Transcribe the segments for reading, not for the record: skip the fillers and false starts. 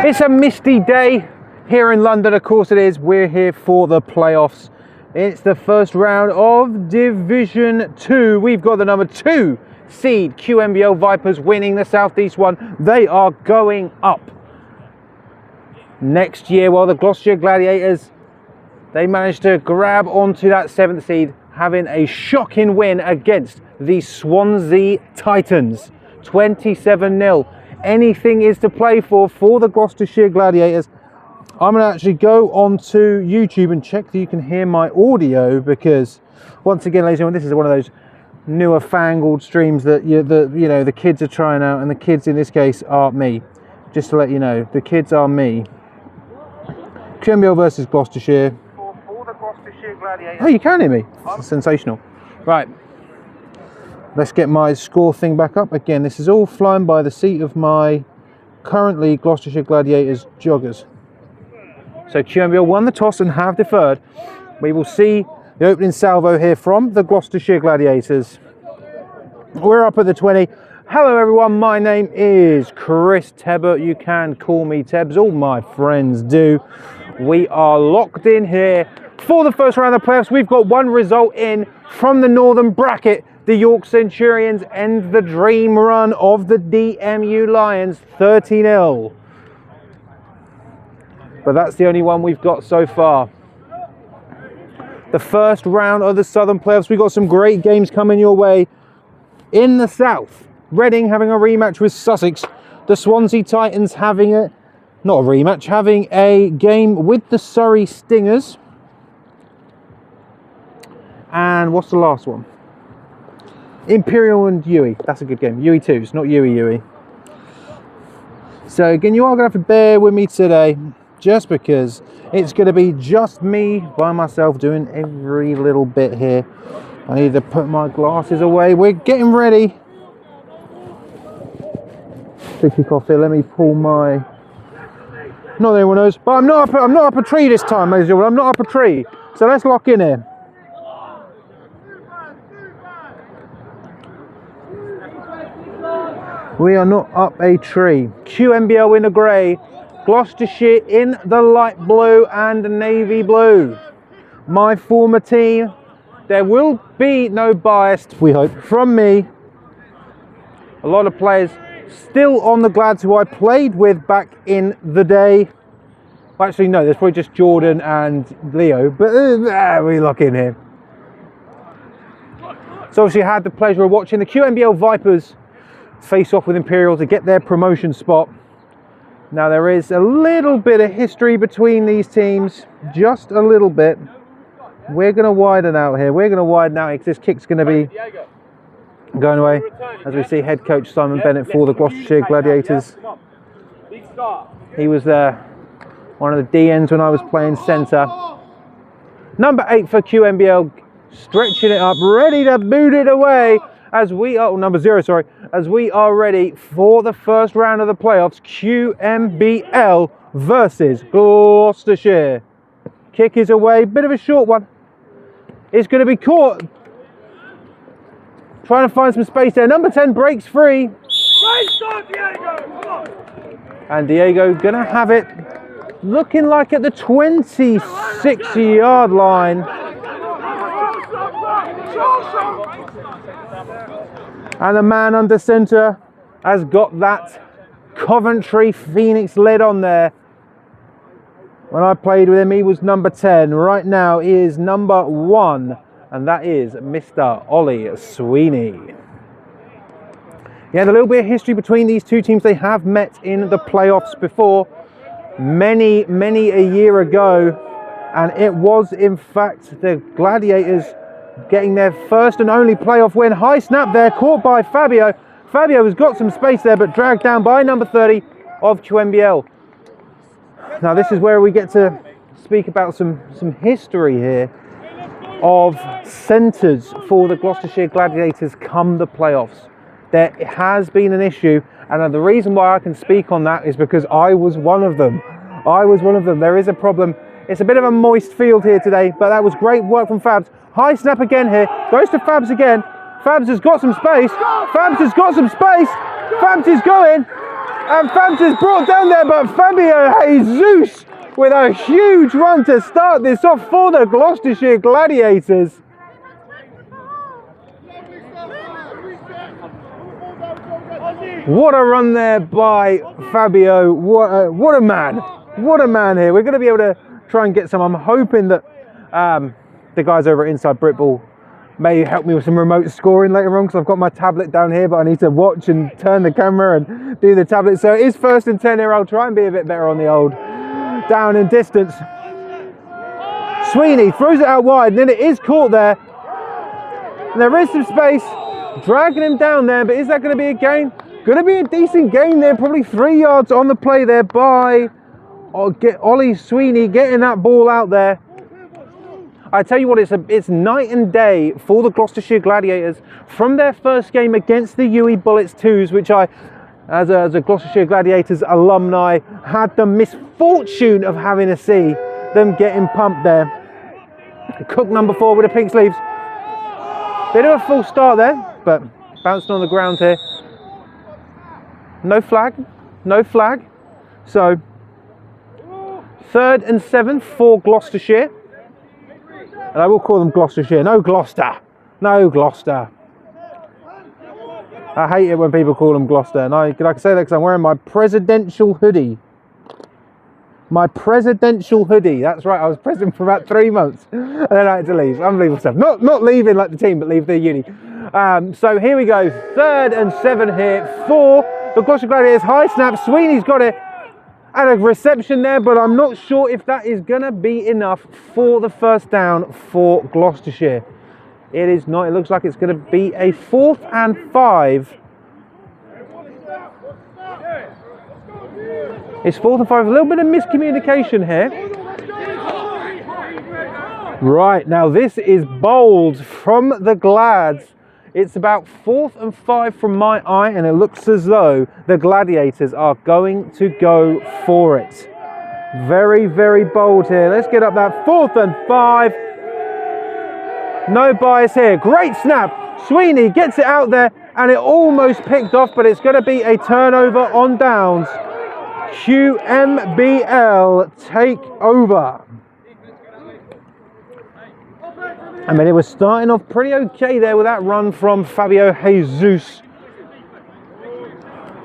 It's a misty day here in London, of course it is. We're here for the playoffs. It's the first round of Division 2. We've got the number 2 seed QMBL Vipers winning the Southeast one. They are going up next year, while the Gloucestershire Gladiators, they managed to grab onto that 7th seed, having a shocking win against the Swansea Titans, 27-0. Anything is to play for the Gloucestershire Gladiators. I'm going to actually go onto YouTube and check that you can hear my audio, because once again, ladies and gentlemen, this is one of those newer fangled streams that the kids are trying out, and the kids in this case are me. Just to let you know, the kids are me. QMBL versus Gloucestershire. For the Gloucestershire Gladiators. Oh, you can hear me. Sensational. Right. Let's get my score thing back up. Again, this is all flying by the seat of my currently Gloucestershire Gladiators joggers. So QMBL won the toss and have deferred. We will see the opening salvo here from the Gloucestershire Gladiators. We're up at the 20. Hello everyone, my name is Chris Tebbert. You can call me Tebbs, all my friends do. We are locked in here for the first round of the playoffs. We've got one result in from the northern bracket. The York Centurions end the dream run of the DMU Lions, 30-0. But that's the only one we've got so far. The first round of the Southern playoffs. We've got some great games coming your way. In the South, Reading having a rematch with Sussex. The Swansea Titans having a game with the Surrey Stingers. And what's the last one? Imperial and Uwe. That's a good game. Uwe 2, it's not Uwe. So again, you are going to have to bear with me today, just because it's going to be just me by myself doing every little bit here. I need to put my glasses away. We're getting ready to kick off here. Let me pull my... Not that anyone knows, but I'm not up a tree this time, ladies and gentlemen. I'm not up a tree. So let's lock in here. We are not up a tree. QMBL in the grey, Gloucestershire in the light blue and navy blue. My former team. There will be no bias, we hope, from me. A lot of players still on the Glads who I played with back in the day. Well, actually, no, there's probably just Jordan and Leo, but we lock in here. So obviously I had the pleasure of watching the QMBL Vipers face off with Imperial to get their promotion spot. Now there is a little bit of history between these teams, just a little bit. We're going to widen out here. We're going to widen out because this kick's going to be going away. As we see head coach Simon Bennett for the Gloucestershire Gladiators. He was one of the DNs when I was playing centre. Number 8 for QMBL, stretching it up, ready to boot it away. As we are, number 0, sorry, as we are ready for the first round of the playoffs, QMBL versus Gloucestershire. Kick is away, bit of a short one. It's going to be caught. Trying to find some space there. Number 10 breaks free. And Diego going to have it, looking like at the 26-yard line. And the man under centre has got that Coventry Phoenix lid on there. When I played with him, he was number 10. Right now, he is number 1. And that is Mr. Ollie Sweeney. Yeah, a little bit of history between these two teams. They have met in the playoffs before, many a year ago. And it was, in fact, the Gladiators getting their first and only playoff win. High snap there, caught by Fabio. Fabio has got some space there, but dragged down by number 30 of QMBL. Now this is where we get to speak about some history here of centres for the Gloucestershire Gladiators come the playoffs. There has been an issue, and the reason why I can speak on that is because I was one of them. There is a problem. It's a bit of a moist field here today, but that was great work from Fabs. High snap again here, goes to Fabs again. Fabs has got some space. Fabs is going. And Fab's brought down there, but Fabio Jesus with a huge run to start this off for the Gloucestershire Gladiators. What a run there by Fabio. What a man. What a man here. We're going to be able to try and get some. I'm hoping that the guys over at Inside Britball may help me with some remote scoring later on, because I've got my tablet down here, but I need to watch and turn the camera and do the tablet. So it is 1st and 10 here. I'll try and be a bit better on the old down and distance. Sweeney throws it out wide, and then it is caught there. And there is some space, dragging him down there, but is that going to be a gain? Going to be a decent gain there, probably 3 yards on the play there by Ollie Sweeney, getting that ball out there. I tell you what, it's night and day for the Gloucestershire Gladiators from their first game against the UE Bullets 2s, which I, as a Gloucestershire Gladiators alumni, had the misfortune of having to see them getting pumped there. Cook number 4 with the pink sleeves. Bit of a false start there, but bounced on the ground here. No flag, no flag. So 3rd and 7 for Gloucestershire. And I will call them Gloucestershire. No Gloucester. No Gloucester. I hate it when people call them Gloucester. And I can say that because I'm wearing my presidential hoodie. My presidential hoodie. That's right. I was president for about 3 months. And then I had to leave. Unbelievable stuff. Not leaving like the team, but leave the uni. So here we go. 3rd and 7 here for the Gloucestershire Gladiators. High snap. Sweeney's got it. And a reception there, but I'm not sure if that is going to be enough for the first down for Gloucestershire. It is not. It looks like it's going to be a 4th and 5. It's 4th and 5. A little bit of miscommunication here. Right, now this is bold from the Glads. It's about 4th and 5 from my eye, and it looks as though the Gladiators are going to go for it. Very, very bold here. Let's get up that 4th and 5. No bias here. Great snap. Sweeney gets it out there, and it almost picked off, but it's going to be a turnover on downs. QMBL take over. I mean, it was starting off pretty okay there with that run from Fabio Jesus.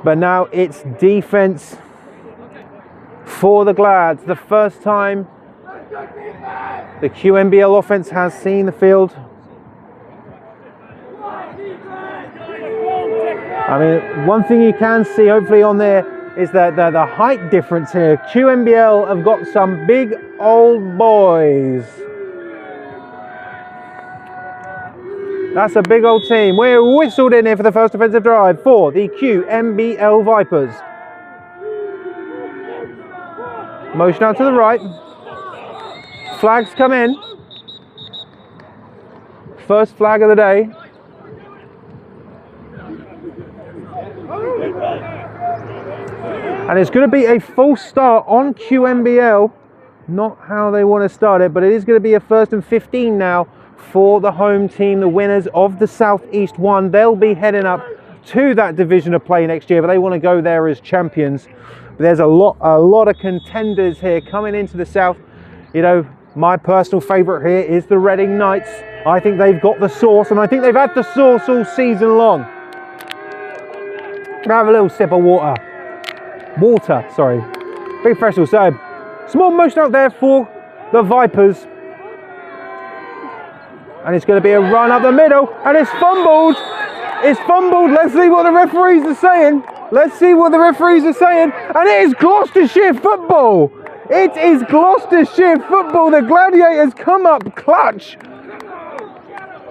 But now it's defense for the Glads. The first time the QMBL offense has seen the field. I mean, one thing you can see hopefully on there is that the height difference here. QMBL have got some big old boys. That's a big old team. We're whistled in here for the first offensive drive for the QMBL Vipers. Motion out to the right. Flags come in. First flag of the day. And it's going to be a false start on QMBL. Not how they want to start it, but it is going to be a 1st and 15 now for the home team, the winners of the Southeast 1. They'll be heading up to that division of play next year, but they want to go there as champions. But there's a lot of contenders here coming into the South. You know, my personal favourite here is the Reading Knights. I think they've got the sauce, and I think they've had the sauce all season long. Can I have a little sip of water? Sorry. Big festival. So, small motion out there for the Vipers. And it's going to be a run up the middle, and it's fumbled. It's fumbled. Let's see what the referees are saying. Let's see what the referees are saying. And it is Gloucestershire football. It is Gloucestershire football. The Gladiators come up clutch.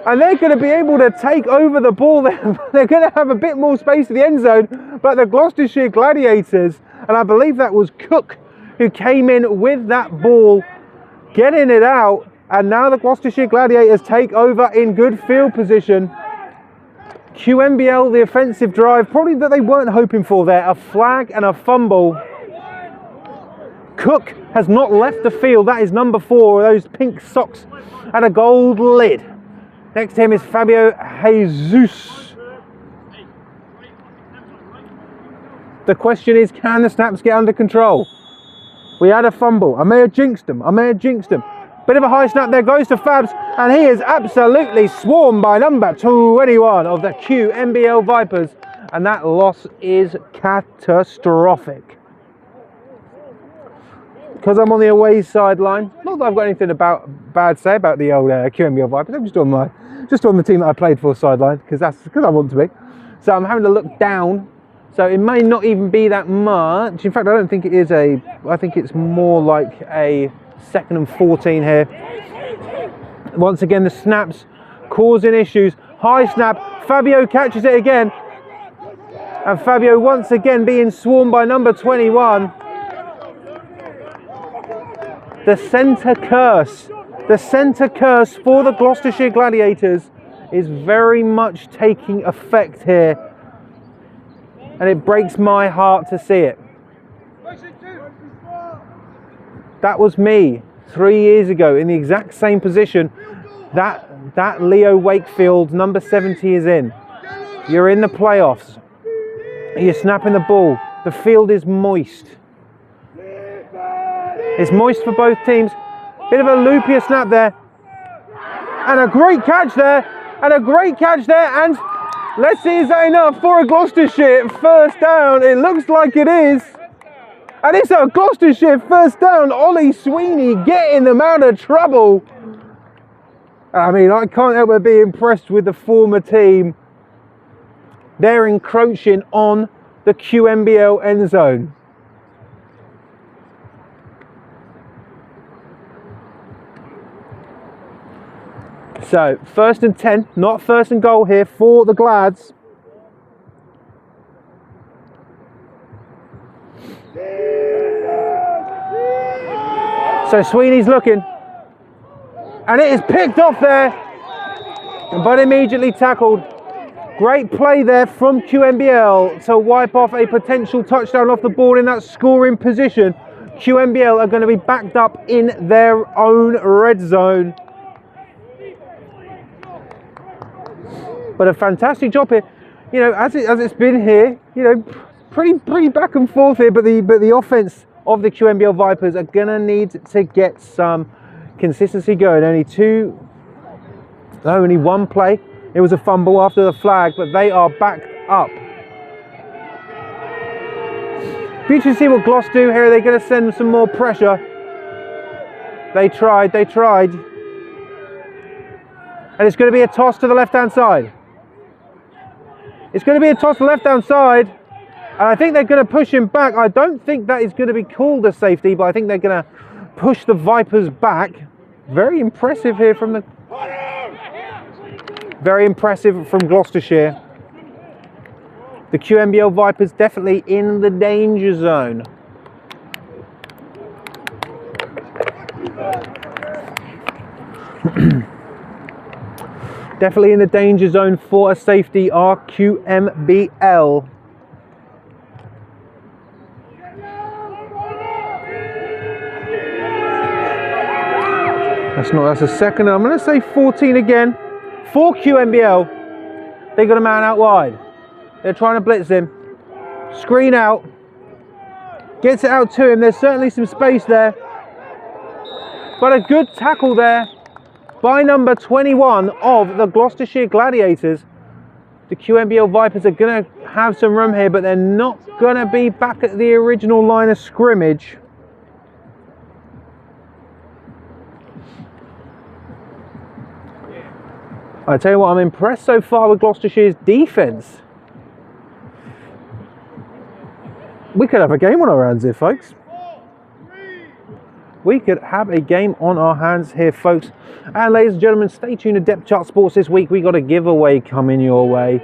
And they're going to be able to take over the ball. They're going to have a bit more space to the end zone. But the Gloucestershire Gladiators, and I believe that was Cook who came in with that ball, getting it out. And now the Gloucestershire Gladiators take over in good field position. QMBL, the offensive drive, probably that they weren't hoping for there. A flag and a fumble. Cook has not left the field. That is number 4, those pink socks and a gold lid. Next to him is Fabio Jesus. The question is, can the snaps get under control? We had a fumble. I may have jinxed them. Bit of a high snap there goes to Fabs, and he is absolutely swarmed by number 21 of the QMBL Vipers, and that loss is catastrophic. Because I'm on the away sideline, not that I've got anything bad to say about the old QMBL Vipers. I'm just on the team that I played for sideline because I want to be. So I'm having to look down. So it may not even be that much. In fact, I don't think it is I think it's more like a 2nd and 14 here. Once again, the snaps causing issues. High snap. Fabio catches it again. And Fabio once again being swarmed by number 21. The centre curse for the Gloucestershire Gladiators is very much taking effect here, and it breaks my heart to see it. That was me 3 years ago in the exact same position that Leo Wakefield number 70 is in. You're in the playoffs, you're snapping the ball, the field is moist. It's moist for both teams. Bit of a loopier snap there. And a great catch there. And let's see, is that enough for a Gloucestershire first down? It looks like it is. And it's a Gloucestershire first down. Ollie Sweeney getting them out of trouble. I mean, I can't help but be impressed with the former team. They're encroaching on the QMBL end zone. So, 1st and 10, not 1st and goal here for the Glads. So Sweeney's looking, and it is picked off there, but immediately tackled. Great play there from QMBL to wipe off a potential touchdown off the board in that scoring position. QMBL are going to be backed up in their own red zone. But a fantastic job here, you know, as it's been here, you know, pretty back and forth here. But the offense of the QMBL Vipers are gonna need to get some consistency going. Only one play. It was a fumble after the flag, but they are backed up. Beautiful to see what Gloss do here. They're gonna send some more pressure. They tried, and it's gonna be a toss to the left-hand side. It's going to be a toss to the left-hand side, and I think they're going to push him back. I don't think that is going to be called a safety, but I think they're going to push the Vipers back. Very impressive here from Gloucestershire. The QMBL Vipers definitely in the danger zone. Definitely in the danger zone for a safety are QMBL. That's a second. I'm going to say 14 again for QMBL. They got a man out wide. They're trying to blitz him. Screen out. Gets it out to him. There's certainly some space there. But a good tackle there by number 21 of the Gloucestershire Gladiators. The QMBL Vipers are going to have some room here, but they're not going to be back at the original line of scrimmage. I tell you what, I'm impressed so far with Gloucestershire's defence. We could have a game on our hands here, folks. We could have a game on our hands here, folks. And ladies and gentlemen, stay tuned to Depth Chart Sports this week. We got a giveaway coming your way.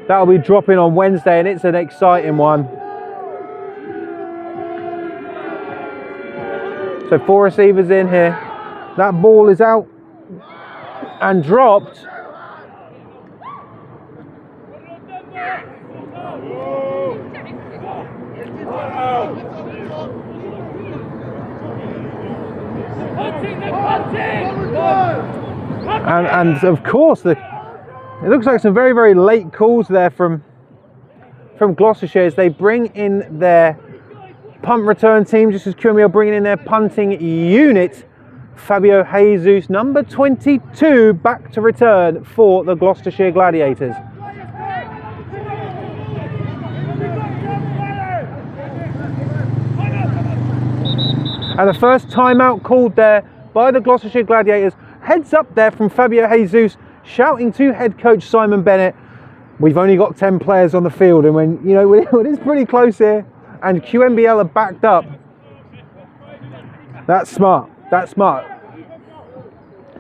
That'll be dropping on Wednesday, and it's an exciting one. So 4 receivers in here. That ball is out and dropped. And of course, it looks like some very, very late calls there from from Gloucestershire as they bring in their punt return team, just as QMBL bringing in their punting unit. Fabio Jesus, number 22, back to return for the Gloucestershire Gladiators. And the first timeout called there by the Gloucestershire Gladiators. Heads up there from Fabio Jesus, shouting to head coach Simon Bennett, we've only got 10 players on the field, and when it's pretty close here, and QMBL are backed up. That's smart. That's smart.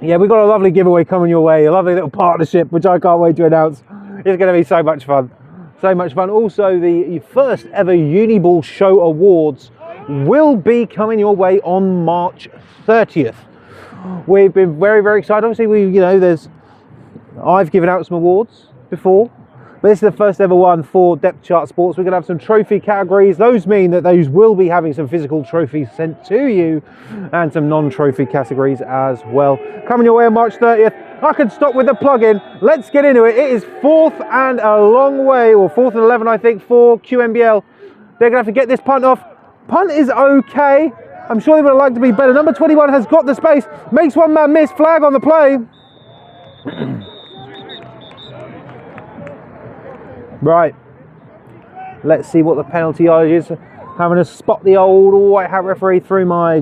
Yeah, we've got a lovely giveaway coming your way, a lovely little partnership, which I can't wait to announce. It's going to be so much fun. So much fun. Also, the first ever Uniball Show Awards will be coming your way on March 30th. We've been very, very excited. Obviously, I've given out some awards before, but this is the first ever one for Depth Chart Sports. We're going to have some trophy categories. Those mean that those will be having some physical trophies sent to you, and some non-trophy categories as well. Coming your way on March 30th. I can stop with the plug-in. Let's get into it. It is 4th and a long way, or 4th and 11, I think, for QMBL. They're going to have to get this punt off. Punt is okay. I'm sure they would have liked to be better. Number 21 has got the space. Makes one man miss. Flag on the play. Right, let's see what the penalty is. Having to spot the old white hat referee through my...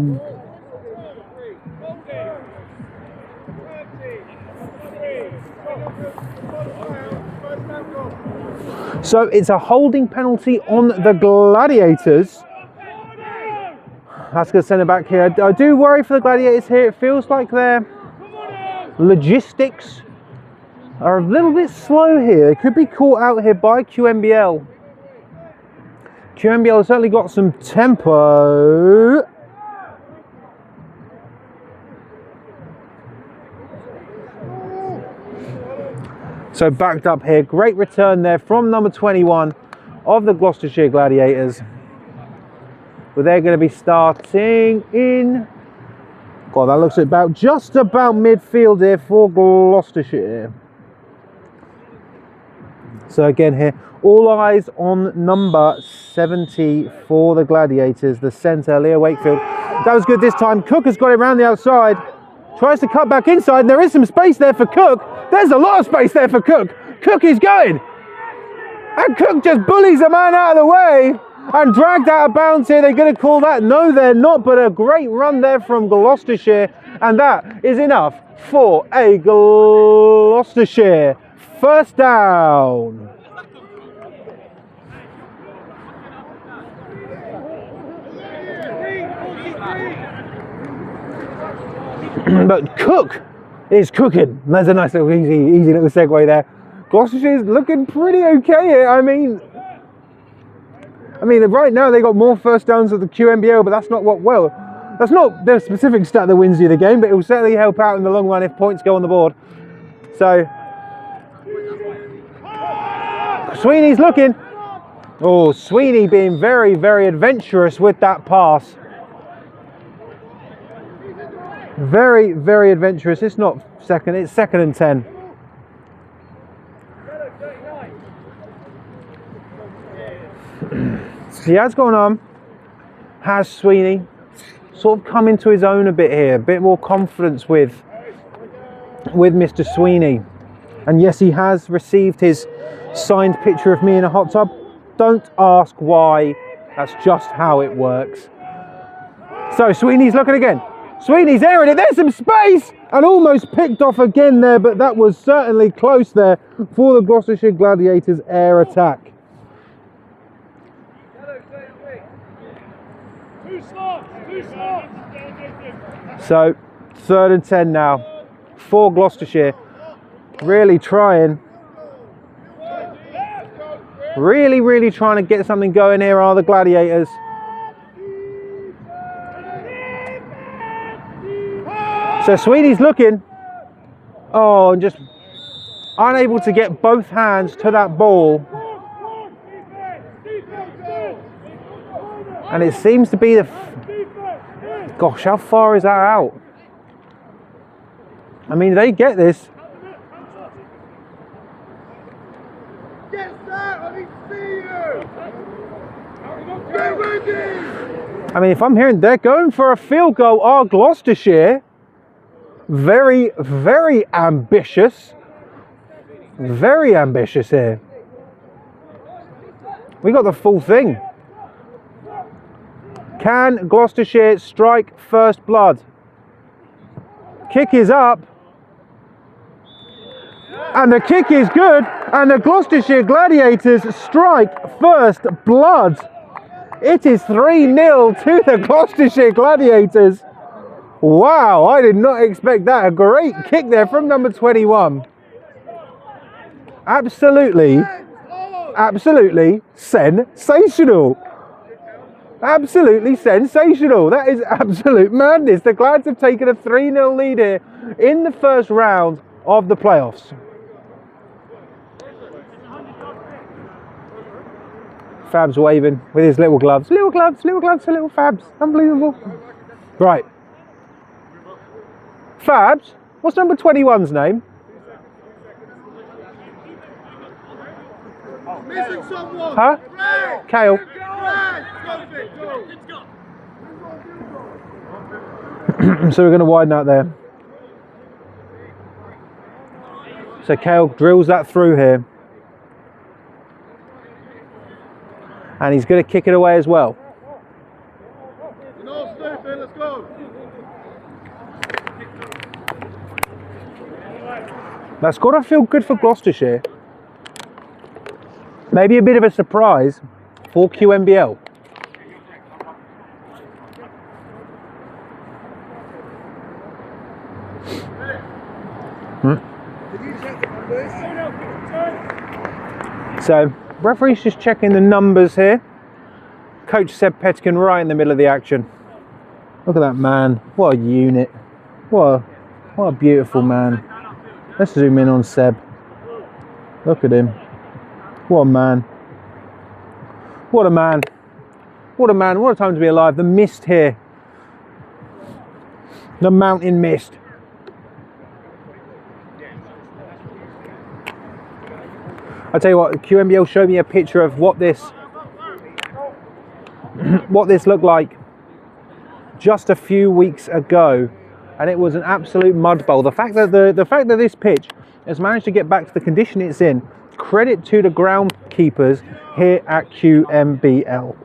So it's a holding penalty on the Gladiators. That's going to send it back here. I do worry for the Gladiators here. It feels like their logistics are a little bit slow here. They could be caught out here by QMBL. QMBL has certainly got some tempo. So backed up here. Great return there from number 21 of the Gloucestershire Gladiators. But they're going to be starting in... God, that looks just about midfield here for Gloucestershire. So again here, all eyes on number 70 for the Gladiators, the centre, Leo Wakefield. That was good this time. Cook has got it around the outside. Tries to cut back inside, and there is some space there for Cook. There's a lot of space there for Cook. Cook is going. And Cook just bullies a man out of the way and dragged out of bounds here. They're going to call that. No, they're not, but a great run there from Gloucestershire. And that is enough for a Gloucestershire first down. But Cook is cooking. There's a nice little easy little segue there. Gloucestershire's looking pretty okay here. I mean, right now they got more first downs at the QMBL, but that's not that's not the specific stat that wins you the game, but it will certainly help out in the long run if points go on the board. So Sweeney's looking. Oh, Sweeney being very, very adventurous with that pass. Very, very adventurous. It's not second, it's 2nd and 10. So he has gone on. Has Sweeney sort of come into his own a bit here, a bit more confidence with Mr. Sweeney. And yes, he has received his signed picture of me in a hot tub. Don't ask why, that's just how it works. So Sweeney's looking again. Sweeney's airing it, there's some space! And almost picked off again there, but that was certainly close there for the Gloucestershire Gladiators air attack. So 3rd and 10 now for Gloucestershire. Really trying. Really trying to get something going here are the Gladiators. So Sweeney's looking. Oh, and just unable to get both hands to that ball. And it seems to be the... Gosh, how far is that out? I mean, they get this. I mean, if I'm hearing, they're going for a field goal, are Gloucestershire. Very, very ambitious. Very ambitious here. We got the full thing. Can Gloucestershire strike first blood? Kick is up. And the kick is good. And the Gloucestershire Gladiators strike first blood. It is 3-0 to the Gloucestershire Gladiators. Wow, I did not expect that. A great kick there from number 21. Absolutely sensational. Absolutely sensational. That is absolute madness. The Glads have taken a 3-0 lead here in the first round of the playoffs. Fab's waving with his little gloves. Little gloves for little Fabs. Unbelievable. Right. Fabs, what's number 21's name? Missing someone. Huh? Kale. So we're going to widen out there. So Kale drills that through here. And he's going to kick it away as well. No, Stephen, let's go. That's got to feel good for Gloucestershire. Maybe a bit of a surprise for QMBL. So, referee's just checking the numbers here. Coach Seb Petkin right in the middle of the action. Look at that man. What a unit. What a beautiful man. Let's zoom in on Seb. Look at him. What a man. What a man. What a man. What a time to be alive. The mist here. The mountain mist. I tell you what, QMBL showed me a picture of what this looked like just a few weeks ago, and it was an absolute mud bowl. The fact that this pitch has managed to get back to the condition it's in, credit to the groundkeepers here at QMBL.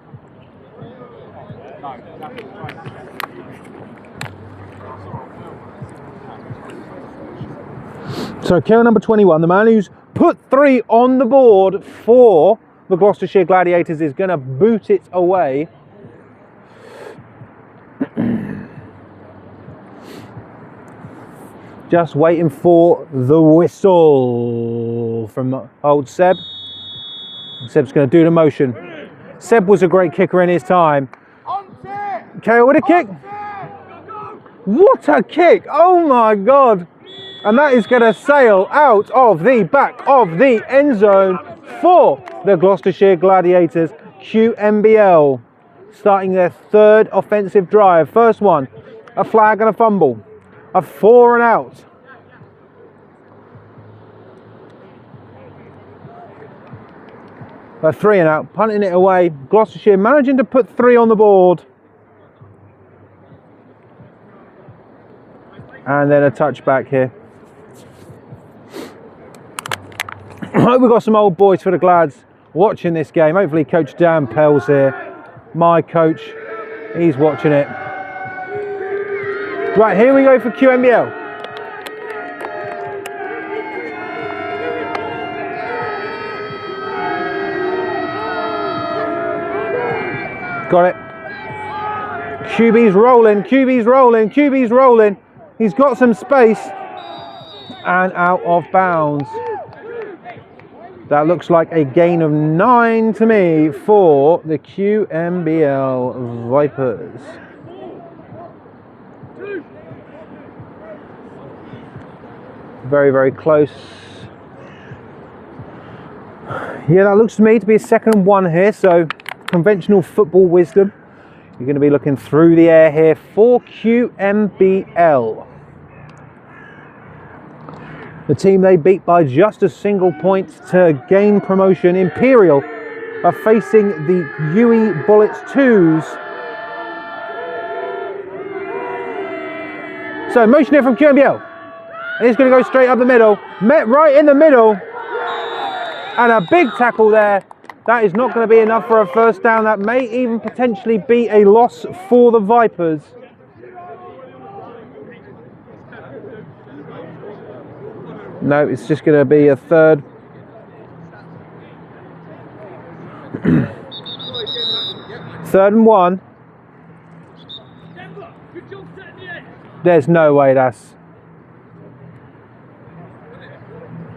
So killer number 21, the man who's put 3 on the board for the Gloucestershire Gladiators, is going to boot it away. Just waiting for the whistle from old Seb. Seb's going to do the motion. Seb was a great kicker in his time. KO with a kick. What a kick! Oh my God! And that is going to sail out of the back of the end zone for the Gloucestershire Gladiators. QMBL starting their 3rd offensive drive. First one, a flag and a fumble. A 4 and out. A 3 and out, punting it away. Gloucestershire managing to put 3 on the board. And then a touchback here. I hope we've got some old boys for the Glads watching this game. Hopefully Coach Dan Pell's here. My coach, he's watching it. Right, here we go for QMBL. Got it. QB's rolling, QB's rolling, QB's rolling. He's got some space. And out of bounds. That looks like a gain of 9 to me for the QMBL Vipers. Very, very close. Yeah, that looks to me to be a 2nd and 1 here, so conventional football wisdom. You're going to be looking through the air here for QMBL. The team they beat by just a single point to gain promotion, Imperial, are facing the UE Bullets 2s So motion here from QMBL. And he's going to go straight up the middle. Met right in the middle. And a big tackle there. That is not going to be enough for a first down. That may even potentially be a loss for the Vipers. No, it's just going to be a third. Third and 1. There's no way that's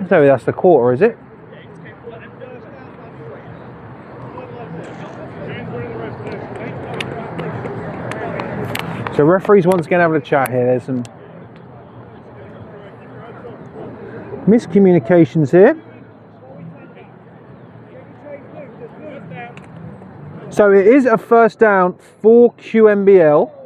the quarter, is it? So referees once again having a chat here. There's some miscommunications here. So it is a first down for QMBL.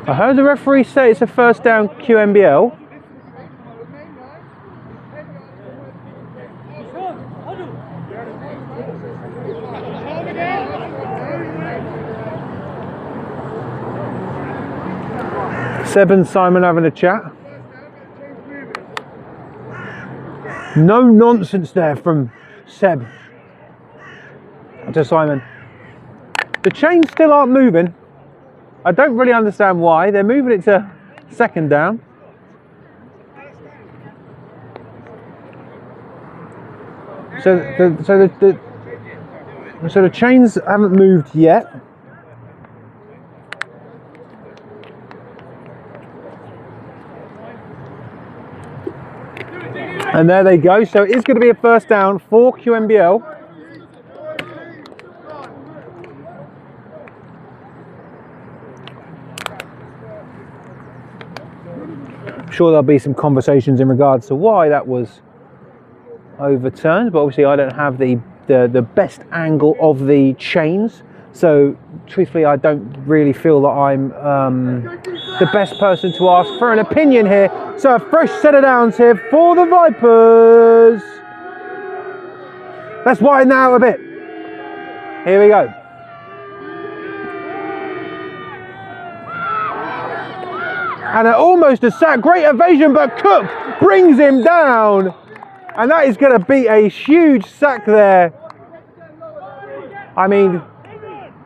I heard the referee say it's a first down QMBL. Seb and Simon having a chat. No nonsense there from Seb to Simon. The chains still aren't moving. I don't really understand why. They're moving it to second down. So the chains haven't moved yet. And there they go. So it is going to be a first down for QMBL. I'm sure there'll be some conversations in regards to why that was overturned, but obviously I don't have the best angle of the chains. So truthfully, I don't really feel that I'm the best person to ask for an opinion here. So a fresh set of downs here for the Vipers. Let's widen that out a bit. Here we go. And almost a sack, great evasion, but Cook brings him down. And that is going to be a huge sack there. I mean,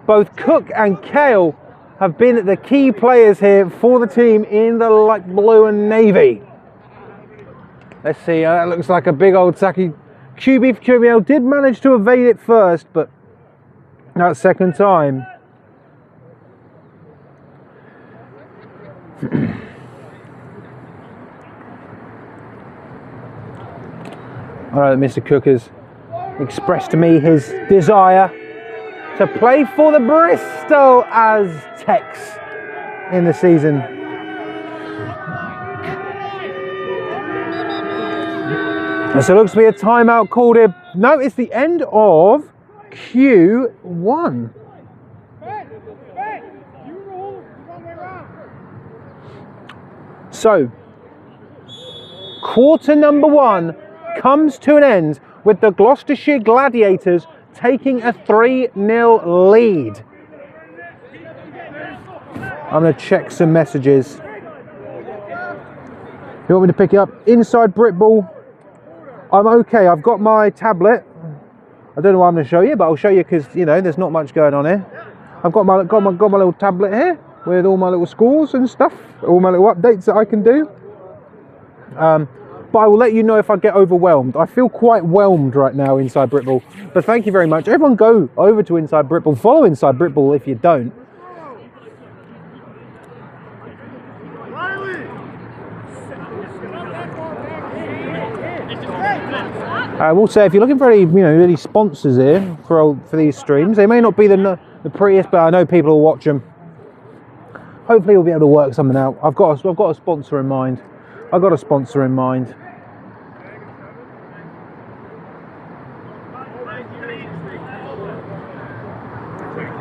both Cook and Kale have been the key players here for the team in the light blue and navy. Let's see, that looks like a big old sacky. QB for QMBL did manage to evade it first, but that second time. All right, Mr. Cook has expressed to me his desire to play for the Bristol Aztecs in the season. So it looks to be a timeout called here. No, it's the end of Q1. So, quarter number 1 comes to an end with the Gloucestershire Gladiators taking a 3-0 lead. I'm going to check some messages. You want me to pick it up? Inside Britball. I'm okay. I've got my tablet. I don't know what I'm going to show you, but I'll show you because, you know, there's not much going on here. I've got my little tablet here with all my little scores and stuff, all my little updates that I can do. But I will let you know if I get overwhelmed. I feel quite whelmed right now inside Britball. But thank you very much. Everyone go over to Inside Britball. Follow Inside Britball if you don't. I will say, if you're looking for any, any sponsors here for these streams, they may not be the prettiest, but I know people will watch them. Hopefully, we'll be able to work something out. I've got a sponsor in mind.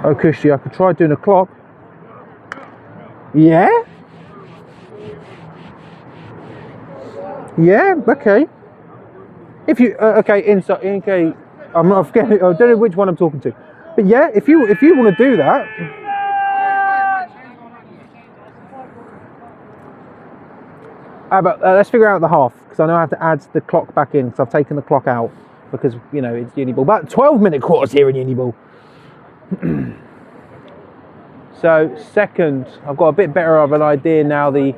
Oh, Cushy, I could try doing a clock. Yeah? Yeah, okay. If you, okay, inside, okay, I'm not forgetting. I don't know which one I'm talking to. But yeah, if you want to do that. But let's figure out the half, because I know I have to add the clock back in, because I've taken the clock out because, you know, it's uni ball. About 12-minute quarters here in uni ball. So second, I've got a bit better of an idea now. The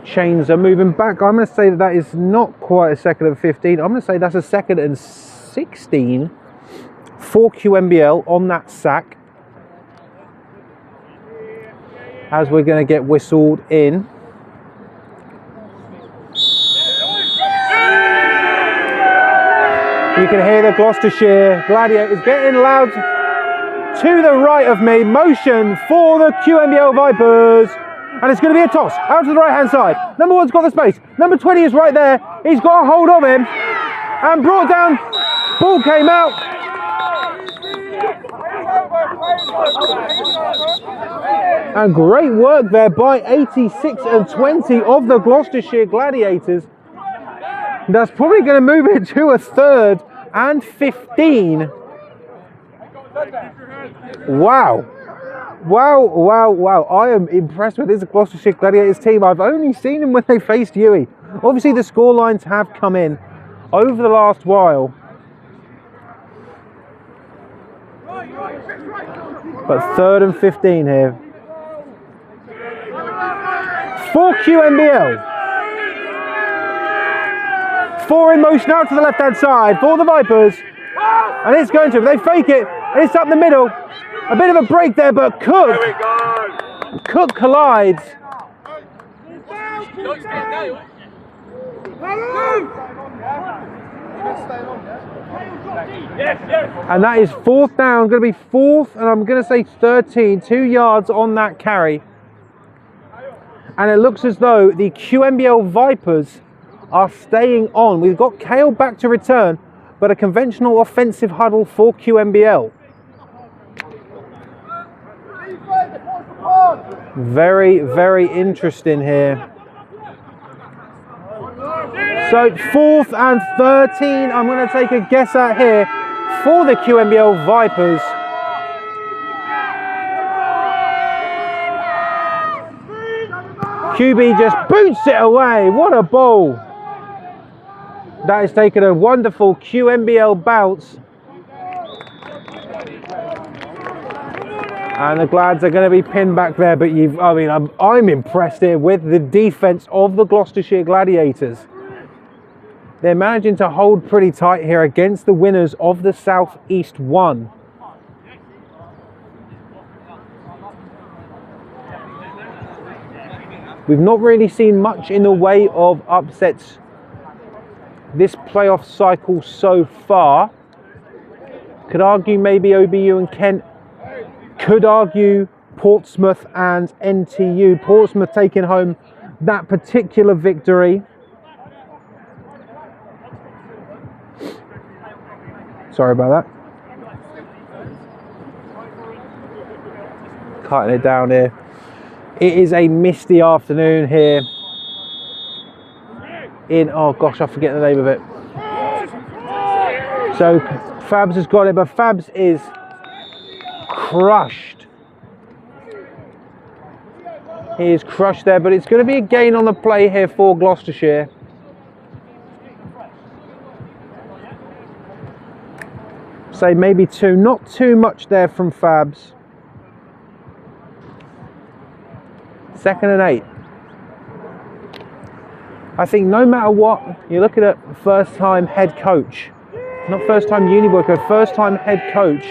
chains are moving back. I'm going to say that is not quite a second and 15. I'm going to say that's a second and 16 for QMBL on that sack, as we're going to get whistled in. You can hear the Gloucestershire Gladiators getting loud to the right of me. Motion for the QMBL Vipers. And it's going to be a toss out to the right-hand side. Number 1's got the space. Number 20 is right there. He's got a hold of him. And brought down. Ball came out. And great work there by 86 and 20 of the Gloucestershire Gladiators. That's probably going to move it to a third and 15. Wow. Wow, wow, wow. I am impressed with this Gloucestershire Gladiators team. I've only seen them when they faced Huey. Obviously, the score lines have come in over the last while. But third and 15 here. For QMBL. 4 in motion out to the left-hand side for the Vipers. And it's going to, they fake it, and it's up the middle. A bit of a break there, but Cook collides. And that is fourth down, going to be fourth, and I'm going to say 13, 2 yards on that carry. And it looks as though the QMBL Vipers are staying on. We've got Kale back to return, but a conventional offensive huddle for QMBL. Very, very interesting here. So 4th and 13, I'm going to take a guess at here for the QMBL Vipers. QB just boots it away. What a ball. That has taken a wonderful QMBL bounce. And the Glads are going to be pinned back there, but I'm impressed here with the defense of the Gloucestershire Gladiators. They're managing to hold pretty tight here against the winners of the South East 1. We've not really seen much in the way of upsets this playoff cycle so far. Could argue maybe OBU and Kent. Could argue Portsmouth and NTU. Portsmouth taking home that particular victory. Sorry about that. Cutting it down here. It is a misty afternoon here in, oh gosh, I forget the name of it. So Fabs has got it, but Fabs is crushed. He is crushed there, but it's going to be a gain on the play here for Gloucestershire. Say maybe 2, not too much there from Fabs. 2nd and 8. I think no matter what, you're looking at first-time head coach, not first-time uni worker, first-time head coach,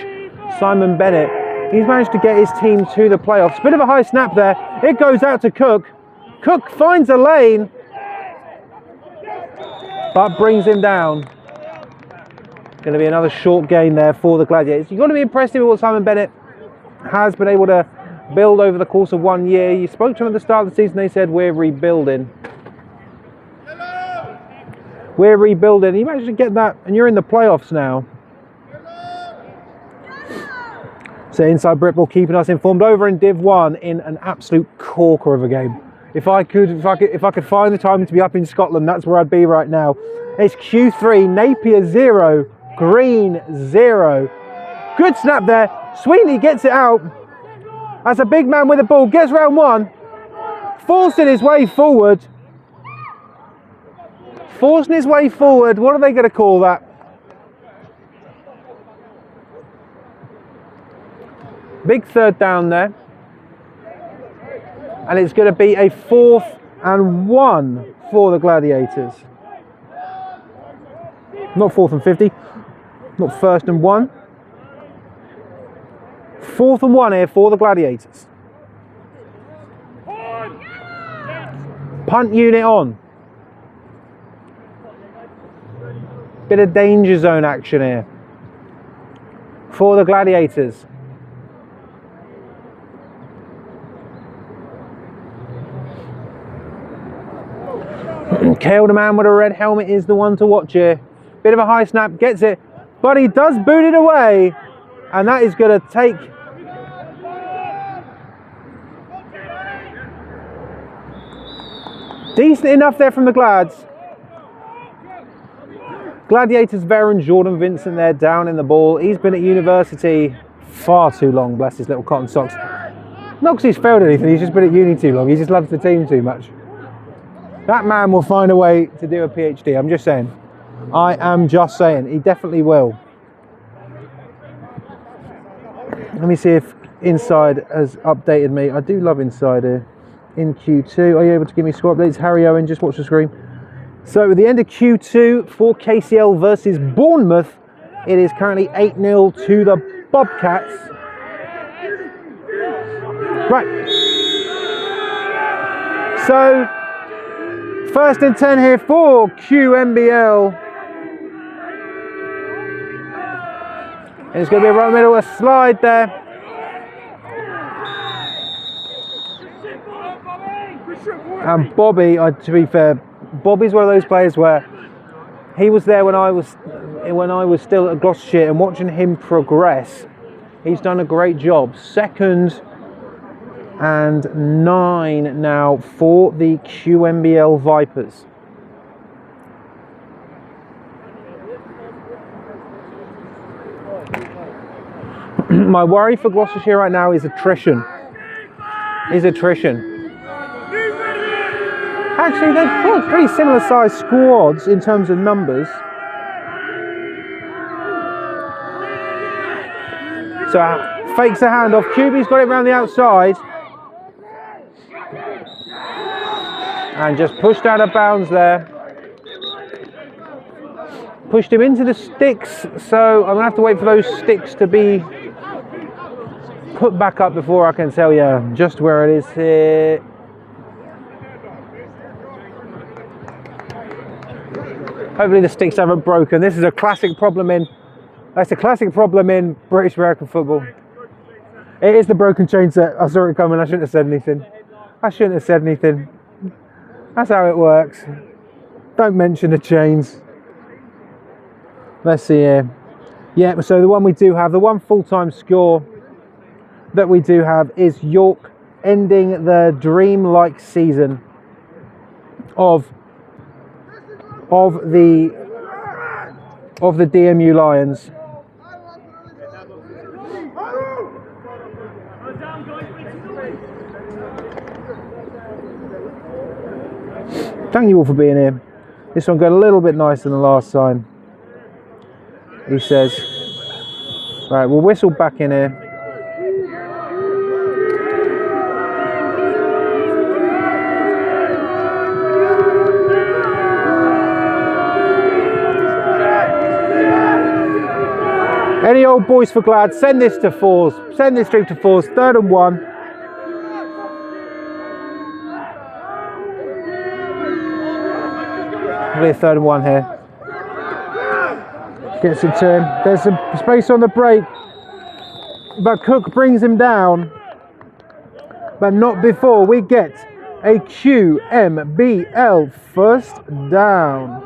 Simon Bennett. He's managed to get his team to the playoffs. Bit of a high snap there. It goes out to Cook. Cook finds a lane, but brings him down. Going to be another short gain there for the Gladiators. You've got to be impressed with what Simon Bennett has been able to build over the course of 1 year. You spoke to them at the start of the season, they said, we're rebuilding. We're rebuilding. You managed to get that, and you're in the playoffs now. So Inside Britball keeping us informed over in Div 1 in an absolute corker of a game. If I could find the time to be up in Scotland, that's where I'd be right now. It's Q3, Napier 0, green 0. Good snap there. Sweeney gets it out. That's a big man with the ball. Gets round 1. Forcing his way forward. Forcing his way forward. What are they going to call that? Big third down there. And it's going to be a 4th and 1 for the Gladiators. Not 4th and 50. Not 1st and 1. 4th and 1 here for the Gladiators. Punt unit on. Bit of danger zone action here for the Gladiators. Kale, the man with a red helmet, is the one to watch here. Bit of a high snap, gets it, but he does boot it away, and that is going to take decent enough there from the Glads. Gladiators veteran Jordan Vincent there down in the ball. He's been at university far too long, bless his little cotton socks. Not because he's failed anything, he's just been at uni too long. He just loves the team too much. That man will find a way to do a PhD, I'm just saying. I am just saying, he definitely will. Let me see if Inside has updated me. I do love Inside here. In Q2, are you able to give me score updates? Harry Owen, just watch the screen. So at the end of Q2 for KCL versus Bournemouth, it is currently 8-0 to the Bobcats. Right. So, 1st and 10 here for QMBL. And it's going to be right in the middle, a slide there. And Bobby, to be fair, Bobby's one of those players where he was there when I was still at Gloucestershire, and watching him progress, he's done a great job. 2nd and 9 now for the QMBL Vipers. My worry for Gloucestershire right now is attrition. Actually, they've got pretty similar sized squads in terms of numbers. So fakes the handoff. QB's got it around the outside. And just pushed out of bounds there. Pushed him into the sticks. So I'm going to have to wait for those sticks to be put back up before I can tell you just where it is here. Hopefully the sticks haven't broken. This is a classic problem in British American football. It is the broken chain set. I saw it coming. I shouldn't have said anything. That's how it works. Don't mention the chains. Let's see here. Yeah, so the one we do have, the one full-time score that we do have is York ending the dream-like season of the DMU Lions. Thank you all for being here. This one got a little bit nicer than the last time, he says. Right, we'll whistle back in here. Any old boys for Glad, send this to fours. Send this stream to fours. 3rd and 1. Probably a 3rd and 1 here. Gets it to him. There's some space on the break, but Cook brings him down. But not before we get a QMBL 1st down.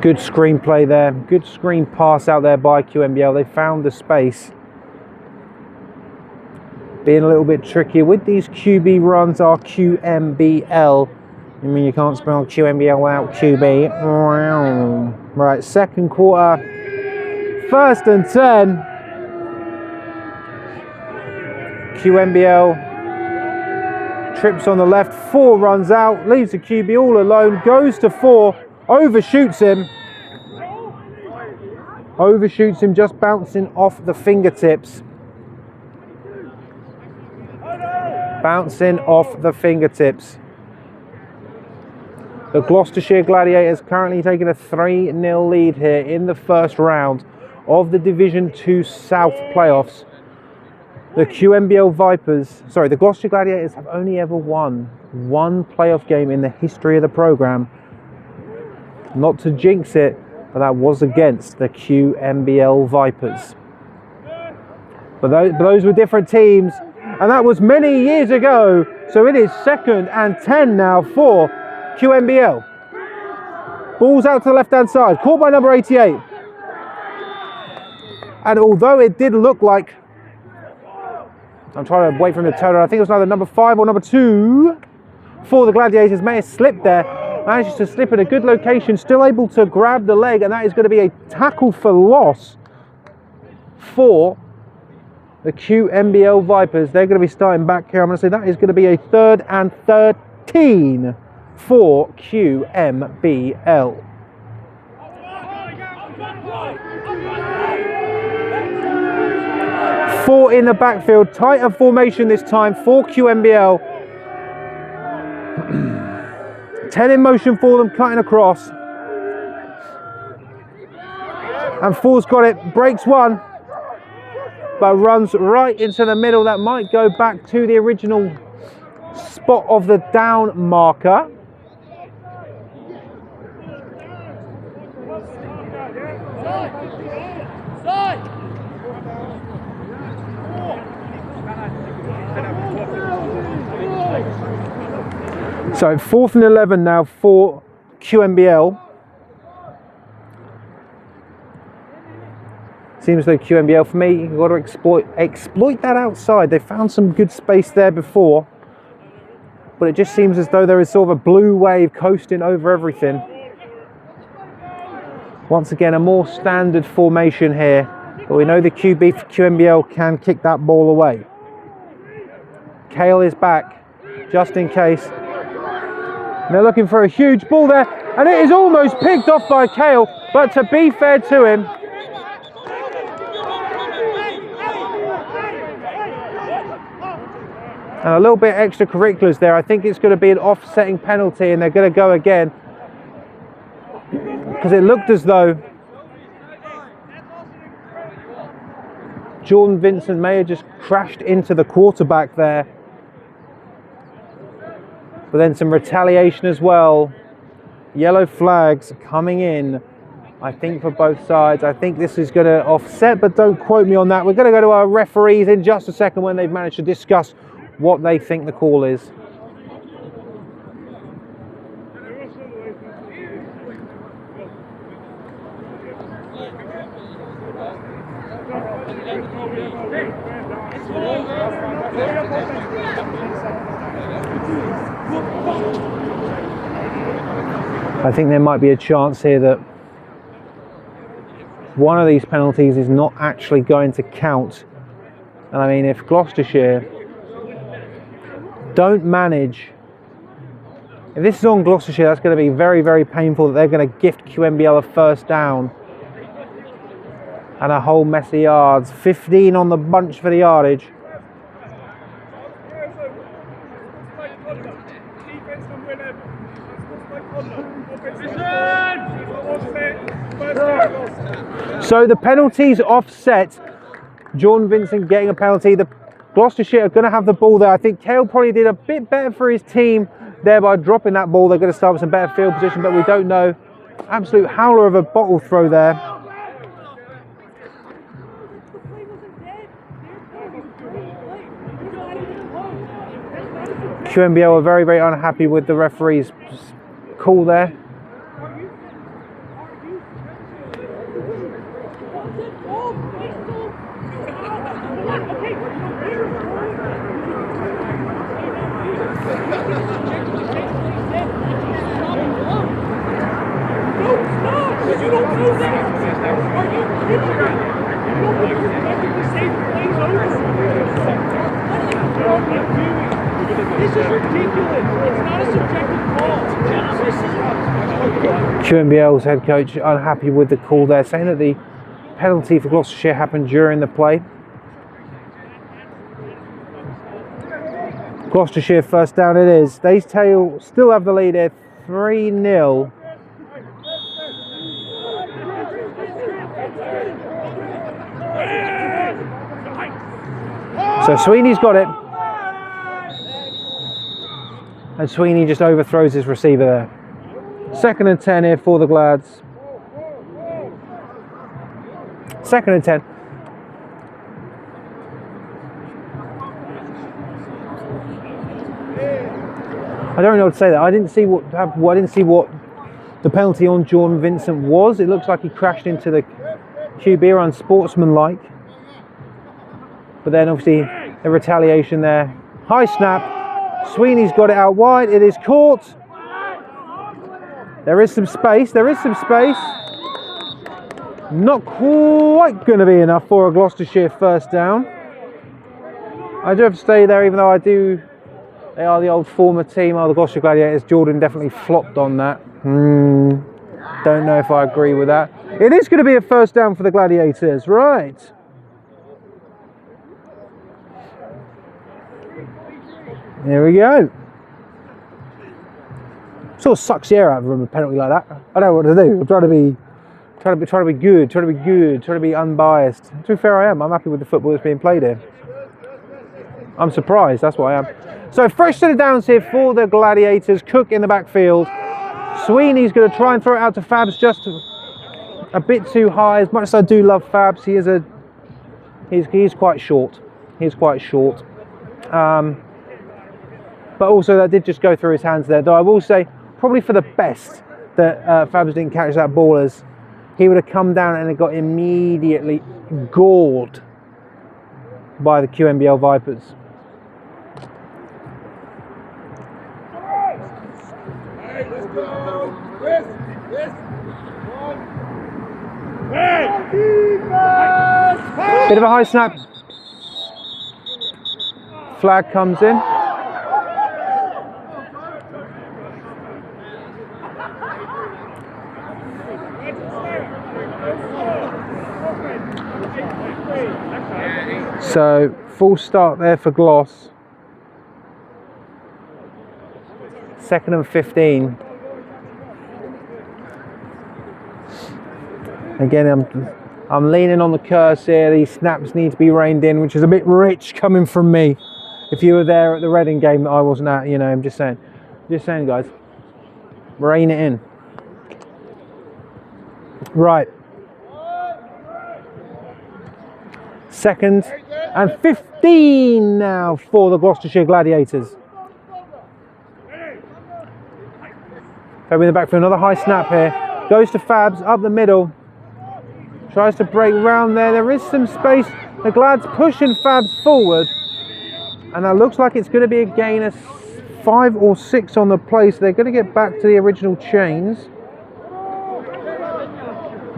Good screenplay there. Good screen pass out there by QMBL. They found the space. being a little bit trickier with these QB runs are QMBL. I mean, you can't spell QMBL without QB. Right, second quarter, 1st and 10. QMBL trips on the left, 4 runs out, leaves the QB all alone, goes to 4, overshoots him. Overshoots him, just bouncing off the fingertips. Bouncing off the fingertips. The Gloucestershire Gladiators currently taking a 3-0 lead here in the first round of the Division 2 South playoffs. The QMBL Vipers, sorry, the Gloucestershire Gladiators have only ever won 1 playoff game in the history of the programme. Not to jinx it, but that was against the QMBL Vipers. But those were different teams, and that was many years ago. So it is 2nd and 10 now for QMBL. Ball's out to the left-hand side, caught by number 88. And although it did look like, I'm trying to wait for him to turn around, I think it was either number 5 or number 2 for the Gladiators, may have slipped there. Manages to slip in a good location, still able to grab the leg, and that is going to be a tackle for loss for the QMBL Vipers. They're going to be starting back here. I'm going to say that is going to be a 3rd and 13 for QMBL. Four in the backfield, tighter formation this time for QMBL. 10 in motion for them, cutting across. And 4's got it, breaks 1, but runs right into the middle. That might go back to the original spot of the down marker. So 4th and 11 now for QMBL. Seems like QMBL, for me, you've got to exploit that outside. They found some good space there before, but it just seems as though there is sort of a blue wave coasting over everything. Once again, a more standard formation here, but we know the QB for QMBL can kick that ball away. Kale is back, just in case. And they're looking for a huge ball there, and it is almost picked off by Kale, but to be fair to him, and a little bit extracurriculars there. I think it's going to be an offsetting penalty, and they're going to go again, because it looked as though Jordan Vincent may have just crashed into the quarterback there. But then some retaliation as well. Yellow flags coming in, I think, for both sides. I think this is going to offset, but don't quote me on that. We're going to go to our referees in just a second when they've managed to discuss what they think the call is. I think there might be a chance here that one of these penalties is not actually going to count. And I mean, if Gloucestershire don't manage, if this is on Gloucestershire, that's going to be very, very painful, that they're going to gift QMBL a first down and a whole mess of yards. 15 on the bunch for the yardage. So the penalties offset. Jordan Vincent getting a penalty. The Gloucestershire are going to have the ball there. I think Kale probably did a bit better for his team there by dropping that ball. They're going to start with some better field position, but we don't know. Absolute howler of a bottle throw there. QMBL are very, very unhappy with the referee's call there. This is ridiculous. It's not a subjective call. QMBL's head coach unhappy with the call there, saying that the penalty for Gloucestershire happened during the play. Gloucestershire first down it is. They still have the lead here, 3-0. So Sweeney's got it. And Sweeney just overthrows his receiver there. 2nd and 10 here for the Glads. 2nd and 10. I don't know what to say there. I didn't see what the penalty on Jordan Vincent was. It looks like he crashed into the QB, unsportsmanlike. But then obviously a retaliation there. High snap. Sweeney's got it out wide. It is caught. There is some space. There is some space. Not quite going to be enough for a Gloucestershire first down. I do have to stay there, even though they are the old former team, the Gloucestershire Gladiators. Jordan definitely flopped on that. Don't know if I agree with that. It is going to be a first down for the Gladiators, right? Here we go. Sort of sucks the air out of a penalty like that. I don't know what to do. I'm trying to be good, trying to be unbiased. To be fair, I am. I'm happy with the football that's being played here. I'm surprised, that's what I am. So fresh to the downs here for the Gladiators. Cook in the backfield. Sweeney's going to try and throw it out to Fabs, just a bit too high. As much as I do love Fabs, he's quite short. He's quite short. But also that did just go through his hands there. Though I will say, probably for the best that Fabs didn't catch that ball, as he would have come down and got immediately gored by the QMBL Vipers. Bit of a high snap. Flag comes in. So full start there for Gloss. 2nd and 15. Again, I'm leaning on the curse here. These snaps need to be reined in, which is a bit rich coming from me. If you were there at the Reading game that I wasn't at, you know, I'm just saying, guys, rein it in. Right. 2nd and 15 now for the Gloucestershire Gladiators. Fab in the back for another high snap here. Goes to Fabs up the middle. Tries to break round there. There is some space. The Glads pushing Fabs forward. And that looks like it's going to be a gain of 5 or 6 on the play. So they're going to get back to the original chains.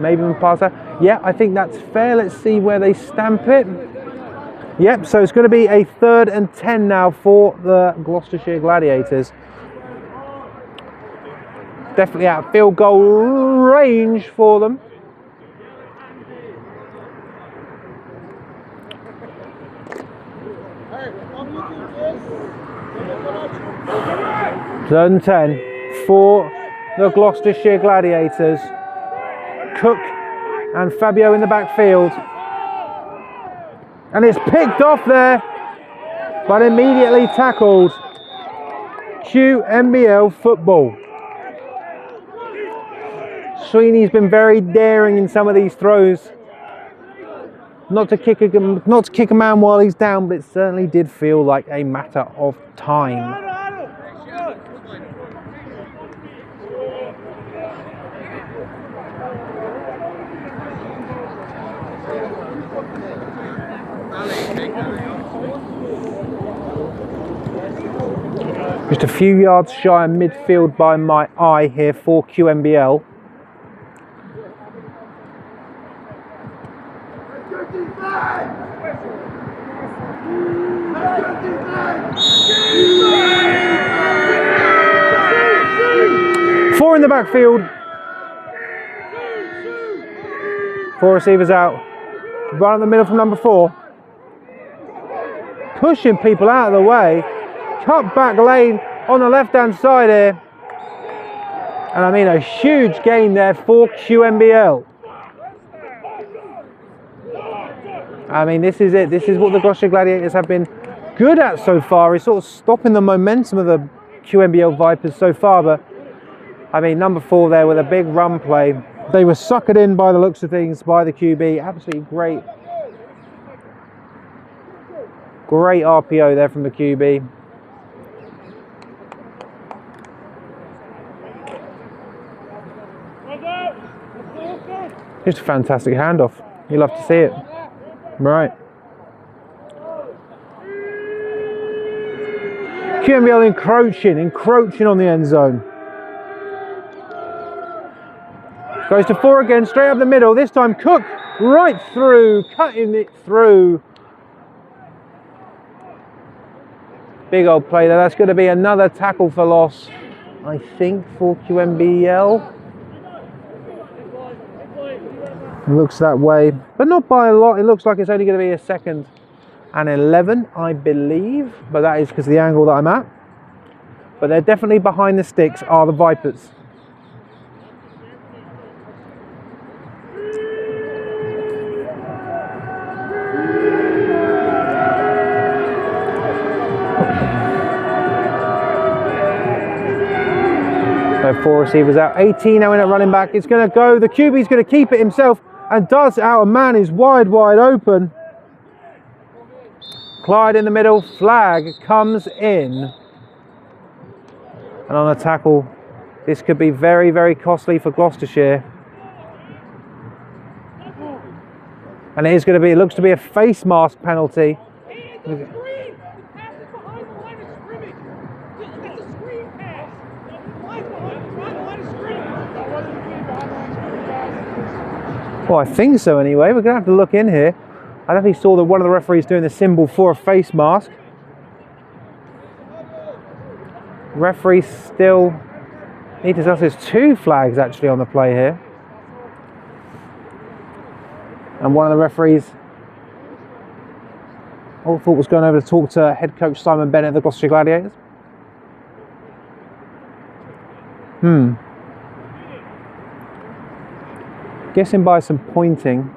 Maybe even past that. Yeah, I think that's fair. Let's see where they stamp it. Yep, so it's going to be a 3rd and 10 now for the Gloucestershire Gladiators. Definitely out of field goal range for them. Third and 10 for the Gloucestershire Gladiators. Cook and Fabio in the backfield. And it's picked off there, but immediately tackled. QMBL football. Sweeney's been very daring in some of these throws. Not to kick a man while he's down, but it certainly did feel like a matter of time. Just a few yards shy of midfield by my eye here for QMBL. 4 in the backfield. 4 receivers out. Right in the middle from number 4. Pushing people out of the way. Cut back lane on the left-hand side here. And I mean a huge gain there for QMBL. I mean, this is it. This is what the Gloucestershire Gladiators have been good at so far. Is sort of stopping the momentum of the QMBL Vipers so far. But I mean, number 4 there with a big run play. They were suckered in by the looks of things by the QB. Absolutely great. Great RPO there from the QB. Just a fantastic handoff. You love to see it. Right. QMBL encroaching on the end zone. Goes to 4 again, straight up the middle. This time Cook right through, cutting it through. Big old play there. That's going to be another tackle for loss, I think, for QMBL. Looks that way, but not by a lot. It looks like it's only going to be a 2nd and 11, I believe, but that is because of the angle that I'm at. But they're definitely behind the sticks are the Vipers. So 4 receivers out, 18 now in at running back. It's going to go, the QB's going to keep it himself and does out. A man is wide open. Clyde in the middle, flag comes in. And on a tackle, this could be very, very costly for Gloucestershire. And it is going to be, it looks to be a face mask penalty. Well, I think so anyway. We're going to have to look in here. I definitely saw that one of the referees doing the symbol for a face mask. Referee still need to discuss. There's 2 flags actually on the play here. And one of the referees all thought was going over to talk to head coach Simon Bennett of the Gloucestershire Gladiators. Guessing by some pointing.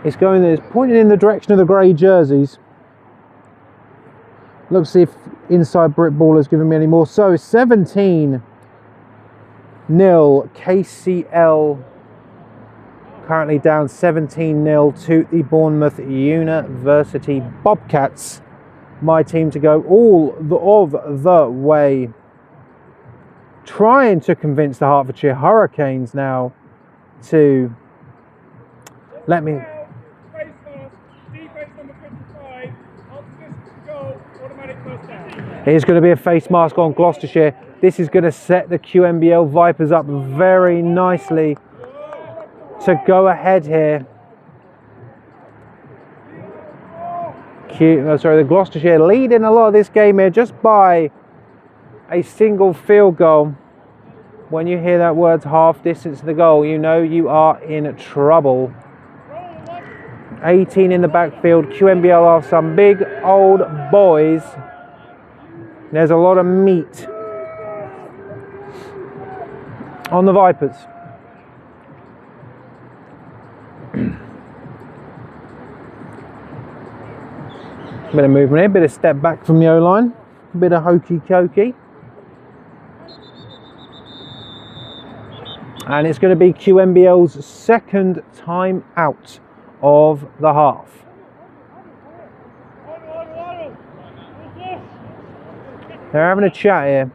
It's pointing in the direction of the grey jerseys. Let's see if inside brick ball is giving me any more. So 17-0 KCL. Currently down 17-0 to the Bournemouth University Bobcats. My team to go all of the way. Trying to convince the Hertfordshire Hurricanes now to let me. Here's going to be a face mask on Gloucestershire. This is going to set the QMBL Vipers up very nicely to go ahead here. The Gloucestershire leading a lot of this game here just by a single field goal. When you hear that word half distance to the goal, you know you are in trouble. 18 in the backfield. QMBL are some big old boys. There's a lot of meat on the Vipers. Bit of movement here, bit of step back from the O-line, bit of hokey cokey. And it's going to be QMBL's 2nd time out of the half. They're having a chat here.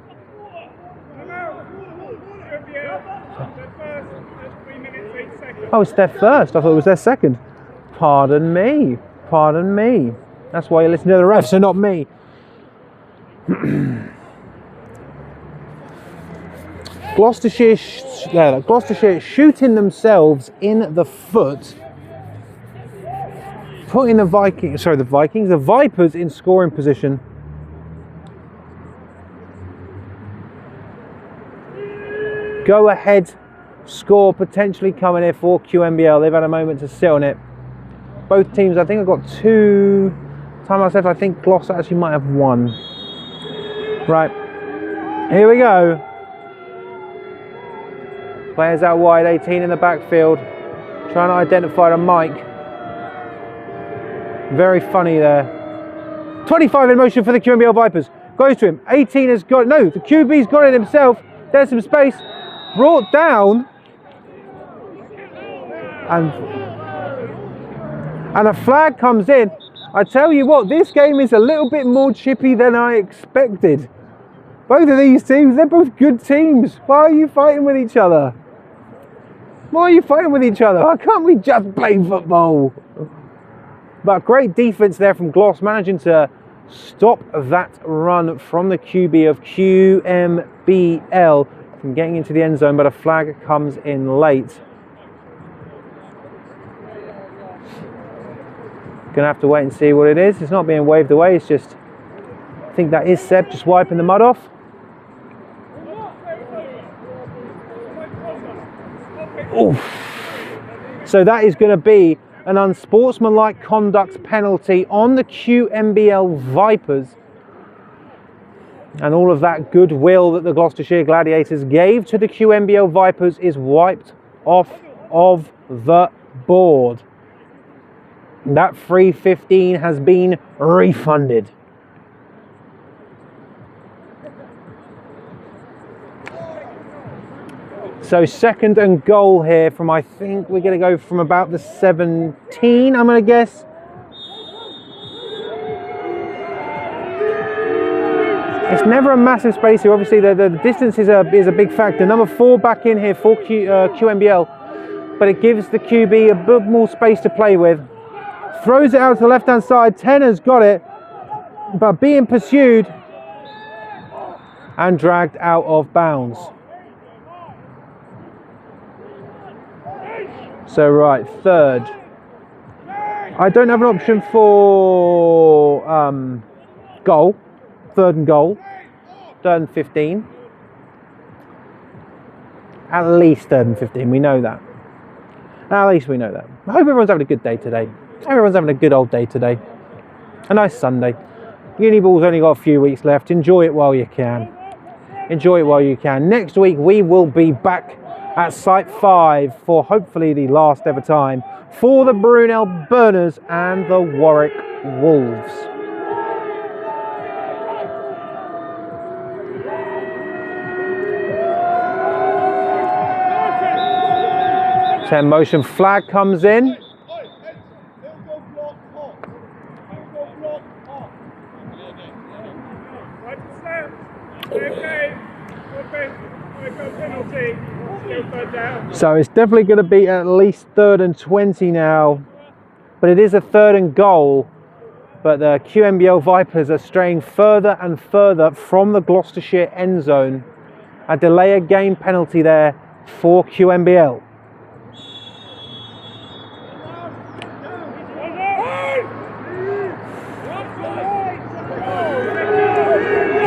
Oh, it's their first. I thought it was their 2nd. Pardon me. Pardon me. That's why you listen to the refs, so not me. Gloucestershire shooting themselves in the foot, putting the Vipers in scoring position. go ahead score potentially coming here for QMBL. They've had a moment to sit on it. Both teams, I think I've got 2 timeouts left. I think Gloucester actually might have 1. Right, here we go. Players out wide, 18 in the backfield, trying to identify the mic. Very funny there. 25 in motion for the QMBL Vipers. Goes to him. 18 has got it. No, the QB's got it himself. There's some space. Brought down. And a flag comes in. I tell you what, this game is a little bit more chippy than I expected. Both of these teams, they're both good teams. Why are you fighting with each other? Why are you fighting with each other? Why can't we just play football? But great defense there from Gloss, managing to stop that run from the QB of QMBL from getting into the end zone, but a flag comes in late. Gonna have to wait and see what it is. It's not being waved away, it's just, I think that is Seb just wiping the mud off. Oof. So that is going to be an unsportsmanlike conduct penalty on the QMBL Vipers. And all of that goodwill that the Gloucestershire Gladiators gave to the QMBL Vipers is wiped off of the board. That free 15 has been refunded. So 2nd and goal here from, I think we're going to go from about the 17, I'm going to guess. It's never a massive space here. Obviously the distance is a big factor. Number 4 back in here for QMBL, but it gives the QB a bit more space to play with. Throws it out to the left hand side. 10 has got it, but being pursued and dragged out of bounds. So right, 3rd. I don't have an option for goal. 3rd and goal. 3rd and 15. At least 3rd and 15, we know that. At least we know that. I hope everyone's having a good day today. Everyone's having a good old day today. A nice Sunday. Uni ball's only got a few weeks left. Enjoy it while you can. Enjoy it while you can. Next week we will be back at Site 5 for hopefully the last ever time for the Brunel Burners and the Warwick Wolves. Ten motion flag comes in. So it's definitely going to be at least 3rd and 20 now, but it is a 3rd and goal. But the QMBL Vipers are straying further and further from the Gloucestershire end zone. A delay of game penalty there for QMBL.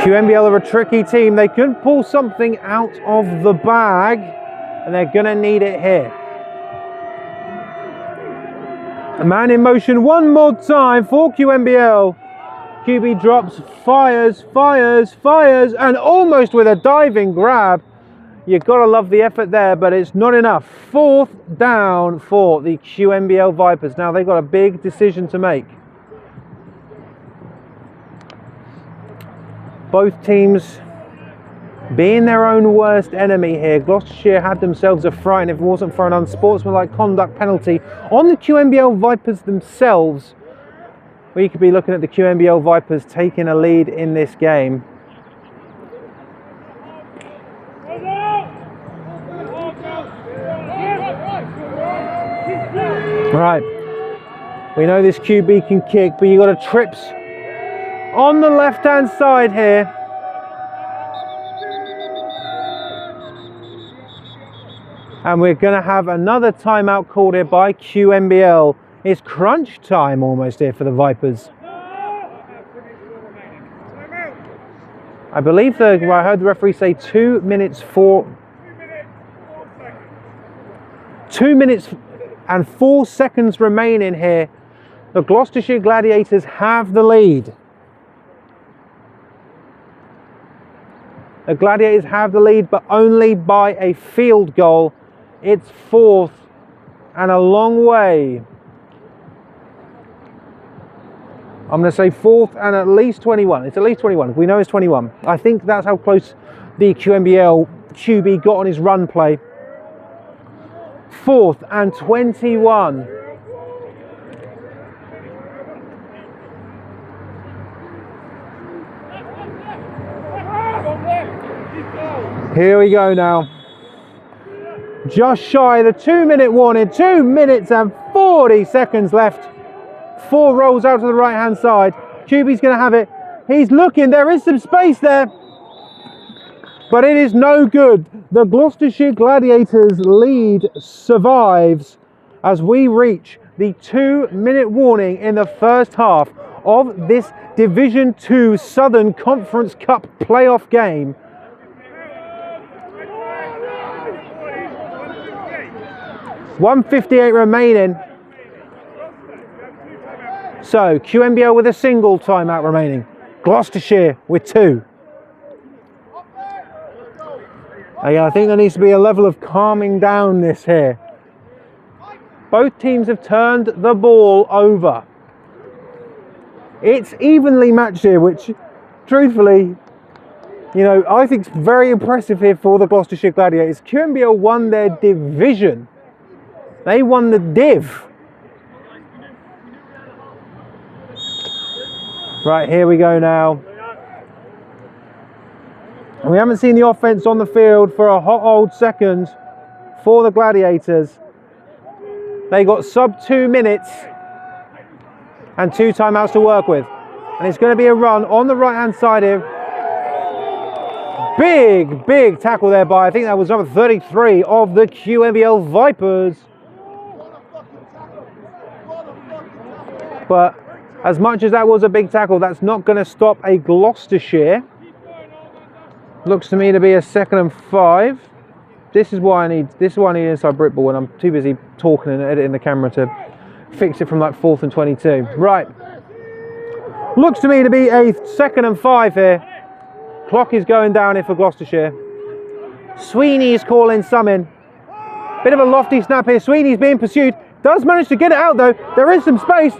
QMBL are a tricky team. They can pull something out of the bag, and they're going to need it here. A man in motion one more time for QMBL. QB drops, fires, and almost with a diving grab. You've got to love the effort there, but it's not enough. 4th down for the QMBL Vipers. Now they've got a big decision to make. Both teams being their own worst enemy here. Gloucestershire had themselves a fright, and if it wasn't for an unsportsmanlike conduct penalty on the QMBL Vipers themselves, we could be looking at the QMBL Vipers taking a lead in this game. Right, we know this QB can kick, but you got a trips on the left hand side here. And we're going to have another timeout called here by QMBL. It's crunch time almost here for the Vipers. I believe I heard the referee say 2 minutes for 2 minutes and 4 seconds remaining here. The Gloucestershire Gladiators have the lead. The Gladiators have the lead, but only by a field goal. It's 4th and a long way. I'm going to say 4th and at least 21. It's at least 21. We know it's 21. I think that's how close the QMBL QB got on his run play. 4th and 21. Here we go now. Just shy of the 2-minute warning. 2 minutes and 40 seconds left. 4 rolls out to the right hand side. QB's going to have it. He's looking. There is some space there, but it is no good. The Gloucestershire Gladiators lead survives as we reach the 2-minute warning in the first half of this Division 2 Southern Conference Cup playoff game. .158 remaining. So QMBL with a single timeout remaining. Gloucestershire with 2. Again, I think there needs to be a level of calming down this here. Both teams have turned the ball over. It's evenly matched here, which truthfully, you know, I think it's very impressive here for the Gloucestershire Gladiators. QMBL won their division. They won the div. Right, here we go now. We haven't seen the offense on the field for a hot old second for the Gladiators. They got sub 2 minutes and 2 timeouts to work with. And it's going to be a run on the right hand side here. Big tackle there by, I think that was number 33 of the QMBL Vipers. But as much as that was a big tackle, that's not going to stop a Gloucestershire. Looks to me to be a 2nd and 5. This is why I need inside brick ball, and I'm too busy talking and editing the camera to fix it from like 4th and 22. Right. Looks to me to be a 2nd and 5 here. Clock is going down here for Gloucestershire. Sweeney is calling some in. Bit of a lofty snap here. Sweeney's being pursued. Does manage to get it out though. There is some space.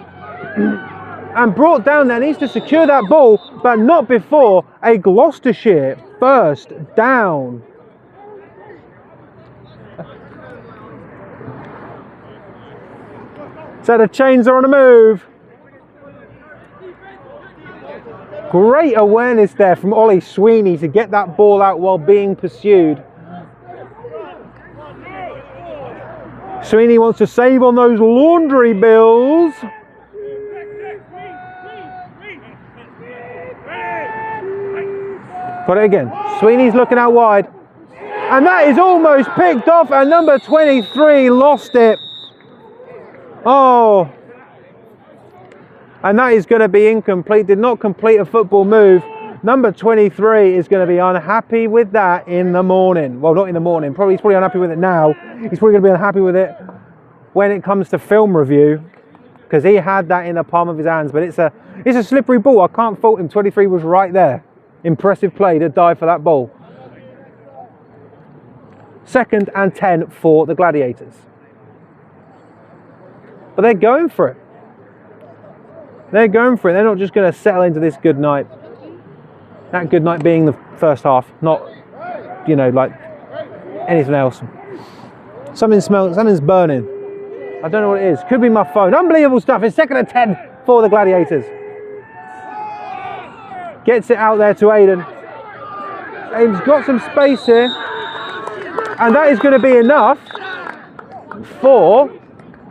And brought down there, needs to secure that ball, but not before a Gloucestershire first down. So the chains are on the move. Great awareness there from Ollie Sweeney to get that ball out while being pursued. Sweeney wants to save on those laundry bills. Got it again. Sweeney's looking out wide. And that is almost picked off, and number 23 lost it. Oh. And that is going to be incomplete. Did not complete a football move. Number 23 is going to be unhappy with that in the morning. Well, not in the morning. He's probably unhappy with it now. He's probably going to be unhappy with it when it comes to film review, because he had that in the palm of his hands. But it's a slippery ball. I can't fault him. 23 was right there. Impressive play to dive for that ball. 2nd and 10 for the Gladiators. But they're going for it. They're going for it. They're not just going to settle into this good night. That good night being the first half, not, you know, like anything else. Something's burning. I don't know what it is. Could be my phone. Unbelievable stuff. It's 2nd and 10 for the Gladiators. Gets it out there to Aiden. Aiden's got some space here. And that is going to be enough for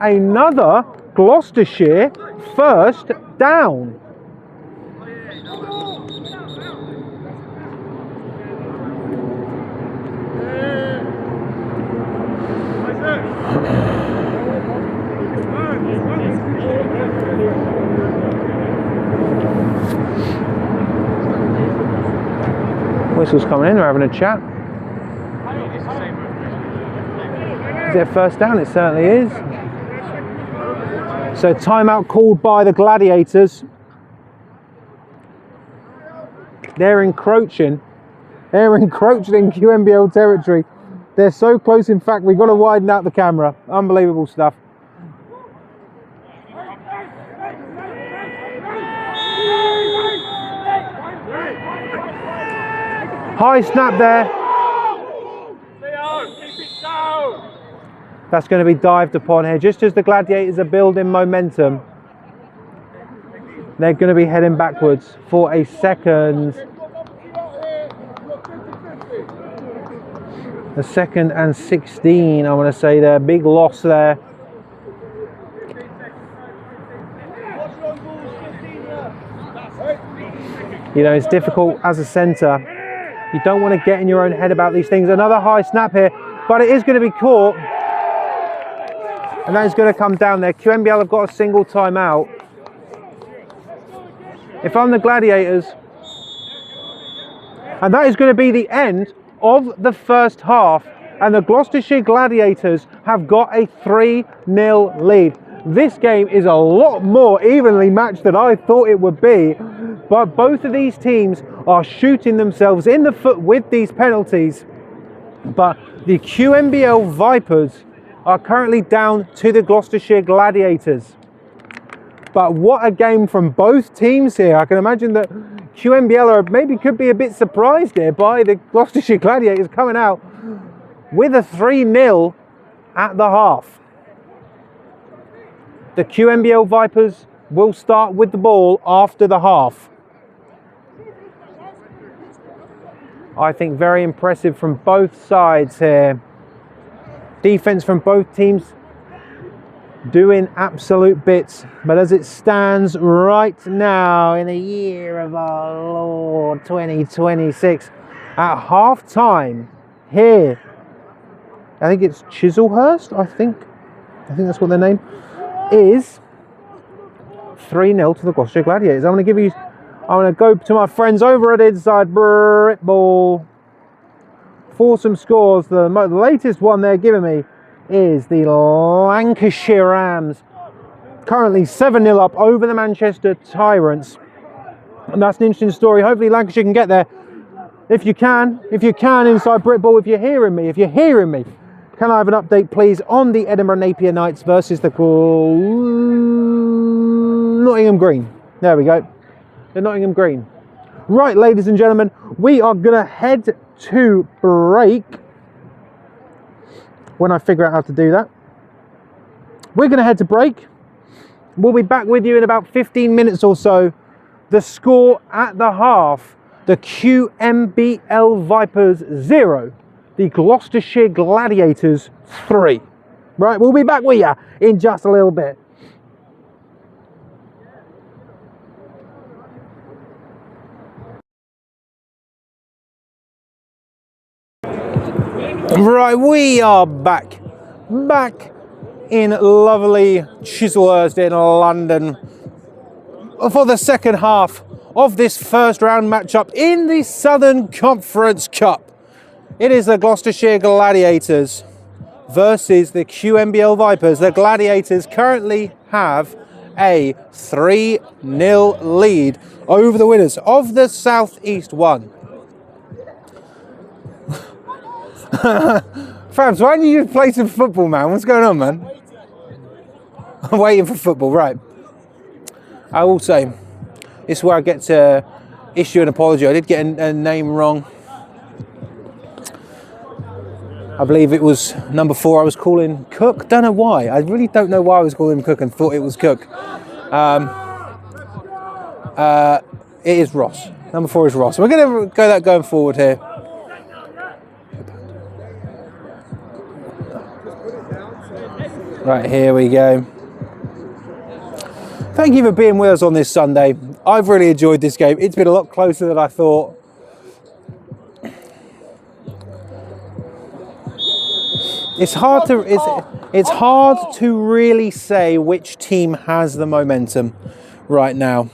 another Gloucestershire first down. Whistle's coming in, they're having a chat. Is it a first down? It certainly is. So timeout called by the Gladiators. They're encroaching. They're encroaching in QMBL territory. They're so close, in fact, we've got to widen out the camera. Unbelievable stuff. High snap there. That's going to be dived upon here. Just as the Gladiators are building momentum, they're going to be heading backwards for a second. A second and 16, I want to say there. Big loss there. You know, it's difficult as a centre. You don't want to get in your own head about these things. Another high snap here, but it is going to be caught. And that is going to come down there. QMBL have got a single timeout. If I'm the Gladiators, and that is going to be the end of the first half, and the Gloucestershire Gladiators have got a 3-0 lead. This game is a lot more evenly matched than I thought it would be, but both of these teams are shooting themselves in the foot with these penalties. But the QMBL Vipers are currently down to the Gloucestershire Gladiators. But what a game from both teams here. I can imagine that QMBL are maybe could be a bit surprised here by the Gloucestershire Gladiators coming out with a 3-0 at the half. The QMBL Vipers will start with the ball after the half. I think very impressive from both sides here. Defense from both teams doing absolute bits, but as it stands right now in the year of our Lord 2026, at half time here, I think it's Chislehurst, I think that's what their name is, 3-0 to the Gloucestershire Gladiators. I'm going to go to my friends over at Inside Britball for some scores. The latest one they're giving me is the Lancashire Rams, currently 7-0 up over the Manchester Tyrants. And that's an interesting story. Hopefully Lancashire can get there. If you can, Inside Britball, if you're hearing me, can I have an update, please, on the Edinburgh Napier Knights versus the Nottingham Green? There we go. The Nottingham Green. Right, ladies and gentlemen, we are going to head to break. When I figure out how to do that, we're going to head to break. We'll be back with you in about 15 minutes or so. The score at the half, the QMBL Vipers 0, the Gloucestershire Gladiators 3. Right, we'll be back with you in just a little bit. Right, we are back in lovely Chislehurst in London for the second half of this first round matchup in the Southern Conference Cup. It is the Gloucestershire Gladiators versus the QMBL Vipers. The Gladiators currently have a 3-0 lead over the winners of the South East 1. Fabs, why don't you just play some football, man? What's going on, man? I'm waiting for football, right. I will say, this is where I get to issue an apology. I did get a name wrong. I believe it was number 4 I was calling Cook. Don't know why. I really don't know why I was calling him Cook and thought it was Cook. It is Ross. Number 4 is Ross. We're going to go that going forward here. Right, here we go. Thank you for being with us on this Sunday. I've really enjoyed this game. It's been a lot closer than I thought. It's hard to really say which team has the momentum right now.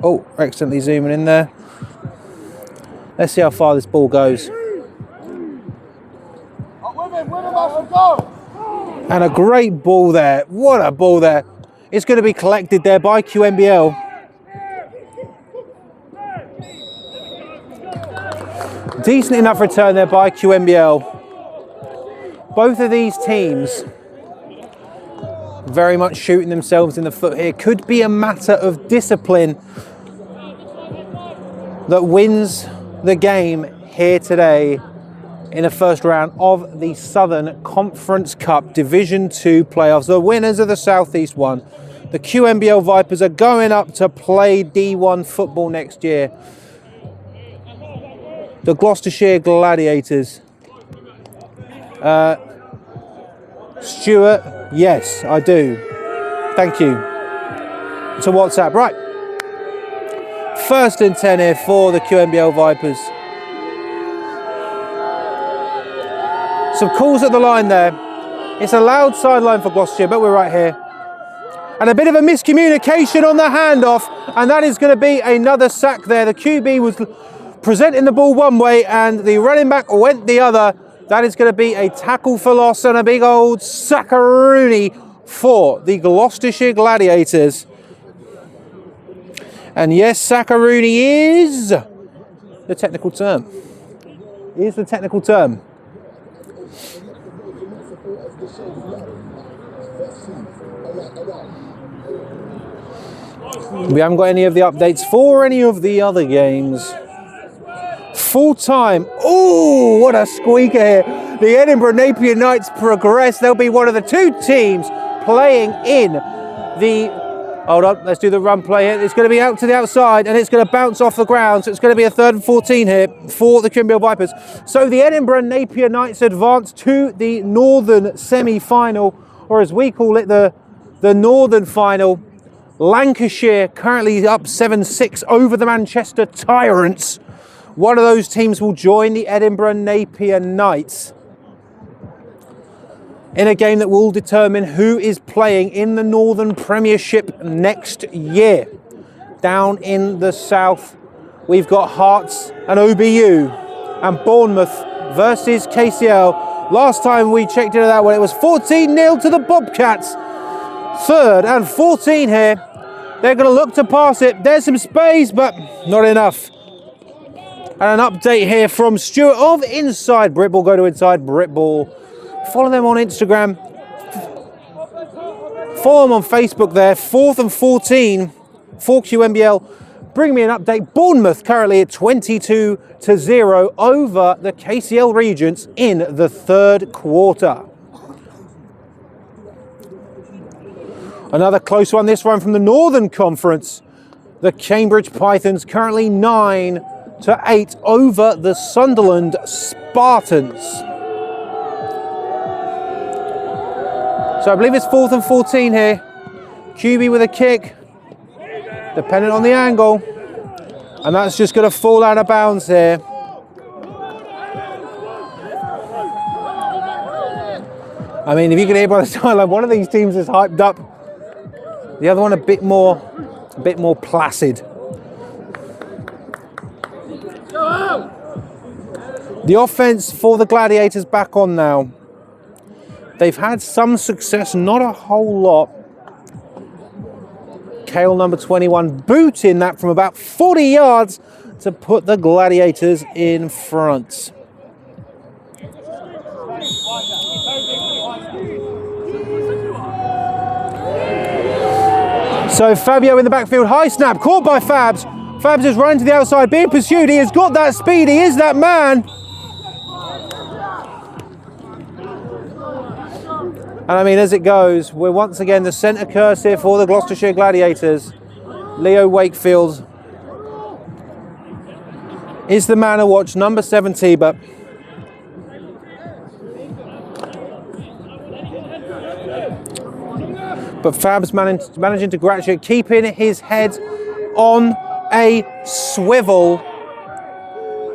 Oh, accidentally zooming in there. Let's see how far this ball goes. And a great ball there. What a ball there. It's going to be collected there by QMBL. Decent enough return there by QMBL. Both of these teams very much shooting themselves in the foot here. Could be a matter of discipline that wins the game here today in the first round of the Southern Conference Cup Division 2 playoffs. The winners of the Southeast one, the QMBL Vipers, are going up to play D1 football next year. The Gloucestershire Gladiators. Stuart, yes, I do. Thank you. To WhatsApp. Right. 1st and 10 here for the QMBL Vipers. Some calls at the line there. It's a loud sideline for Gloucestershire, but we're right here. And a bit of a miscommunication on the handoff, and that is going to be another sack there. The QB was presenting the ball one way and the running back went the other. That is going to be a tackle for loss and a big old sackaroonie for the Gloucestershire Gladiators. And yes, sackaroonie is the technical term. Is the technical term. We haven't got any of the updates for any of the other games. Full time. Oh, what a squeaker here. The Edinburgh Napier Knights progress. They'll be one of the two teams playing in the... Hold on, let's do the run play here. It's going to be out to the outside and it's going to bounce off the ground. So it's going to be a 3rd and 14 here for the QMBL Vipers. So the Edinburgh Napier Knights advance to the Northern semi-final, or as we call it, the Northern final. Lancashire currently up 7-6 over the Manchester Tyrants. One of those teams will join the Edinburgh Napier Knights in a game that will determine who is playing in the Northern Premiership next year. Down in the south, we've got Hearts and OBU and Bournemouth versus KCL. Last time we checked into that one, it was 14-0 to the Bobcats. 3rd and 14 here. They're going to look to pass it. There's some space, but not enough. And an update here from Stuart of Inside Britball. Go to Inside Britball. Follow them on Instagram. Follow them on Facebook there. 4th and 14 for QMBL. Bring me an update. Bournemouth currently at 22-0 over the KCL Regents in the 3rd quarter. Another close one, this one from the Northern Conference. The Cambridge Pythons currently 9-8 over the Sunderland Spartans. So I believe it's 4th and 14 here. QB with a kick, dependent on the angle. And that's just going to fall out of bounds here. I mean, if you can hear by the sideline, one of these teams is hyped up. The other one a bit more placid. The offense for the Gladiators back on now. They've had some success, not a whole lot. Kale number 21 booting that from about 40 yards to put the Gladiators in front. So Fabio in the backfield, high snap, caught by Fabs. Fabs is running to the outside, being pursued. He has got that speed, he is that man. And I mean, as it goes, we're once again the centre curse here for the Gloucestershire Gladiators. Leo Wakefield is the man to watch, number 70, but Fab's managing to graduate, keeping his head on a swivel.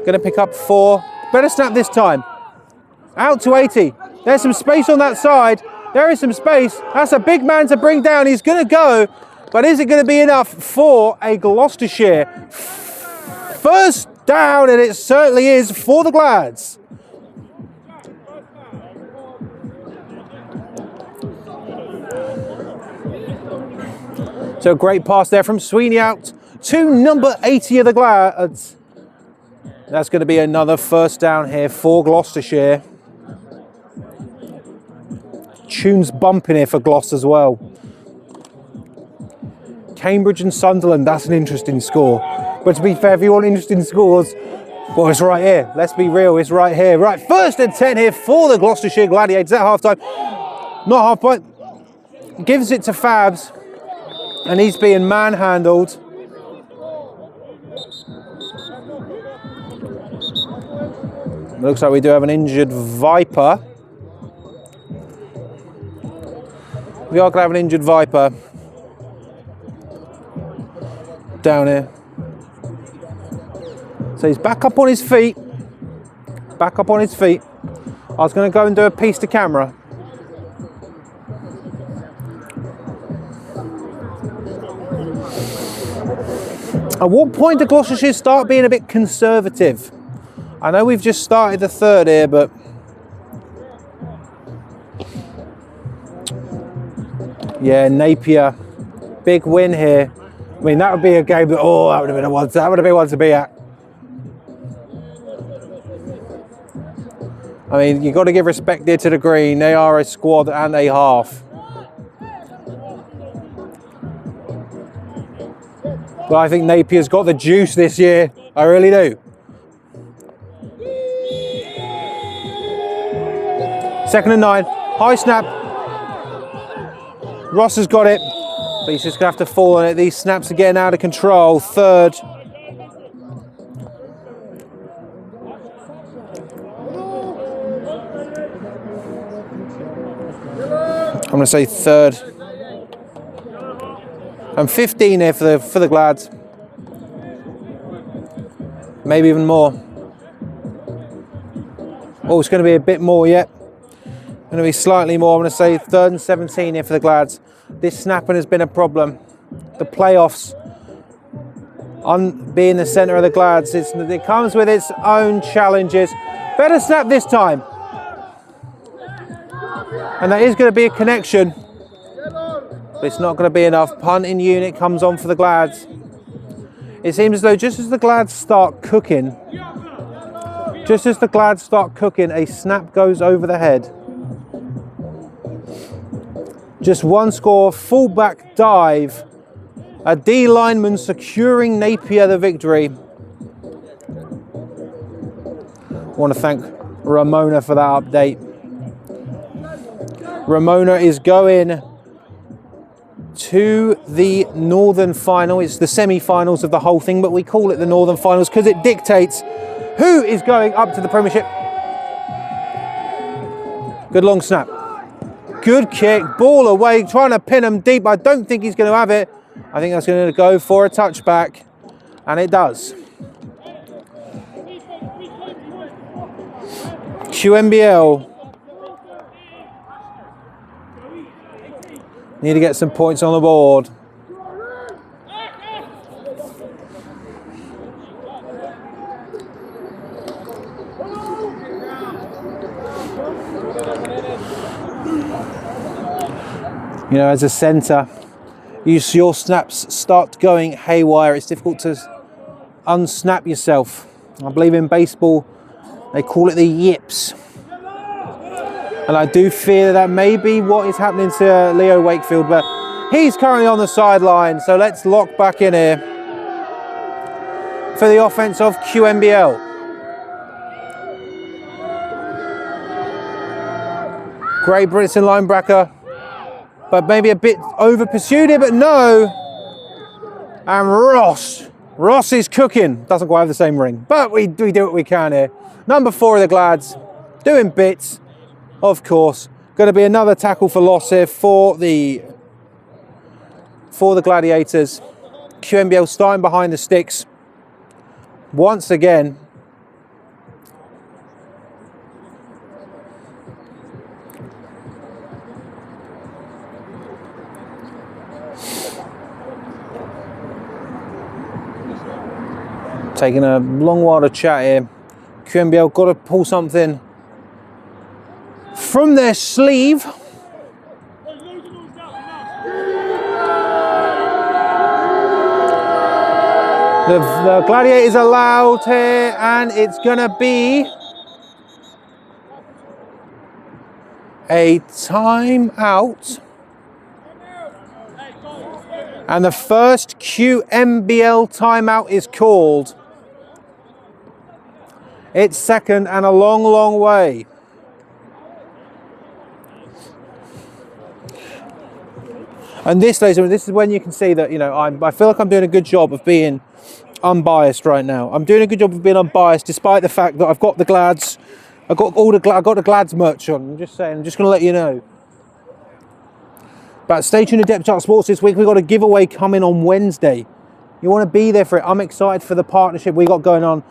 Going to pick up 4. Better snap this time. Out to 80. There's some space on that side. There is some space. That's a big man to bring down. He's going to go, but is it going to be enough for a Gloucestershire first down? And it certainly is for the Glads. So a great pass there from Sweeney out to number 80 of the Glads. That's going to be another first down here for Gloucestershire. Tunes bumping here for Gloss as well. Cambridge and Sunderland, that's an interesting score. But to be fair, if you want interesting scores, well, it's right here. Let's be real, it's right here. Right, 1st and 10 here for the Gloucestershire Gladiators at half-time. Not half-time. Gives it to Fabs, and he's being manhandled. Looks like we do have an injured Viper. We are going to have an injured Viper down here. So he's back up on his feet. Back up on his feet. I was going to go and do a piece to camera. At what point do Gloucestershire start being a bit conservative? I know we've just started the 3rd here, but yeah, Napier, big win here. I mean, that would be a game that, oh, that would have been one to be at. I mean, you've got to give respect here to the Green. They are a squad and a half. But I think Napier's got the juice this year. I really do. Second and 9. High snap. Ross has got it, but he's just going to have to fall on it. These snaps are getting out of control. 3rd. I'm going to say 3rd. And 15 here for the Glads. Maybe even more. Oh, it's going to be a bit more yet. Going to be slightly more. I'm going to say 3rd and 17 here for the Glads. This snapping has been a problem. The playoffs, on being the centre of the Glads, it comes with its own challenges. Better snap this time. And that is going to be a connection. But it's not going to be enough. Punting unit comes on for the Glads. It seems as though just as the Glads start cooking, a snap goes over the head. Just one score, fullback dive. A D lineman securing Napier the victory. I want to thank Ramona for that update. Ramona is going to the Northern Final. It's the semi-finals of the whole thing, but we call it the Northern Finals because it dictates who is going up to the Premiership. Good long snap. Good kick, ball away, trying to pin him deep. I don't think he's going to have it. I think that's going to go for a touchback, and it does. QMBL need to get some points on the board. You know, as a centre, your snaps start going haywire. It's difficult to unsnap yourself. I believe in baseball, they call it the yips. And I do fear that may be what is happening to Leo Wakefield, but he's currently on the sideline. So let's lock back in here for the offense of QMBL. Great Britson linebacker, but maybe a bit over pursued here, but no. And Ross is cooking. Doesn't quite have the same ring, but we do what we can here. Number 4 of the Glads, doing bits, of course. Going to be another tackle for loss here for the Gladiators. QMBL starting behind the sticks once again. Taking a long while to chat here. QMBL got to pull something from their sleeve. The Gladiators allowed here, and it's going to be a timeout. And the first QMBL timeout is called. It's second and a long, long way. And this, ladies and gentlemen, this is when you can see that, you know, I feel like I'm doing a good job of being unbiased right now. I'm doing a good job of being unbiased, despite the fact that I've got the Glads, I've got the Glads merch on. I'm just saying, I'm just going to let you know. But stay tuned to Depth Chart Sports this week. We've got a giveaway coming on Wednesday. You want to be there for it. I'm excited for the partnership we got going on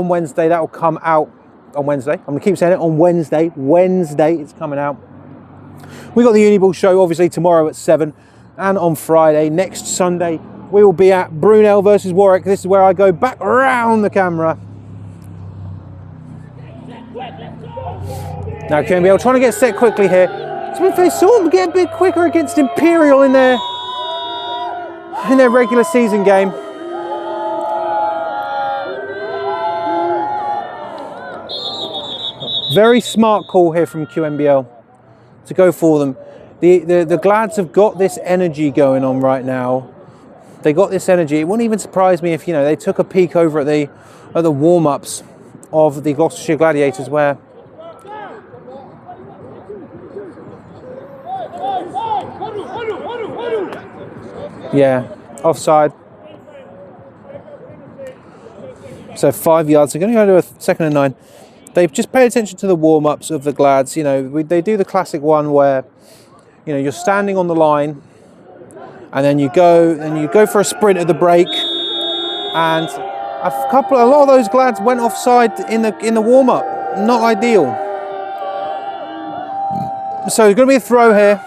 Wednesday. That will come out on Wednesday. I'm going to keep saying it on Wednesday. Wednesday, it's coming out. We got the Uniball show, obviously, tomorrow at 7. And on Friday, next Sunday, we will be at Brunel versus Warwick. This is where I go back around the camera. Now QMBL trying to get set quickly here. To be fair, saw them get a bit quicker against Imperial in their regular season game. Very smart call here from QMBL to go for them. The Glads have got this energy going on right now. They got this energy. It wouldn't even surprise me if, you know, they took a peek over at the warm-ups of the Gloucestershire Gladiators, where yeah, offside. So 5 yards. They're going to go to a 2nd and 9. They've just paid attention to the warm-ups of the Glads. You know, they do the classic one where, you know, you're standing on the line, and then you go for a sprint at the break, and a lot of those Glads went offside in the warm-up. Not ideal. So it's going to be a throw here.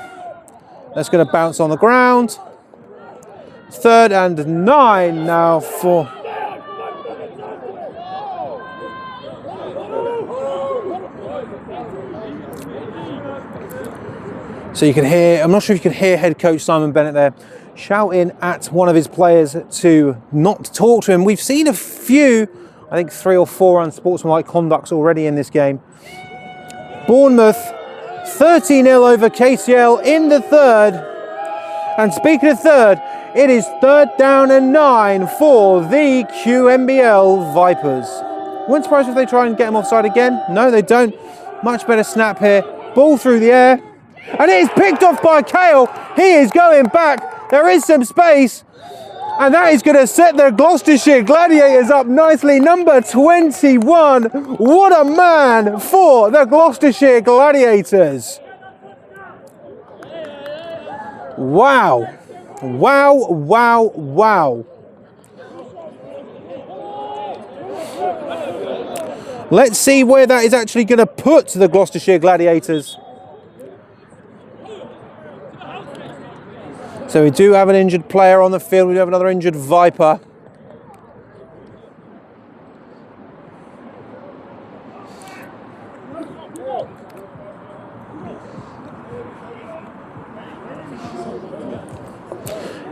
That's going to bounce on the ground. 3rd and 9 now for. So you can hear, I'm not sure if you can hear head coach Simon Bennett there shouting at one of his players to not talk to him. We've seen a few, I think 3 or 4 unsportsmanlike conducts already in this game. Bournemouth 30-0 over KCL in the 3rd. And speaking of 3rd, it is 3rd down and 9 for the QMBL Vipers. Wouldn't surprise if they try and get him offside again. No, they don't. Much better snap here. Ball through the air. And it is picked off by Kale. He is going back. There is some space. And that is going to set the Gloucestershire Gladiators up nicely. Number 21. What a man for the Gloucestershire Gladiators. Wow. Wow, wow, wow. Let's see where that is actually going to put the Gloucestershire Gladiators. So we do have an injured player on the field. We do have another injured Viper.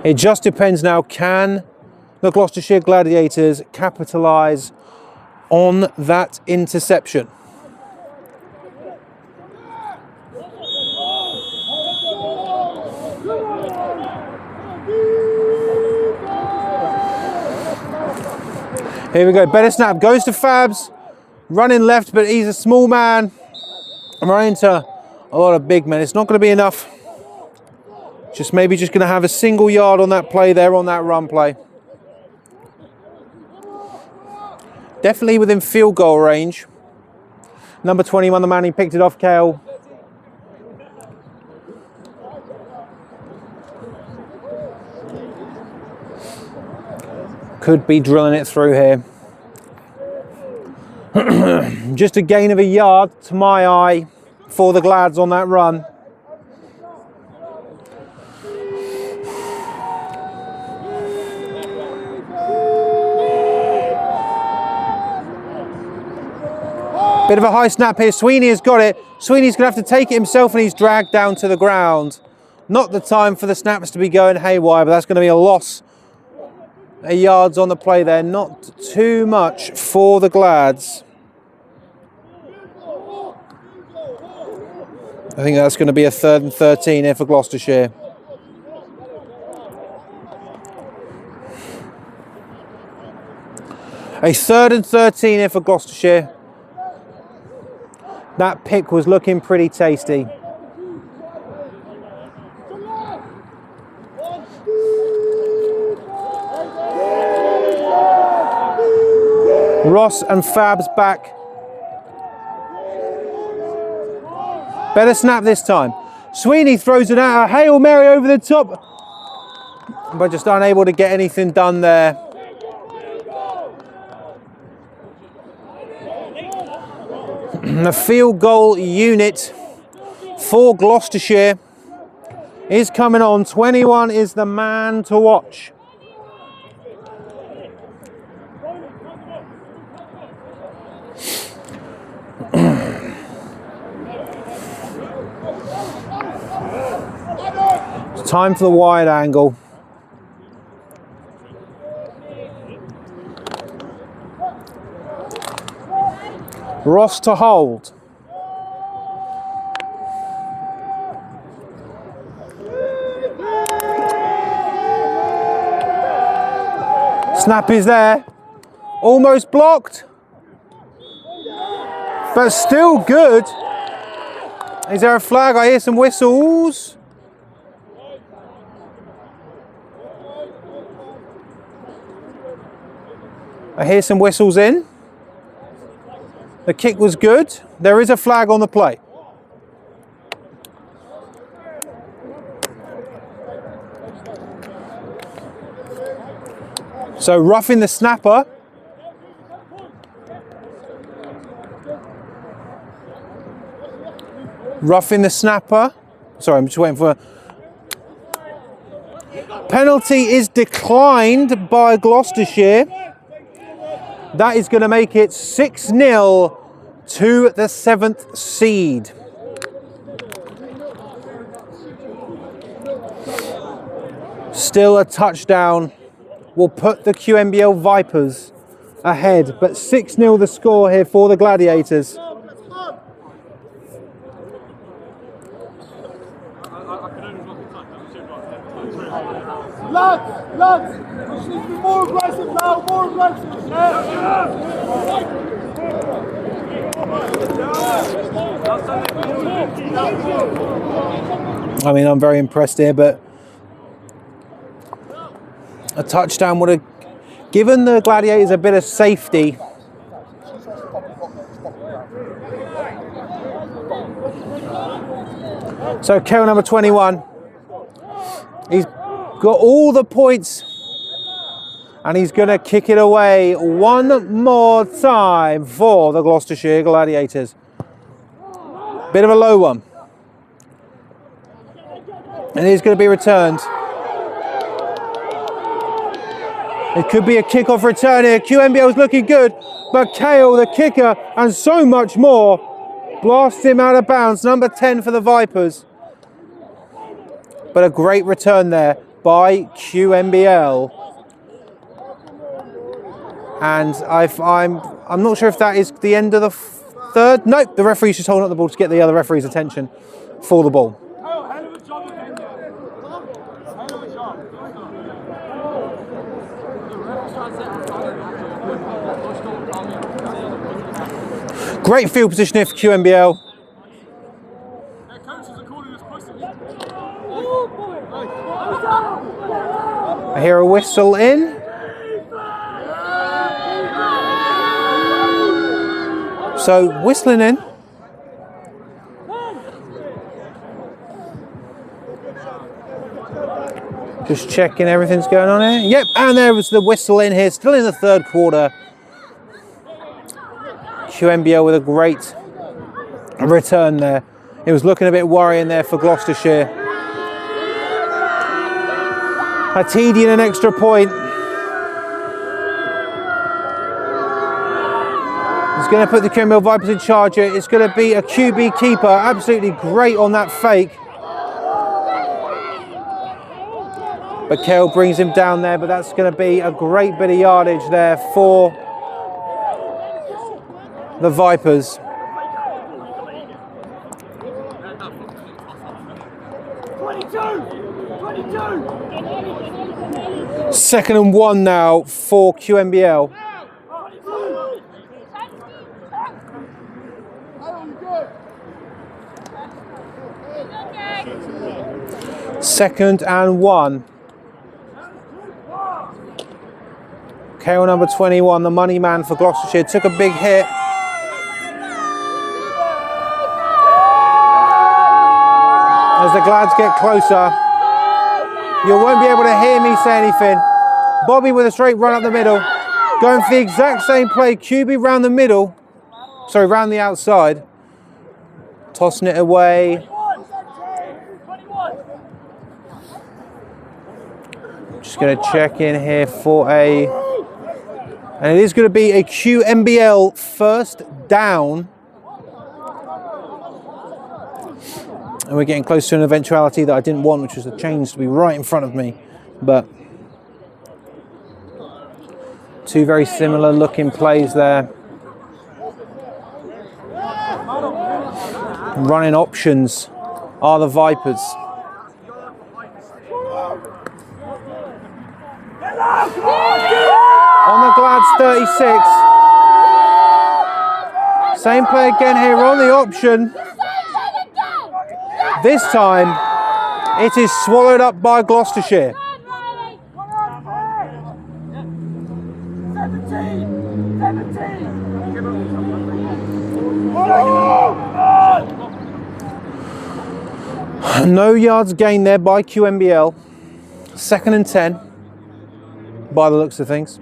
It just depends now, can the Gloucestershire Gladiators capitalise on that interception? Here we go, better snap, goes to Fabs, running left, but he's a small man. I'm running into a lot of big men. It's not going to be enough. Maybe just going to have a single yard on that play there, on that run play. Definitely within field goal range. Number 21, the man who picked it off, Kale. Could be drilling it through here. Just a gain of a yard to my eye for the Glads on that run. Bit of a high snap here. Sweeney has got it. Sweeney's going to have to take it himself, and he's dragged down to the ground. Not the time for the snaps to be going haywire, but that's going to be a loss yards on the play there, not too much for the Glads. I think that's going to be a 3rd and 13 here for Gloucestershire. A 3rd and 13 here for Gloucestershire. That pick was looking pretty tasty. Ross and Fab's back. Better snap this time. Sweeney throws it out, a Hail Mary over the top, but just unable to get anything done there. The field goal unit for Gloucestershire is coming on. 21 is the man to watch. It's time for the wide angle. Ross to hold. Snap is there. Almost blocked. But still good. Is there a flag? I hear some whistles. I hear some whistles in. The kick was good. There is a flag on the play. So roughing the snapper. Roughing the snapper. Sorry, I'm just waiting for penalty is declined by Gloucestershire. That is going to make it 6-0 to the 7th seed. Still a touchdown will put the QMBL Vipers ahead, but 6-0 the score here for the Gladiators. Lads, we just need to be more aggressive now, more aggressive. I mean, I'm very impressed here, but a touchdown would have given the Gladiators a bit of safety. So carry number 21, he's got all the points and he's going to kick it away one more time for the Gloucestershire Gladiators. Bit of a low one. And he's going to be returned. It could be a kickoff return here. QMBL is looking good, but Kale, the kicker, and so much more, blasts him out of bounds. Number 10 for the Vipers. But a great return there by QMBL. And I'm not sure if that is the end of the third. Nope, the referee's just holding up the ball to get the other referee's attention for the ball. Great field position here for QMBL. I hear a whistle in. So whistling in. Just checking everything's going on here. Yep, and there was the whistle in here, still in the third quarter. QMBL with a great return there. It was looking a bit worrying there for Gloucestershire. A TD and an extra point. It's going to put the QMBL Vipers in charge here. It's going to be a QB keeper. Absolutely great on that fake. But Kale brings him down there, but that's going to be a great bit of yardage there for the Vipers. 2nd and 1 now for QMBL. Second and 1. KO number 21, the money man for Gloucestershire, took a big hit. As the Glads get closer, you won't be able to hear me say anything. Bobby with a straight run up the middle, going for the exact same play. QB round the middle, sorry, round the outside, tossing it away. Just going to check in here for and it is going to be a QMBL first down. And we're getting close to an eventuality that I didn't want, which was the chains to be right in front of me. But two very similar looking plays there. Running options are the Vipers. On the Glads 36. Same play again here on the option. This time, it is swallowed up by Gloucestershire. No yards gained there by QMBL. 2nd and 10, by the looks of things.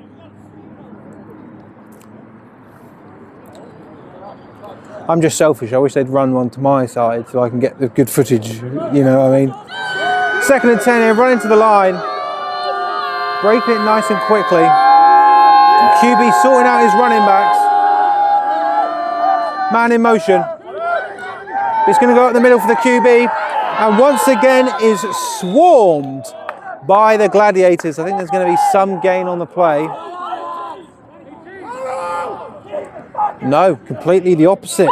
I'm just selfish. I wish they'd run one to my side so I can get the good footage, you know what I mean? 2nd and 10 here, running to the line. Breaking it nice and quickly. QB sorting out his running backs. Man in motion. He's going to go up the middle for the QB. And once again is swarmed by the Gladiators. I think there's going to be some gain on the play. No, completely the opposite.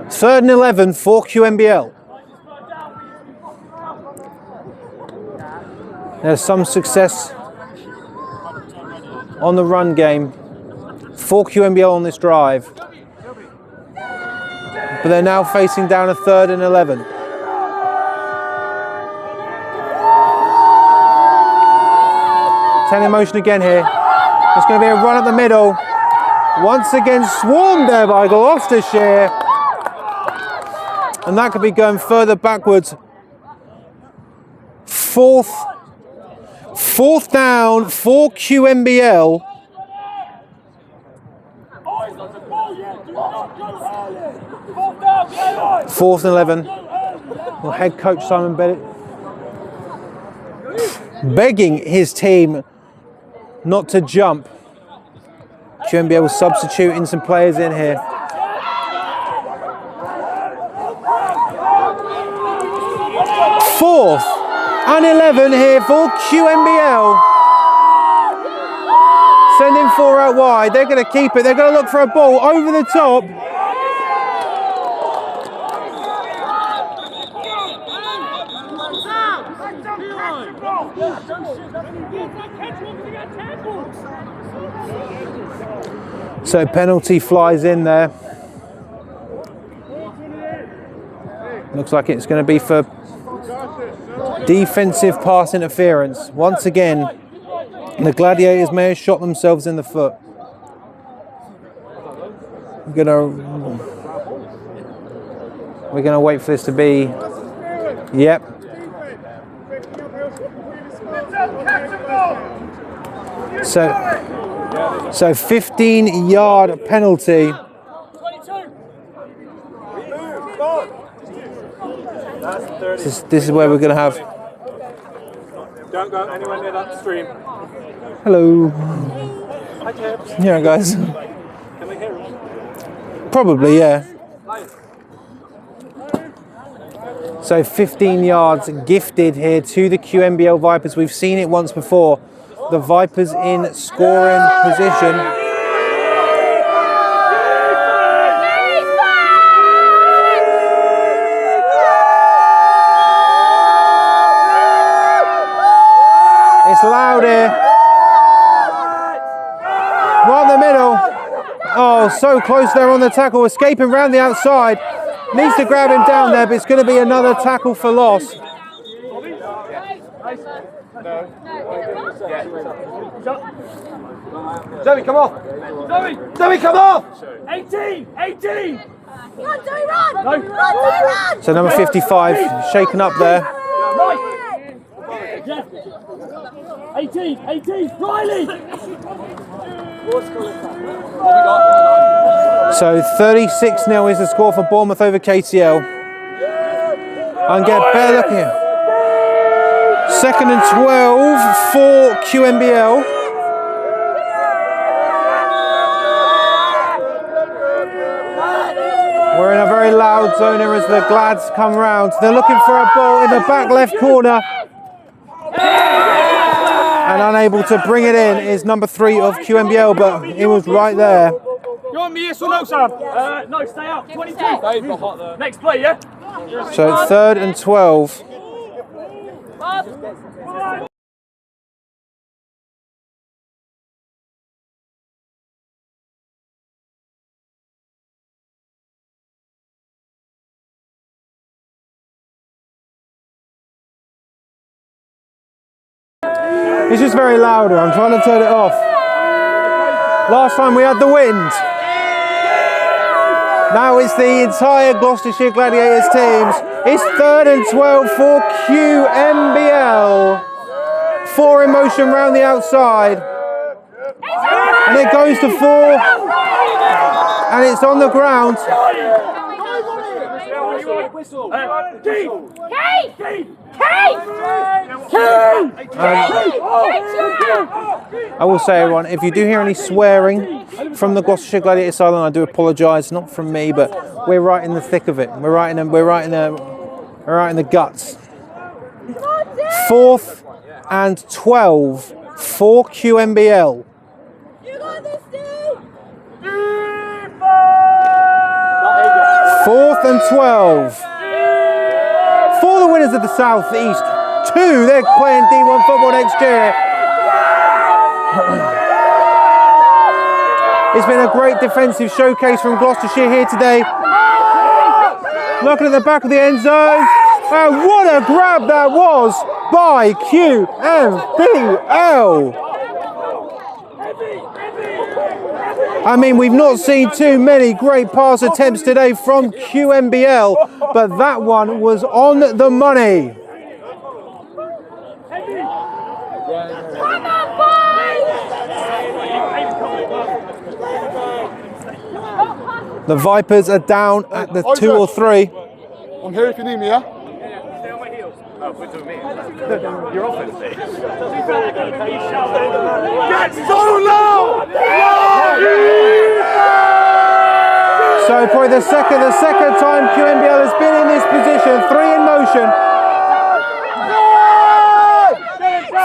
3rd and 11 for QMBL. There's some success on the run game for QMBL on this drive. But they're now facing down a 3rd and 11. In motion again here. It's going to be a run up the middle. Once again swarmed there by Gloucestershire. And that could be going further backwards. 4th down for QMBL. 4th and 11. Well, head coach Simon Bennett begging his team not to jump. QMBL substituting some players in here. 4th and 11 here for QMBL. Sending 4 out wide. They're going to keep it. They're going to look for a ball over the top. So penalty flies in there. Looks like it's going to be for defensive pass interference. Once again, the Gladiators may have shot themselves in the foot. We're gonna wait for this to be. Yep. So 15-yard penalty. This is where we're going to have. Don't go anywhere near that stream. Hello. Hi, James. Yeah, guys. Can we hear him? Probably, yeah. So 15 yards gifted here to the QMBL Vipers. We've seen it once before. The Vipers in scoring position. It's loud here. Right in the middle. Oh, so close there on the tackle. Escaping round the outside. Needs to grab him down there, but it's going to be another tackle for loss. Zoe, come off! Zoe, come off! 18! Run, Zoe, run! Run! So number 55 shaken up there. Right! 18! Riley! So 36-0 is the score for Bournemouth over KTL. And get better look here. 2nd and 12 for QMBL. We're in a very loud zone here as the Glads come round. They're looking for a ball in the back left corner. And unable to bring it in is number 3 of QMBL, but it was right there. You want me, yes or no, Sam? No, stay out. 22. Next play, yeah? So 3rd and 12. It's just very louder. I'm trying to turn it off. Last time we had the wind. Now it's the entire Gloucestershire Gladiators teams. It's 3rd and 12 for QMBL. 4 in motion round the outside. And it goes to 4. And it's on the ground. I will say, everyone, if you do hear any swearing from the Gloucestershire Gladiators side, I do apologise. Not from me, but we're right in the thick of it. We're right in the guts. 4th and 12 for QMBL. You got this, Steve! 4th and 12 for the winners of the South East 2. They're playing D1 football next year. It's been a great defensive showcase from Gloucestershire here today. Looking at the back of the end zone. And what a grab that was by QMBL. I mean, we've not seen too many great pass attempts today from QMBL, but that one was on the money. The Vipers are down at the 2 or 3. I'm here if you need me, yeah? Stay on my heels. Oh, put to me. You're offense. Get so loud! So probably the second time QMBL has been in this position. 3 in motion.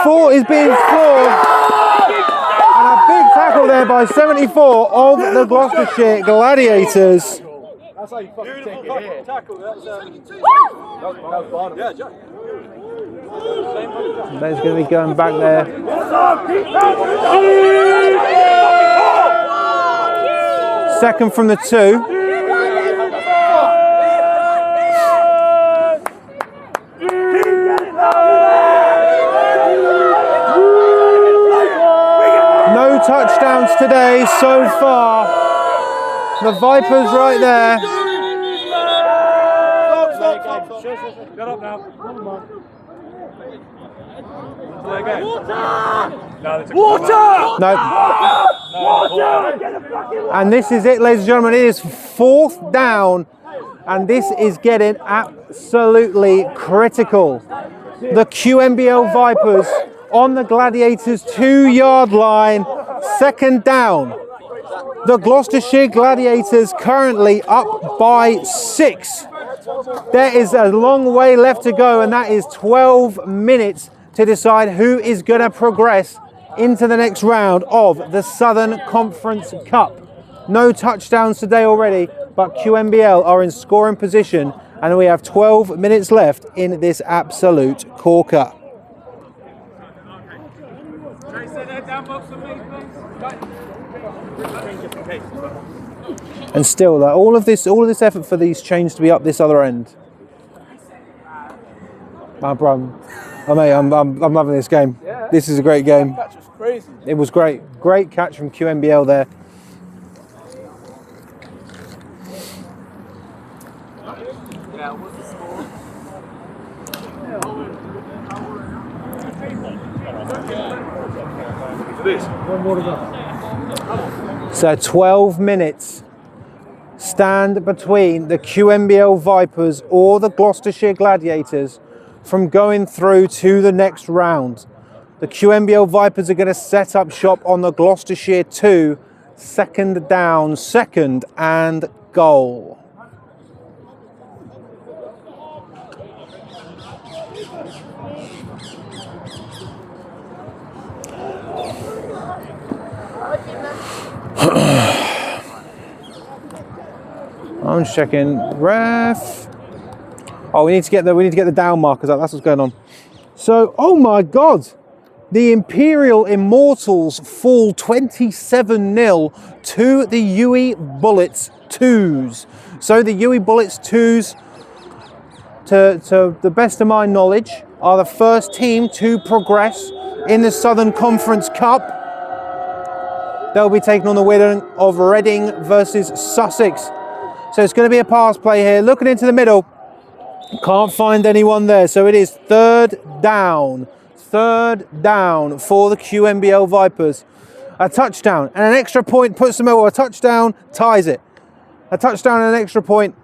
4 is being scored. And a big tackle there by 74 of the Gloucestershire Gladiators. That's how you fucking take it here. Tackle, that's yeah, Jack. That's going to be going back there. Second from the 2. No touchdowns today so far. The Vipers right there. Shut up now. Water! No. And this is it, ladies and gentlemen. It is 4th down. And this is getting absolutely critical. The QMBL Vipers on the Gladiators 2-yard line. 2nd down. The Gloucestershire Gladiators currently up by 6. There is a long way left to go, and that is 12 minutes to decide who is going to progress into the next round of the Southern Conference Cup. No touchdowns today already, but QMBL are in scoring position, and we have 12 minutes left in this absolute corker. And still, all of this effort for these chains to be up this other end. Oh, bro, mate, I'm loving this game. Yeah. This is a great game. That catch was crazy. It was great. Great catch from QMBL there. Yeah, what's the score? So 12 minutes stand between the QMBL Vipers or the Gloucestershire Gladiators from going through to the next round. The QMBL Vipers are going to set up shop on the Gloucestershire 2, second down, second and goal. I'm checking ref. Oh, we need to get the down markers up. That's what's going on. So, oh my God, the Imperial Immortals fall 27-0 to the UE Bullets 2s. So the UE Bullets 2s, to the best of my knowledge, are the first team to progress in the Southern Conference Cup. They'll be taking on the winner of Reading versus Sussex. So it's going to be a pass play here. Looking into the middle. Can't find anyone there. So it is third down. Third down for the QMBL Vipers. A touchdown and an extra point puts them over. A touchdown ties it. A touchdown and an extra point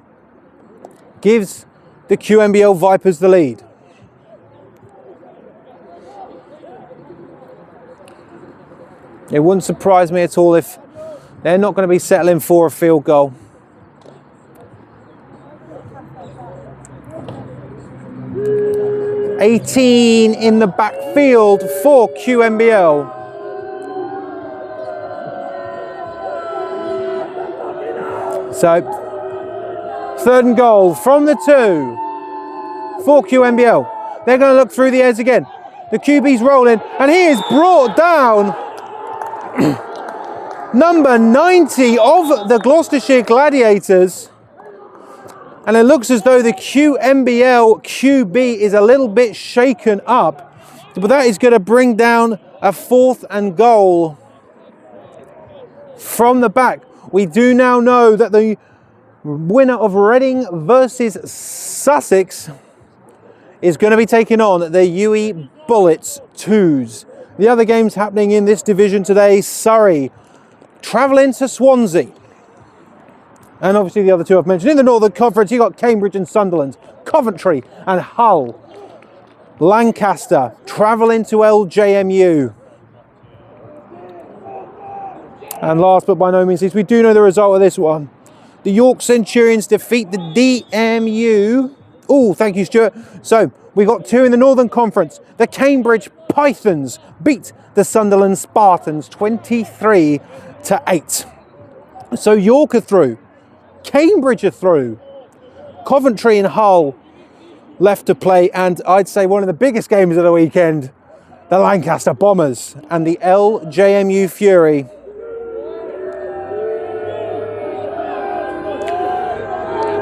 gives the QMBL Vipers the lead. It wouldn't surprise me at all if they're not going to be settling for a field goal. $18 in the backfield for QMBL. So, third and goal from the 2 for QMBL. They're going to look through the airs again. The QB's rolling, and he is brought down. Number 90 of the Gloucestershire Gladiators. And it looks as though the QMBL QB is a little bit shaken up. But that is going to bring down a 4th and goal from the back. We do now know that the winner of Reading versus Sussex is going to be taking on the UE Bullets 2s. The other games happening in this division today, Surrey travelling to Swansea. And obviously the other two I've mentioned. In the Northern Conference, you've got Cambridge and Sunderland, Coventry and Hull. Lancaster travelling to LJMU. And last but by no means least, we do know the result of this one. The York Centurions defeat the DMU. Oh, thank you, Stuart. So we've got 2 in the Northern Conference. The Cambridge Pythons beat the Sunderland Spartans 23-8. So York are through. Cambridge are through. Coventry and Hull left to play, and I'd say one of the biggest games of the weekend, the Lancaster Bombers and the LJMU Fury.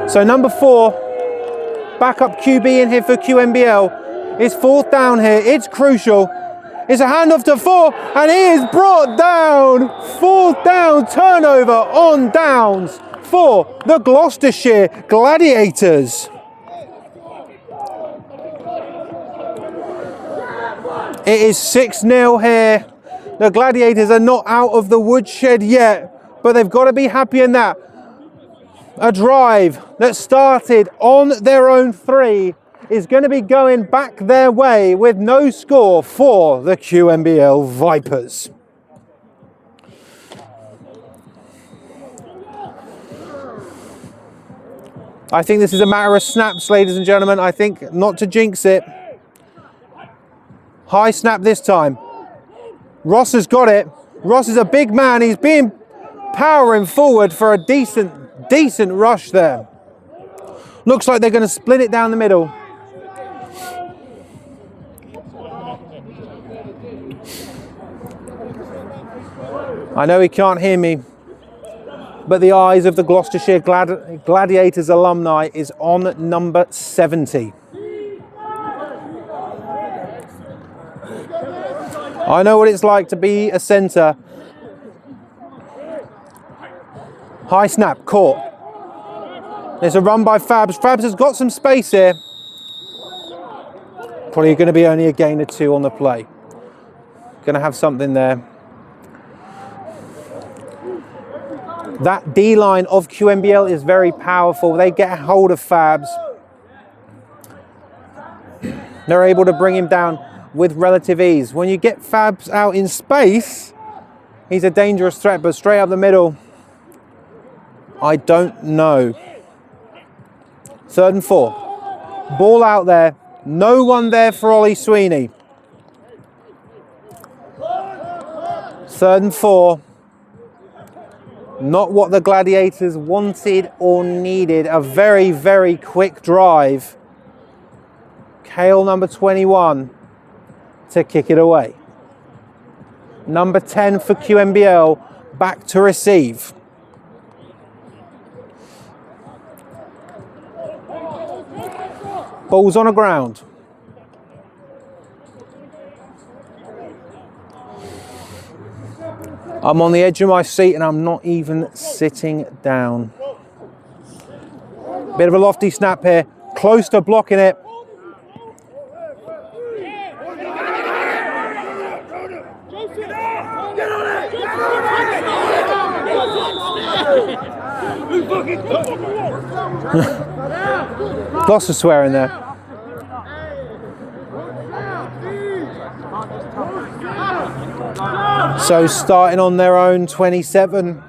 So number 4, backup QB in here for QMBL. It's 4th down here. It's crucial. It's a handoff to 4, and he is brought down. 4th down, turnover on downs for the Gloucestershire Gladiators. It is 6-0 here. The Gladiators are not out of the woodshed yet, but they've got to be happy in that. A drive that started on their own 3 is going to be going back their way with no score for the QMBL Vipers. I think this is a matter of snaps, ladies and gentlemen. I think not to jinx it. High snap this time. Ross has got it. Ross is a big man. He's being powering forward for a decent rush there. Looks like they're going to split it down the middle. I know he can't hear me, but the eyes of the Gloucestershire Gladiators alumni is on number 70. I know what it's like to be a centre. High snap, caught. There's a run by Fabs. Fabs has got some space here. Probably going to be only a gain of 2 on the play. Going to have something there. That D-line of QMBL is very powerful. They get a hold of Fabs. They're able to bring him down with relative ease. When you get Fabs out in space, he's a dangerous threat, but straight up the middle, I don't know. 3rd and 4. Ball out there. No one there for Ollie Sweeney. 3rd and 4. Not what the Gladiators wanted or needed. A very, very quick drive. Kale, number 21, to kick it away. Number 10 for QMBL, back to receive. Ball's on the ground. I'm on the edge of my seat and I'm not even sitting down. Bit of a lofty snap here, close to blocking it. Lots of swearing there. So starting on their own 27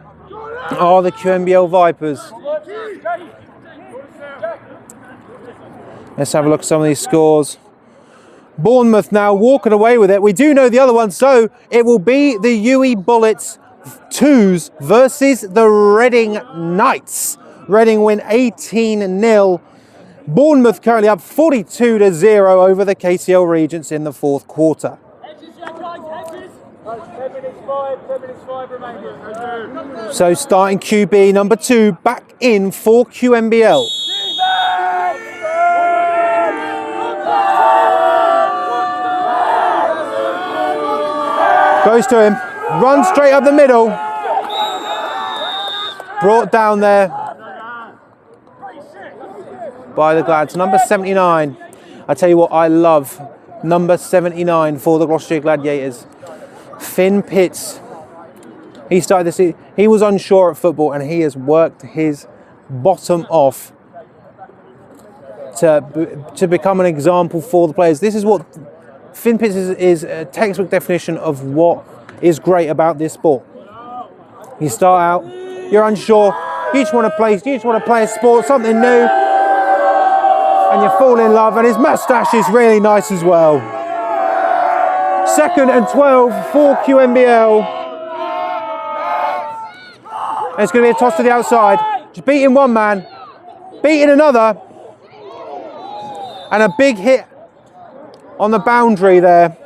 are the QMBL Vipers. Let's have a look at some of these scores. Bournemouth now walking away with it. We do know the other one, so it will be the UE Bullets 2s versus the Reading Knights. Reading win 18-0. Bournemouth currently up 42-0 over the KCL Regents in the 4th quarter. 10 minutes 5 remaining. So starting QB number 2 back in for QMBL. Goes to him, runs straight up the middle. Brought down there by the Glads. Number 79. I tell you what, I love number 79 for the Gloucestershire Gladiators. Finn Pitts. He started this. He was unsure at football, and he has worked his bottom off to become an example for the players. This is what Finn Pitts is a textbook definition of what is great about this sport. You start out, you're unsure, you just want to play a sport, something new, and you fall in love. And his moustache is really nice as well. 2nd and 12 for QMBL. And it's going to be a toss to the outside. Just beating one man, beating another, and a big hit on the boundary there.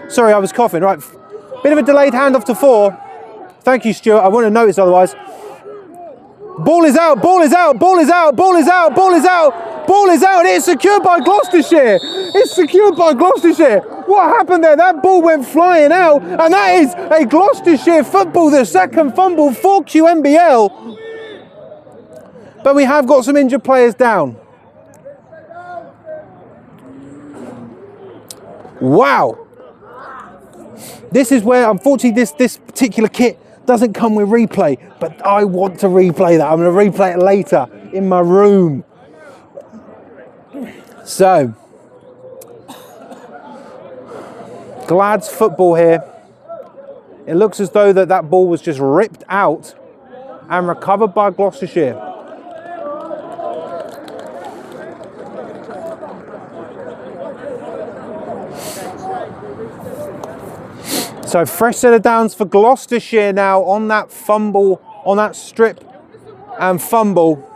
Sorry, I was coughing. Right, bit of a delayed handoff to 4. Thank you, Stuart. I wouldn't have noticed otherwise. Ball is out, ball is out, ball is out, ball is out, ball is out, ball is out. It's secured by Gloucestershire. It's secured by Gloucestershire. What happened there? That ball went flying out, and that is a Gloucestershire football, the second fumble for QMBL. But we have got some injured players down. Wow. This is where, unfortunately, this particular kit doesn't come with replay, but I want to replay that. I'm going to replay it later in my room. So, Glad's football here. It looks as though that ball was just ripped out and recovered by Gloucestershire. So fresh set of downs for Gloucestershire now on that fumble, on that strip and fumble.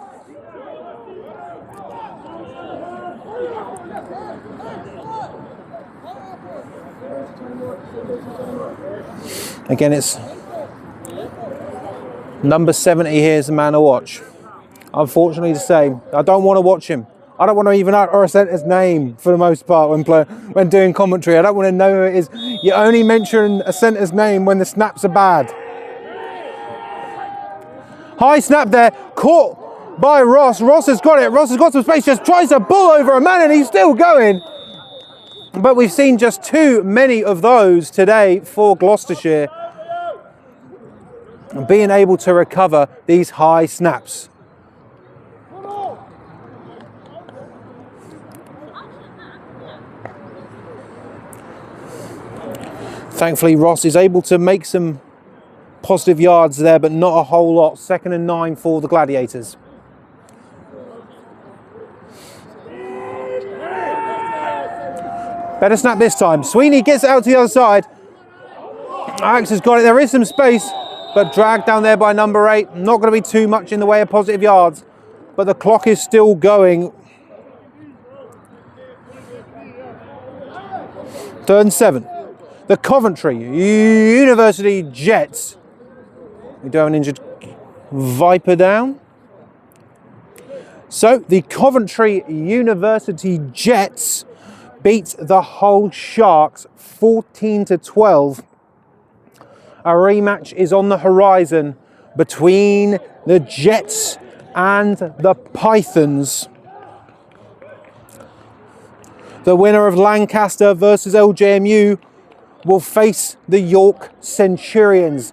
Again, it's number 70 here is the man to watch. Unfortunately to say, I don't want to watch him. I don't want to even utter a centre's name for the most part when doing commentary. I don't want to know who it is. You only mention a centre's name when the snaps are bad. High snap there, caught by Ross. Ross has got it. Ross has got some space, just tries to bull over a man and he's still going. But we've seen just too many of those today for Gloucestershire being able to recover these high snaps. Thankfully, Ross is able to make some positive yards there, but not a whole lot. 2nd and 9 for the Gladiators. Better snap this time. Sweeney gets it out to the other side. Axe has got it. There is some space, but dragged down there by number 8. Not going to be too much in the way of positive yards, but the clock is still going. 3rd and 7. The Coventry University Jets. We do have an injured Viper down. So the Coventry University Jets beat the Hull Sharks 14-12. A rematch is on the horizon between the Jets and the Pythons. The winner of Lancaster versus LJMU will face the York Centurions.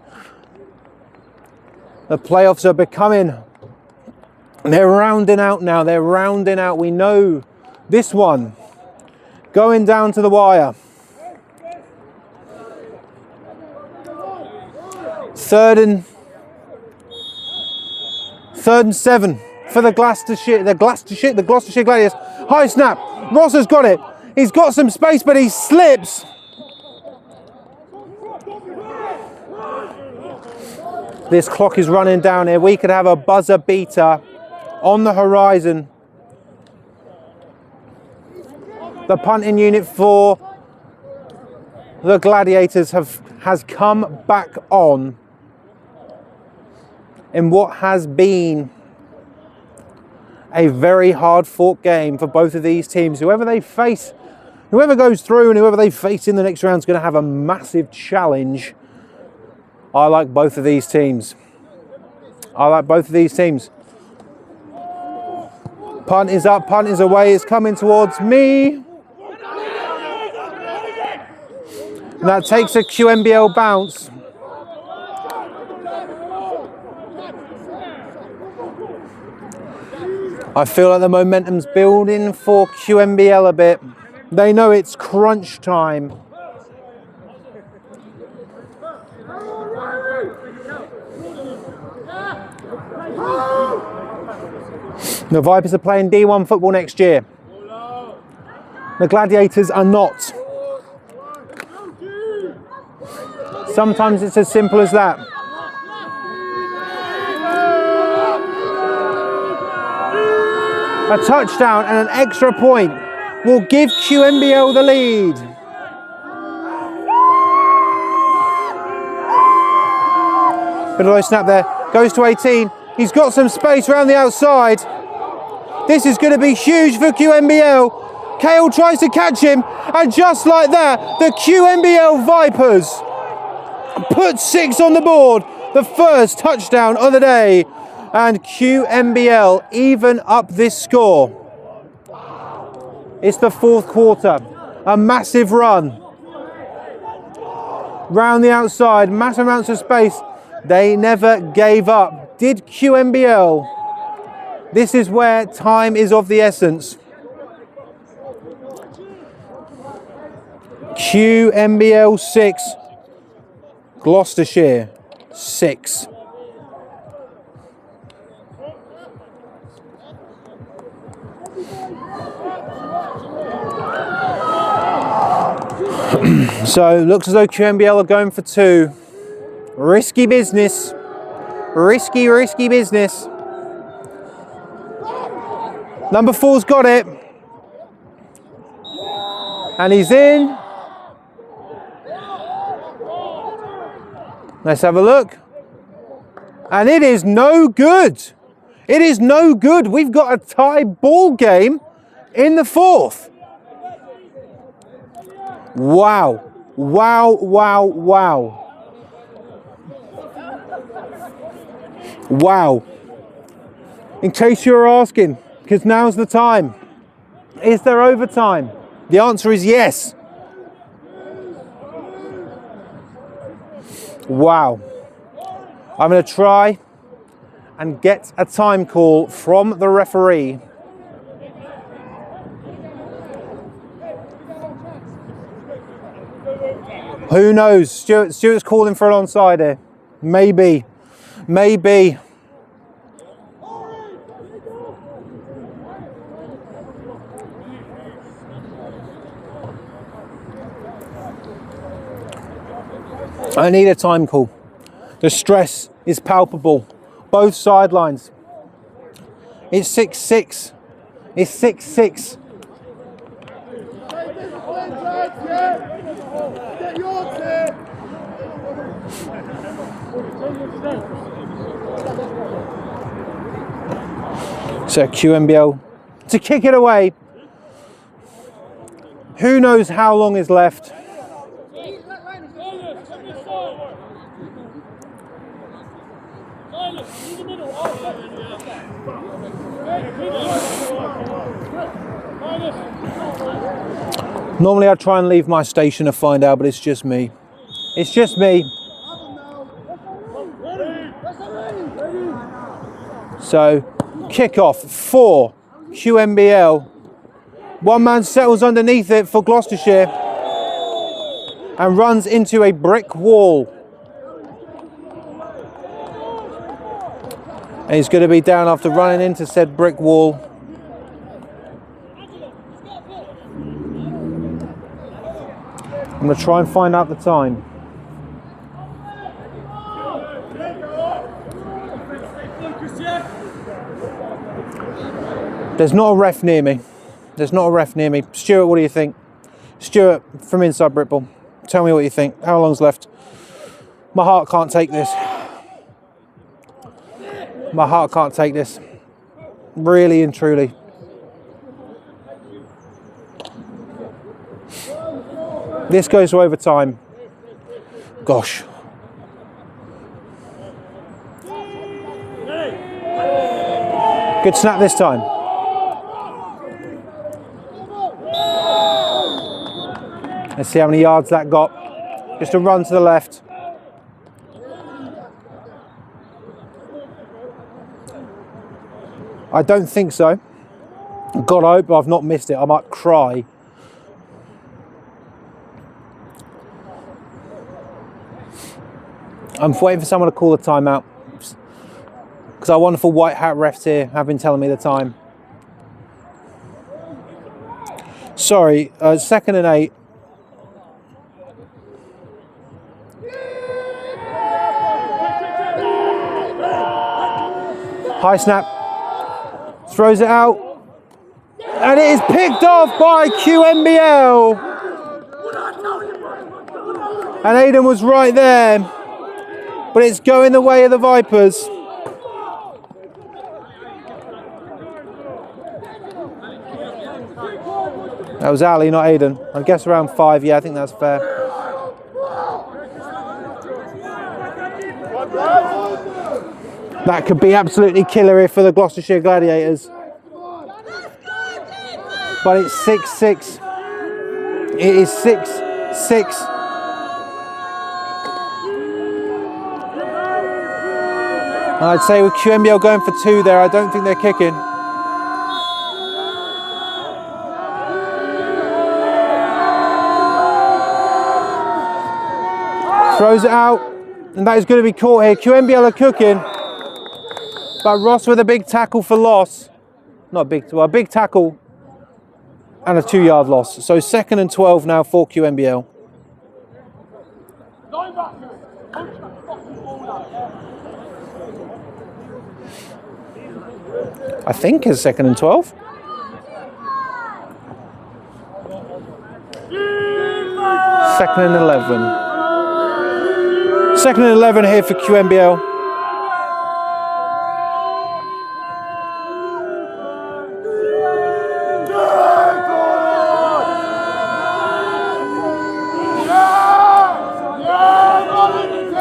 The playoffs are becoming, they're rounding out now, they're rounding out. We know this one going down to the wire. 3rd and 7 for the Gloucestershire Gladiators. High snap, Ross has got it. He's got some space, but he slips. This clock is running down here. We could have a buzzer beater on the horizon. The punting unit for the Gladiators has come back on in what has been a very hard fought game for both of these teams. Whoever they face, whoever goes through and whoever they face in the next round is going to have a massive challenge. I like both of these teams. I like both of these teams. Punt is up, punt is away, it's coming towards me. And that takes a QMBL bounce. I feel like the momentum's building for QMBL a bit. They know it's crunch time. The Vipers are playing D1 football next year. The Gladiators are not. Sometimes it's as simple as that. A touchdown and an extra point will give QMBL the lead. Bit of low snap there. Goes to 18. He's got some space around the outside. This is going to be huge for QMBL. Kale tries to catch him, and just like that, the QMBL Vipers put 6 on the board. The first touchdown of the day, and QMBL even up this score. It's the 4th quarter. A massive run. Round the outside, massive amounts of space. They never gave up. Did QMBL? This is where time is of the essence. QMBL 6, Gloucestershire 6. So looks as though QMBL are going for 2. Risky business. Risky business. Number 4's got it. And he's in. Let's have a look. And it is no good. It is no good. We've got a tie ball game in the 4th. Wow. Wow, wow, wow. Wow. In case you're asking, because now's the time. Is there overtime? The answer is yes. Wow. I'm going to try and get a time call from the referee. Who knows? Stuart's calling for an onside here. Maybe. Maybe. I need a time call. The stress is palpable. Both sidelines. It's 6-6. It's 6-6. So QMBL to kick it away. Who knows how long is left? Normally I'd try and leave my station to find out, but it's just me. It's just me. So, kickoff for QMBL. One man settles underneath it for Gloucestershire and runs into a brick wall. And he's going to be down after running into said brick wall. I'm going to try and find out the time. There's not a ref near me. There's not a ref near me. Stuart, what do you think? Stuart from inside Britball, tell me what you think. How long's left? My heart can't take this. My heart can't take this. Really and truly. This goes to overtime. Gosh. Good snap this time. Let's see how many yards that got. Just a run to the left. I don't think so. God, I hope I've not missed it. I might cry. I'm waiting for someone to call a timeout, because our wonderful white hat refs here have been telling me the time. Sorry, 2nd and 8. High snap. Throws it out. And it is picked off by QMBL. And Aidan was right there. but it's going the way of the Vipers. That was Ali, not Aiden. I guess around 5, yeah, I think that's fair. That could be absolutely killer here for the Gloucestershire Gladiators. But it's 6-6. It is 6-6. I'd say with QMBL going for 2 there, I don't think they're kicking. Throws it out, and that is going to be caught here. QMBL are cooking, but Ross with a big tackle for loss. Not big, well, a big tackle and a 2-yard loss. So 2nd and 12 now for QMBL. I think it's 2nd and 12. Second and 11. 2nd and 11 here for QMBL.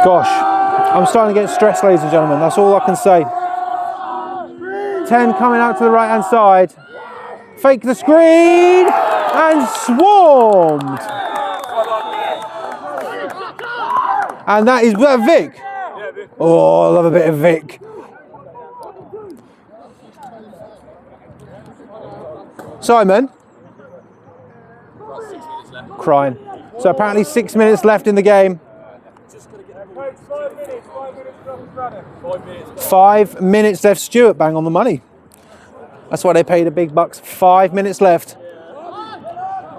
Gosh, I'm starting to get stressed, ladies and gentlemen. That's all I can say. 10 coming out to the right hand side. Fake the screen and swarmed. And that is Vic. Oh, I love a bit of Vic. Simon. Crying. So apparently 6 minutes left in the game. 5 minutes left. Stuart, bang on the money. That's why they paid the big bucks. 5 minutes left.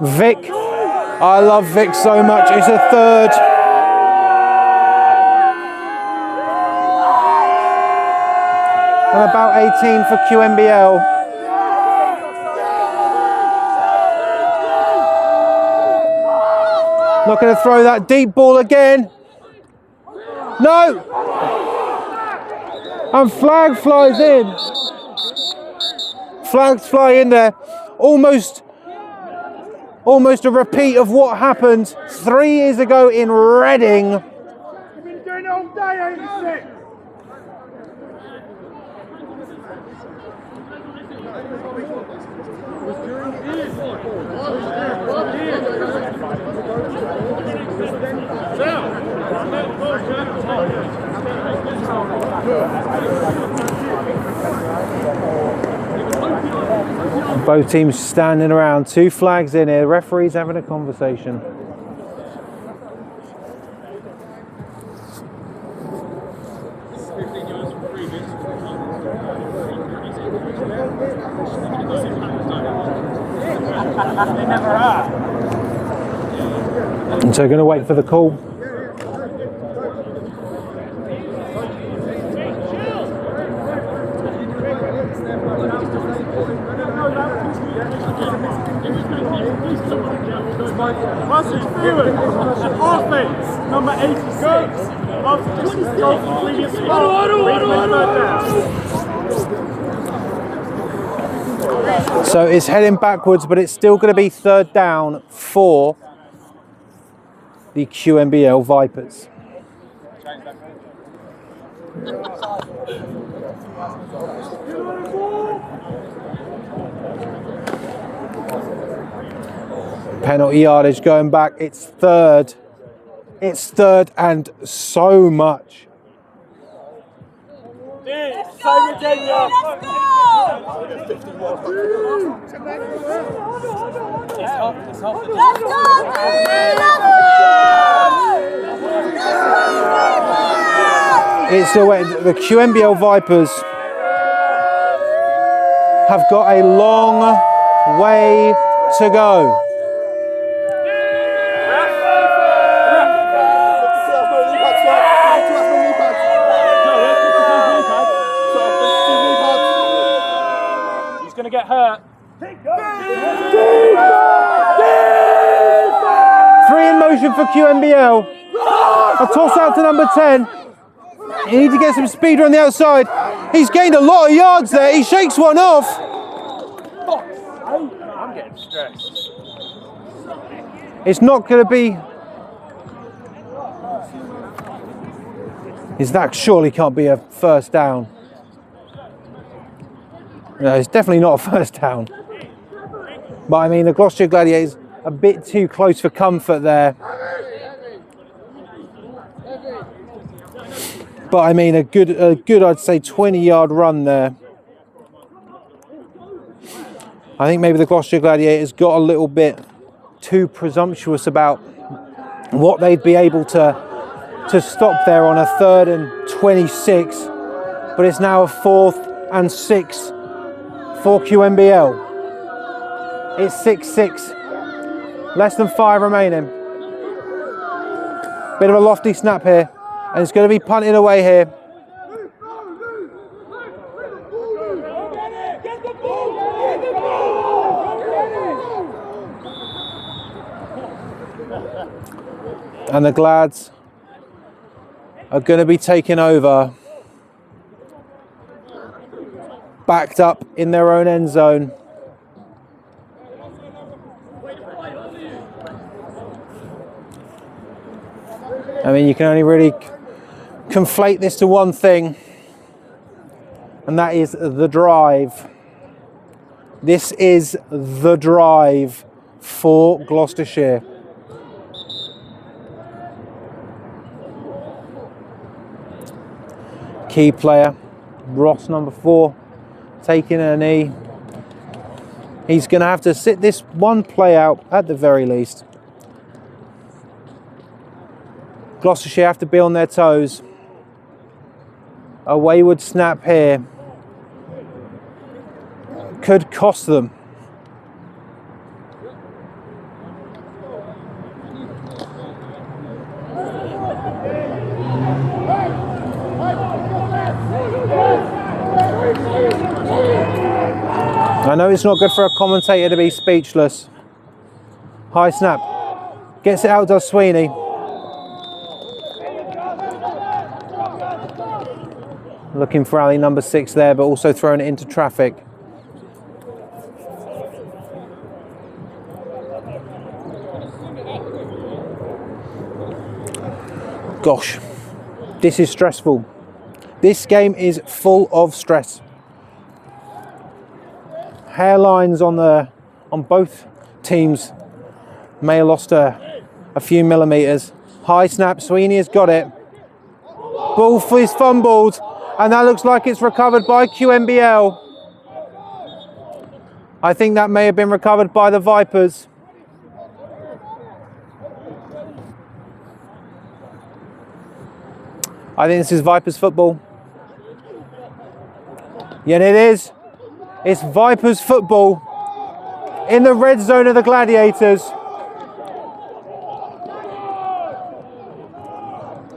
Vic. I love Vic so much. It's a 3rd. And about 18 for QMBL. Not going to throw that deep ball again. No! And flag flies in. Flags fly in there. Almost a repeat of what happened 3 years ago in Reading. You've been doing it all day, 86. Both teams standing around, 2 flags in here, the referee's having a conversation. And so we're going to wait for the call. Offense, number 86. After this goal from previous So it's heading backwards, but it's still going to be 3rd down for the QMBL Vipers. Penalty yardage going back. It's 3rd. It's 3rd and so much. Let's go! It's still waiting. The QMBL Vipers have got a long way to go. He's going to get hurt. 3 in motion for QMBL. A toss out to number 10. You need to get some speed on the outside. He's gained a lot of yards there. He shakes one off. I'm getting stressed. It's not going to be... That surely can't be a first down. No, it's definitely not a first down. But I mean, the Gloucestershire Gladiators a bit too close for comfort there. But I mean, a good I'd say 20-yard run there. I think maybe the Gloucestershire Gladiators got a little bit too presumptuous about what they'd be able to stop there on a 3rd and 26. But it's now a 4th and 6 for QMBL. It's 6-6. Less than 5 remaining. Bit of a lofty snap here. And it's going to be punted away here. And the Glads are going to be taken over. Backed up in their own end zone. I mean, you can only really conflate this to one thing, and that is the drive. This is the drive for Gloucestershire. Key player, Ross, number 4, taking a knee. He's going to have to sit this one play out at the very least. Gloucestershire have to be on their toes. A wayward snap here could cost them. I know it's not good for a commentator to be speechless. High snap. Gets it out, does Sweeney. Looking for alley number 6 there, but also throwing it into traffic. Gosh, this is stressful. This game is full of stress. Hairlines on both teams may have lost a few millimeters. High snap, Sweeney has got it. Ball is fumbled, and that looks like it's recovered by QMBL. I think that may have been recovered by the Vipers. I think this is Vipers football. Yeah, it is. It's Vipers football in the red zone of the Gladiators.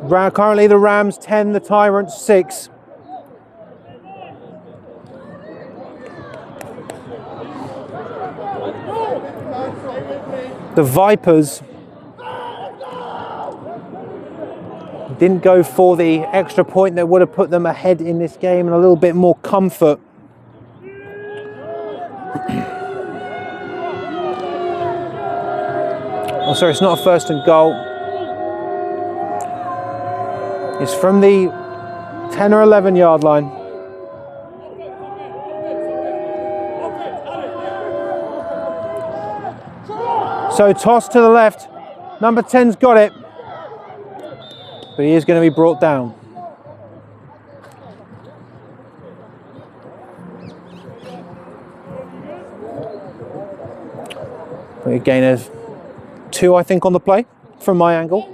Currently the Rams 10, the Tyrants 6. The Vipers didn't go for the extra point that would have put them ahead in this game and a little bit more comfort. Oh, sorry, it's not a 1st and goal. It's from the 10 or 11 yard line. So toss to the left. Number 10's got it. But he is going to be brought down. A gain of 2, I think, on the play from my angle.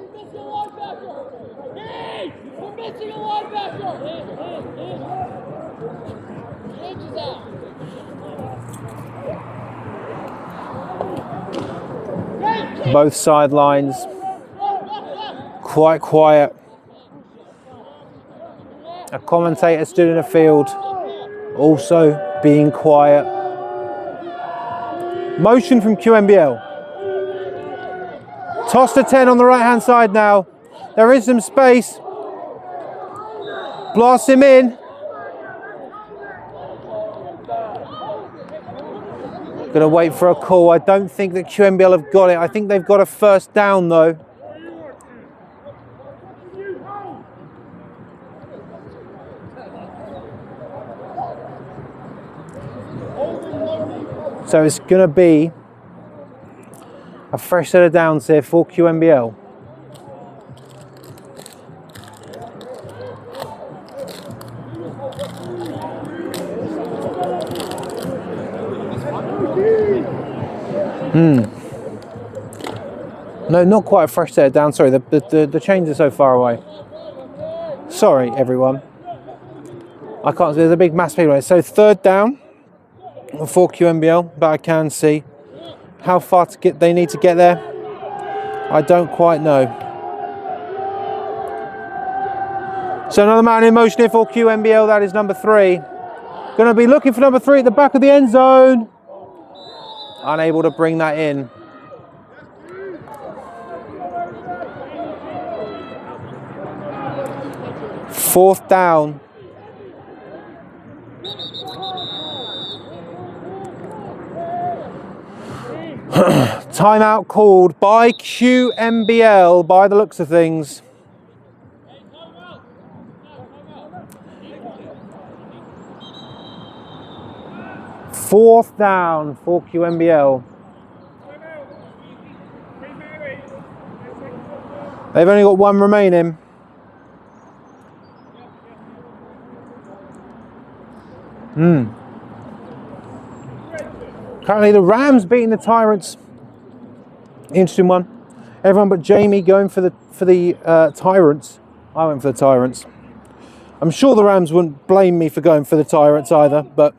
Both sidelines quite quiet. A commentator stood in the field, also being quiet. Motion from QMBL. Toss to 10 on the right hand side now. There is some space. Blast him in. Gonna wait for a call. I don't think that QMBL have got it. I think they've got a first down though. So it's gonna be a fresh set of downs here for QMBL. No, not quite a fresh set of downs. Sorry, the chains are so far away. Sorry, everyone. I can't. There's a big mass speed on it. So third down for QMBL, but I can see how far to get. They need to get there. I don't quite know. So another man in motion here for QMBL. That is number 3. Going to be looking for number 3 at the back of the end zone. Unable to bring that in. Fourth down. Timeout called by QMBL by the looks of things. Fourth down for QMBL. They've only got 1 remaining. Currently the Rams beating the Tyrants. Interesting one. Everyone but Jamie going for the Tyrants. I went for the Tyrants. I'm sure the Rams wouldn't blame me for going for the Tyrants either, but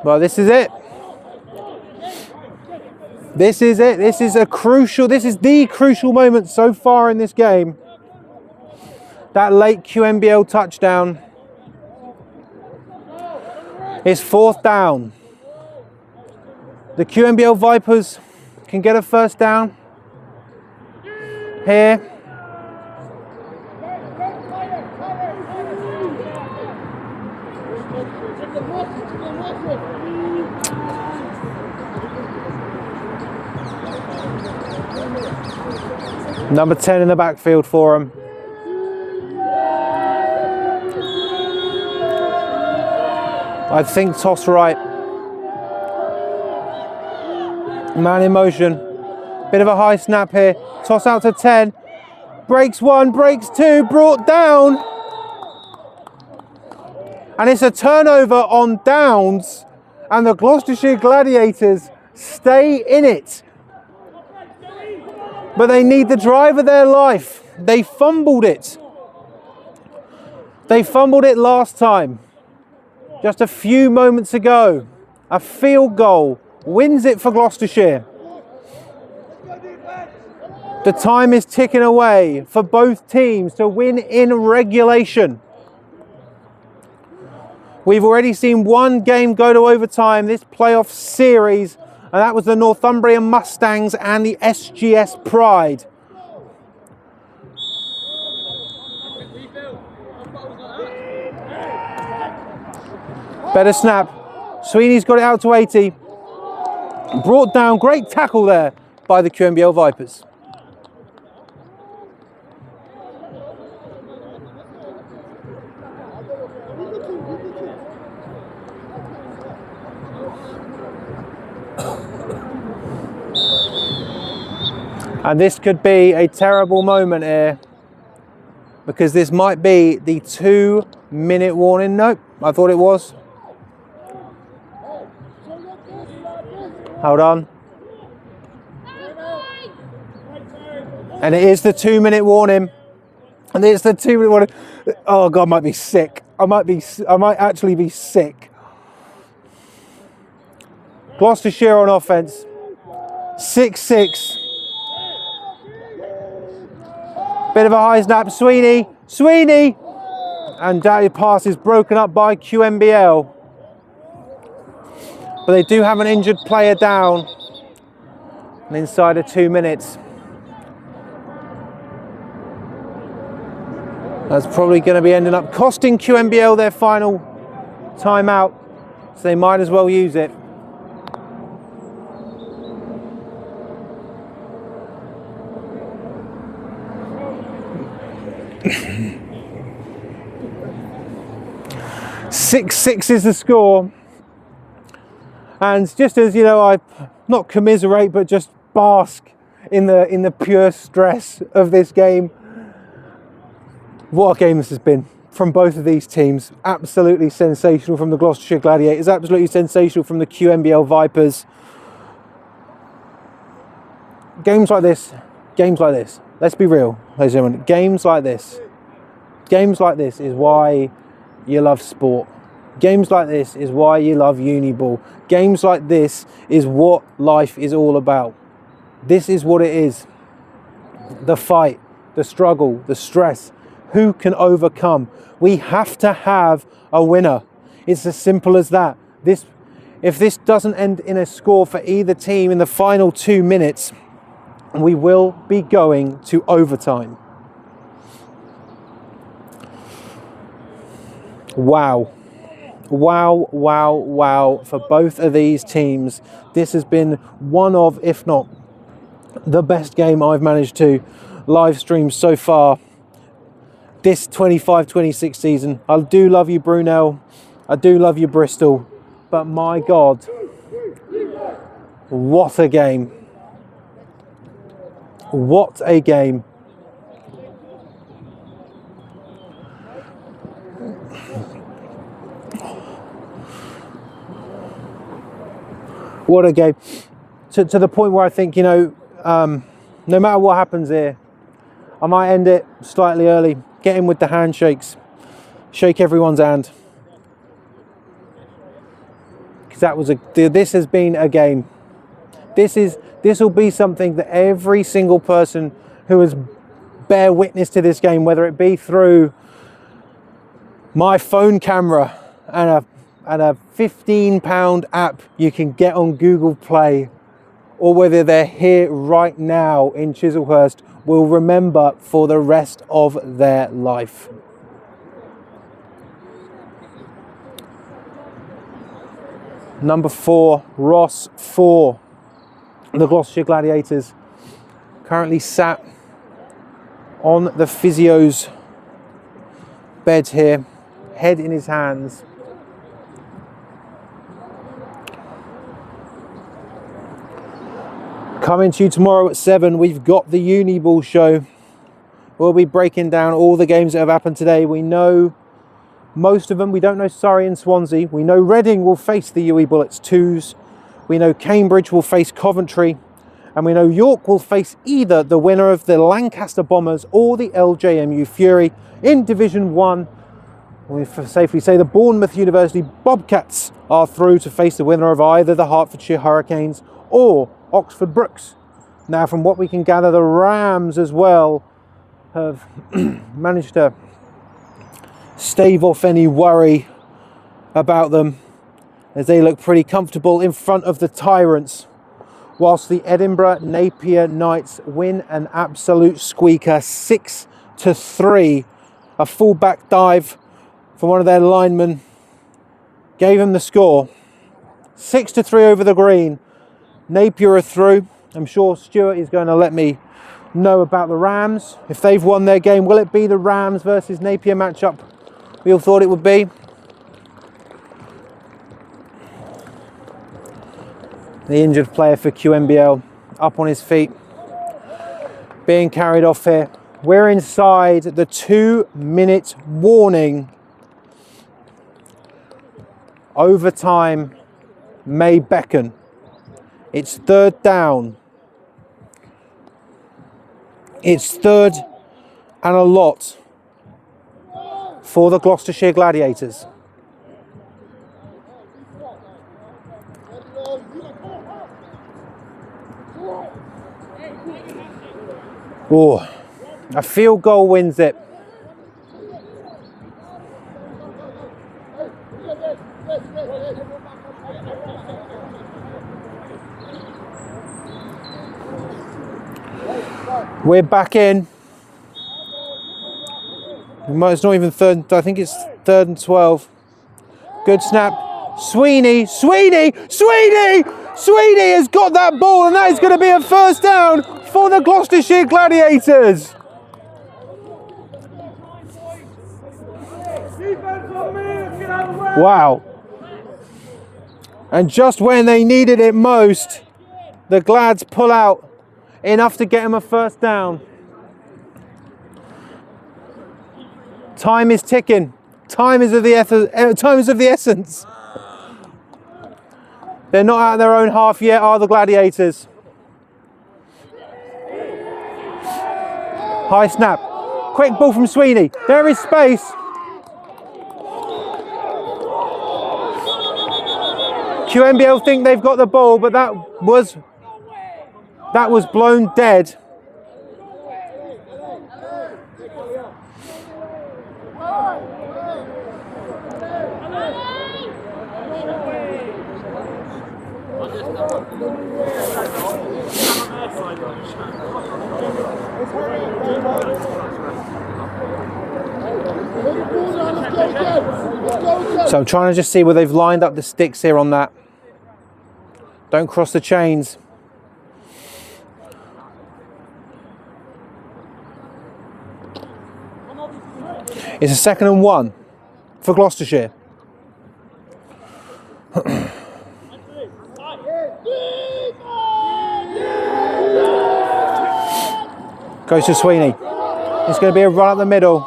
well, this is it. This is it. This is the crucial moment so far in this game. That late QMBL touchdown. It's fourth down. The QMBL Vipers can get a first down here. Number 10 in the backfield for him. I think toss right. Man in motion. Bit of a high snap here. Toss out to 10. Breaks 1, breaks 2, brought down. And it's a turnover on downs. And the Gloucestershire Gladiators stay in it. But they need the drive of their life. They fumbled it. They fumbled it last time. Just a few moments ago. A field goal wins it for Gloucestershire. The time is ticking away for both teams to win in regulation. We've already seen one game go to overtime this playoff series, and that was the Northumbrian Mustangs and the SGS Pride. Better snap. Sweeney's got it out to 80. Brought down, great tackle there by the QMBL Vipers. And this could be a terrible moment here, because this might be the 2-minute warning. Nope, I thought it was. Hold on. And it is the 2-minute warning. And it's the 2-minute warning. Oh God, I might be sick. I might actually be sick. Gloucestershire on offense. 6-6. Bit of a high snap. Sweeney. And that pass is broken up by QMBL. But they do have an injured player down. And inside of 2 minutes. That's probably going to be ending up costing QMBL their final timeout, so they might as well use it. Six is the score, and just as you know, I not commiserate but just bask in the pure stress of this game. What a game this has been from both of these teams. Absolutely sensational from the Gloucestershire Gladiators, absolutely sensational from the QMBL Vipers. Games like this, let's be real, ladies and gentlemen, games like this is why you love sport. Games like this is why you love Uniball. Games like this is what life is all about. This is what it is. The fight, the struggle, the stress. Who can overcome? We have to have a winner. It's as simple as that. If this doesn't end in a score for either team in the final 2 minutes, we will be going to overtime. Wow. Wow, wow, wow for both of these teams. This has been one of, if not the best game I've managed to live stream so far this 25-26 season. I do love you, Brunel. I do love you, Bristol. But my God, what a game. What a game. What a game. To the point where I think, you know, no matter what happens here, I might end it slightly early. Get in with the handshakes. Shake everyone's hand. Because this has been a game. This will be something that every single person who has bear witness to this game, whether it be through my phone camera and a £15 app you can get on Google Play, or whether they're here right now in Chislehurst, will remember for the rest of their life. Number 4, Ross 4, the Gloucestershire Gladiators, currently sat on the physio's bed here, head in his hands. Coming to you tomorrow at 7, we've got the Uniball show. We'll be breaking down all the games that have happened today. We know most of them. We don't know Surrey and Swansea. We know Reading will face the UE Bullets 2s. We know Cambridge will face Coventry. And we know York will face either the winner of the Lancaster Bombers or the LJMU Fury. In Division 1, we safely say the Bournemouth University Bobcats are through to face the winner of either the Hertfordshire Hurricanes or Oxford Brooks. Now, from what we can gather, the Rams as well have managed to stave off any worry about them, as they look pretty comfortable in front of the Tyrants, whilst the Edinburgh Napier Knights win an absolute squeaker 6-3. A full-back dive from one of their linemen gave them the score. 6-3 over the green. Napier are through. I'm sure Stuart is going to let me know about the Rams. If they've won their game, will it be the Rams versus Napier matchup we all thought it would be? The injured player for QMBL up on his feet, being carried off here. We're inside the 2-minute warning. Overtime may beckon. It's 3rd down. It's 3rd and a lot for the Gloucestershire Gladiators. Oh, a field goal wins it. We're back in. It's not even third, I think it's 3rd and 12. Good snap. Sweeney has got that ball, and that is going to be a first down for the Gloucestershire Gladiators. Wow. And just when they needed it most, the Glads pull out enough to get them a first down. Time is ticking. Time is of the essence. They're not out of their own half yet, are the Gladiators? High snap. Quick ball from Sweeney. There is space. QMBL think they've got the ball, but that was blown dead. So I'm trying to just see where they've lined up the sticks here on that. Don't cross the chains. It's a 2nd and 1 for Gloucestershire. Goes to Sweeney. It's going to be a run up the middle,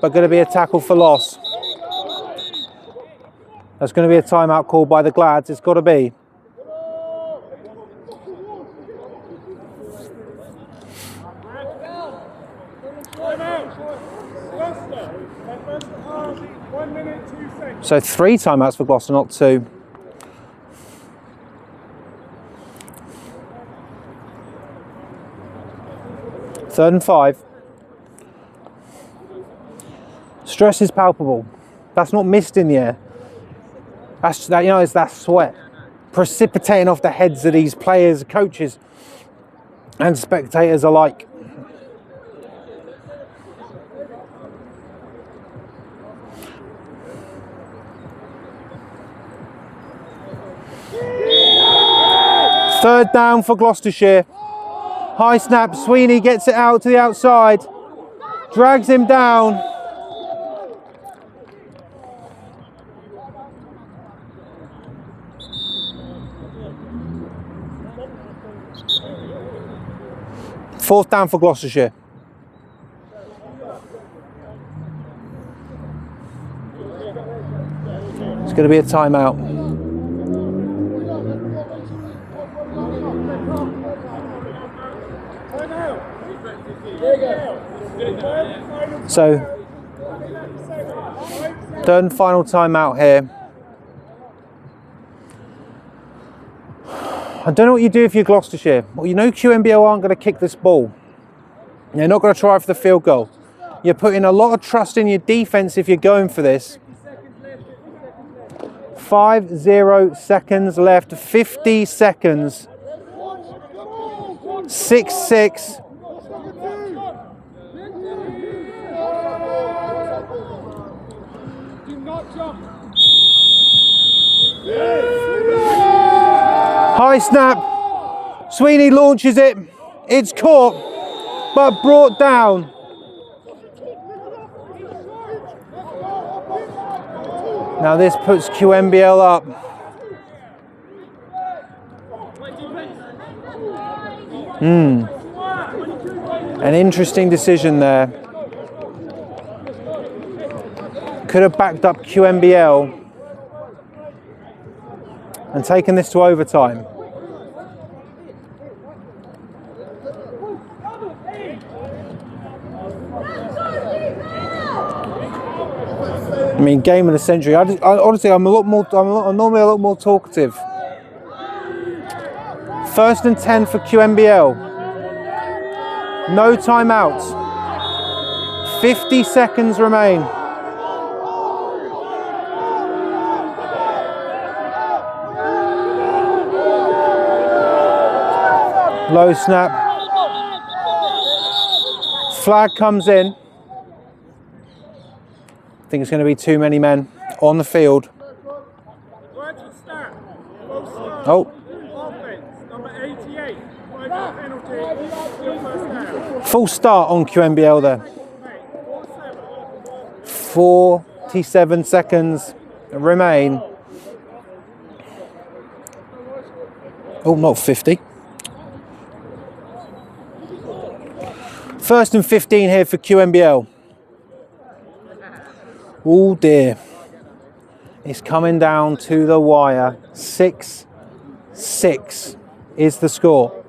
but going to be a tackle for loss. There's going to be a timeout called by the Glads. It's got to be. So 3 timeouts for Gloucester, not 2. Third and 5. Stress is palpable. That's not mist in the air. That's that, it's that sweat precipitating off the heads of these players, coaches, and spectators alike. Third down for Gloucestershire. High snap, Sweeney gets it out to the outside, drags him down. Fourth down for Gloucestershire. It's going to be a timeout. So, 3rd and final timeout here. I don't know what you do if you're Gloucestershire. Well, you know QMBL aren't going to kick this ball. They're not going to try for the field goal. You're putting a lot of trust in your defense if you're going for this. 50 seconds left, 50 seconds. 6-6. High snap. Sweeney launches it. It's caught, but brought down. Now this puts QMBL up. An interesting decision there. Could have backed up QMBL and taken this to overtime. I mean, game of the century. Honestly, I'm normally a lot more talkative. 1st and 10 for QMBL. No timeouts. 50 seconds remain. Low snap. Flag comes in. think it's going to be too many men on the field. Oh. Full start on QMBL there. 47 seconds remain. Oh, not 50. First and 15 here for QMBL. Oh dear. It's coming down to the wire. 6-6 is the score.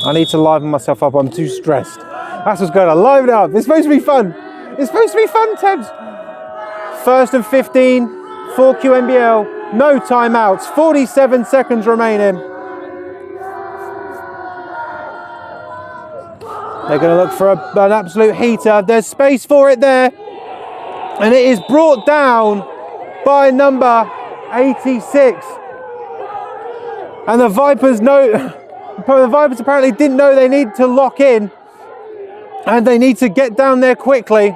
I need to liven myself up. I'm too stressed. That's what's going on. Liven it up. It's supposed to be fun. It's supposed to be fun, Tebs. First and 15 for QMBL. No timeouts. 47 seconds remaining. They're going to look for an absolute heater. There's space for it there. And it is brought down by number 86. And the Vipers apparently didn't know they need to lock in. And they need to get down there quickly.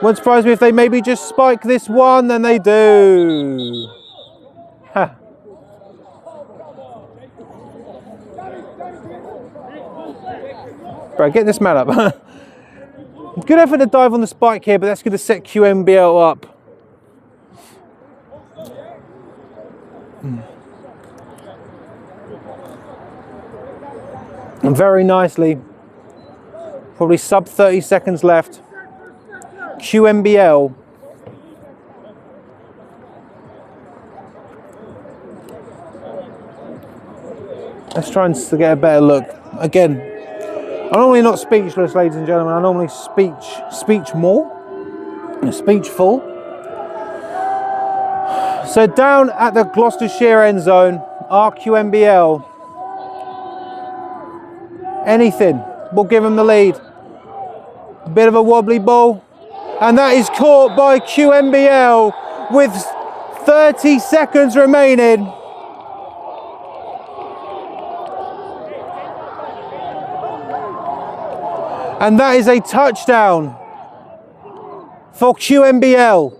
Wouldn't surprise me if they maybe just spike this one, then they do. Ha. Right, get this man up. Good effort to dive on the spike here, but that's going to set QMBL up. And very nicely, probably sub 30 seconds left. QMBL let's try and get a better look. Again, I'm normally not speechless, ladies and gentlemen. I normally speechful. So down at the Gloucestershire end zone, our QMBL. Anything will give them the lead. A bit of a wobbly ball. And that is caught by QMBL with 30 seconds remaining. And that is a touchdown for QMBL.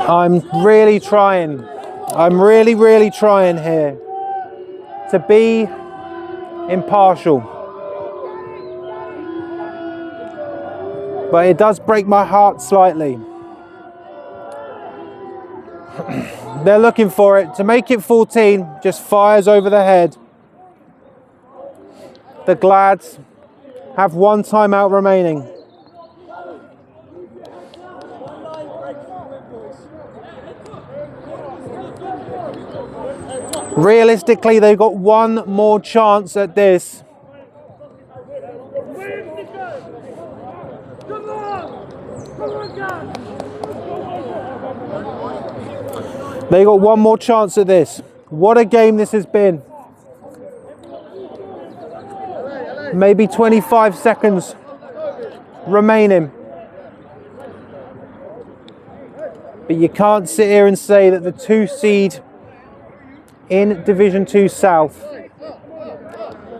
I'm really trying. I'm really trying here to be impartial. But it does break my heart slightly. They're looking for it to make it 14, just fires over the head. The Glads have one timeout remaining. Realistically, they've got one more chance at this. They got one more chance at this. What a game this has been. Maybe 25 seconds remaining. But you can't sit here and say that the 2 seed in Division 2 South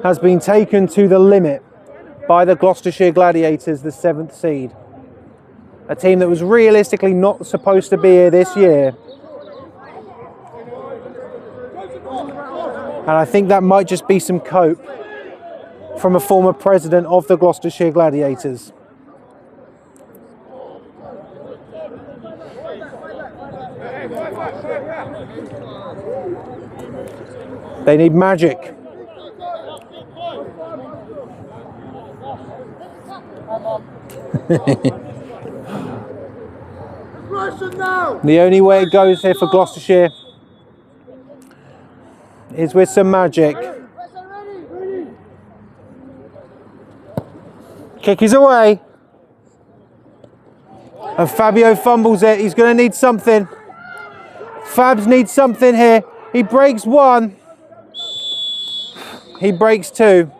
has been taken to the limit by the Gloucestershire Gladiators, the 7th seed. A team that was realistically not supposed to be here this year. And I think that might just be some cope from a former president of the Gloucestershire Gladiators. They need magic. The only way it goes here for Gloucestershire is with some magic. Kick is away. And Fabio fumbles it. He's going to need something. Fabs needs something here. He breaks one. He breaks two.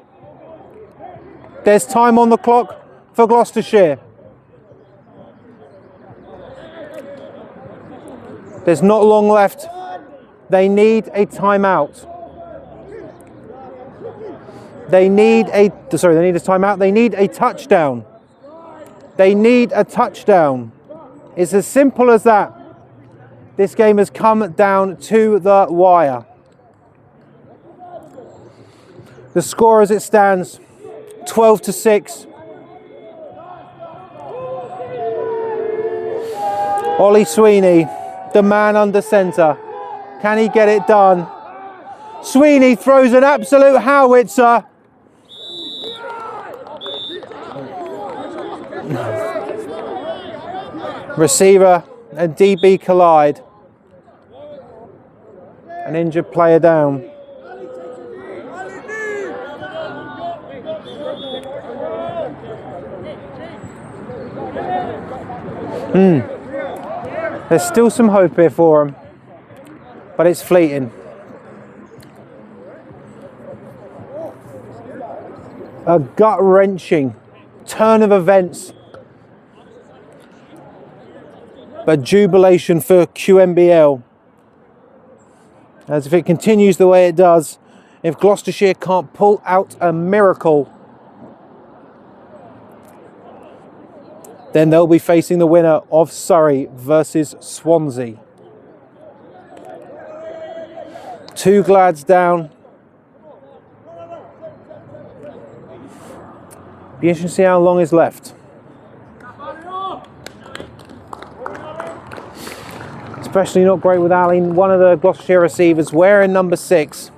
There's time on the clock for Gloucestershire. There's not long left. They need a timeout. They need a timeout. They need a touchdown. They need a touchdown. It's as simple as that. This game has come down to the wire. The score as it stands, 12-6. Ollie Sweeney, the man under centre. Can he get it done? Sweeney throws an absolute howitzer. Receiver and DB collide. An injured player down. There's still some hope here for him, but it's fleeting. A gut-wrenching turn of events, but jubilation for QMBL. As if it continues the way it does, if Gloucestershire can't pull out a miracle, then they'll be facing the winner of Surrey versus Swansea. 2 Glads down. Be interesting to see how long is left. Especially not great with Ali, one of the Gloucestershire receivers, wearing number 6.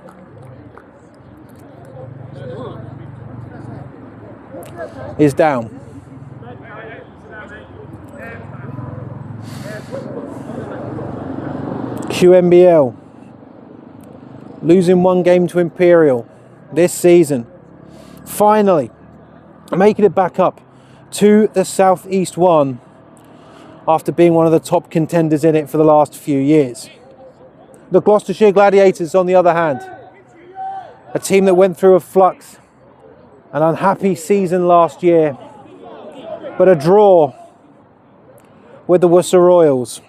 Is down. QMBL losing 1 game to Imperial this season. Finally making it back up to the South East 1 after being one of the top contenders in it for the last few years. The Gloucestershire Gladiators, on the other hand, a team that went through a flux, an unhappy season last year, but a draw with the Worcester Royals.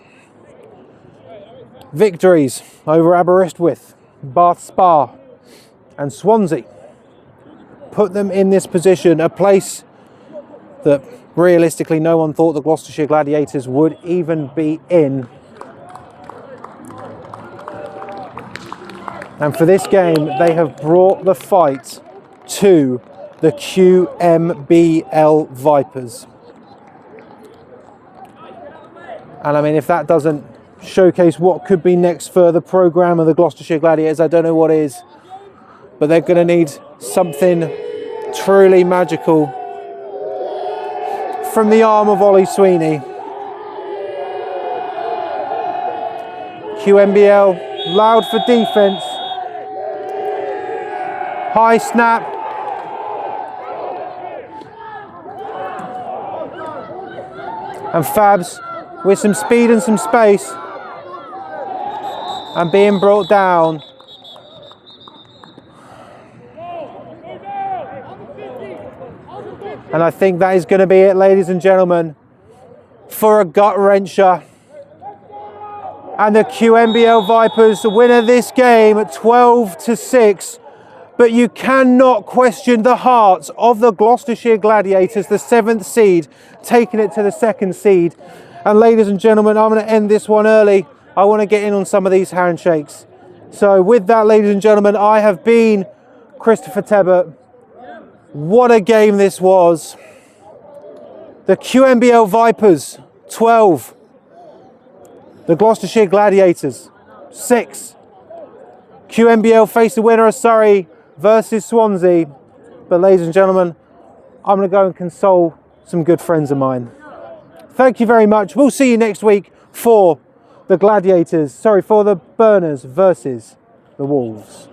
Victories over Aberystwyth, Bath Spa and Swansea put them in this position, a place that realistically no one thought the Gloucestershire Gladiators would even be in. And for this game, they have brought the fight to the QMBL Vipers. And I mean, if that doesn't showcase what could be next for the programme of the Gloucestershire Gladiators, I don't know what is. But they're going to need something truly magical from the arm of Ollie Sweeney. QMBL loud for defence. High snap. And Fabs with some speed and some space. And being brought down. And I think that is going to be it, ladies and gentlemen, for a gut-wrencher. And the QMBL Vipers win of this game at 12-6. But you cannot question the hearts of the Gloucestershire Gladiators, the 7th seed, taking it to the 2nd seed. And ladies and gentlemen, I'm going to end this one early. I want to get in on some of these handshakes. So with that, ladies and gentlemen, I have been Christopher Tebbert. What a game this was. The QMBL Vipers, 12. The Gloucestershire Gladiators, 6. QMBL face the winner of Surrey versus Swansea. But ladies and gentlemen, I'm going to go and console some good friends of mine. Thank you very much. We'll see you next week for the Gladiators, for the Burners versus the Wolves.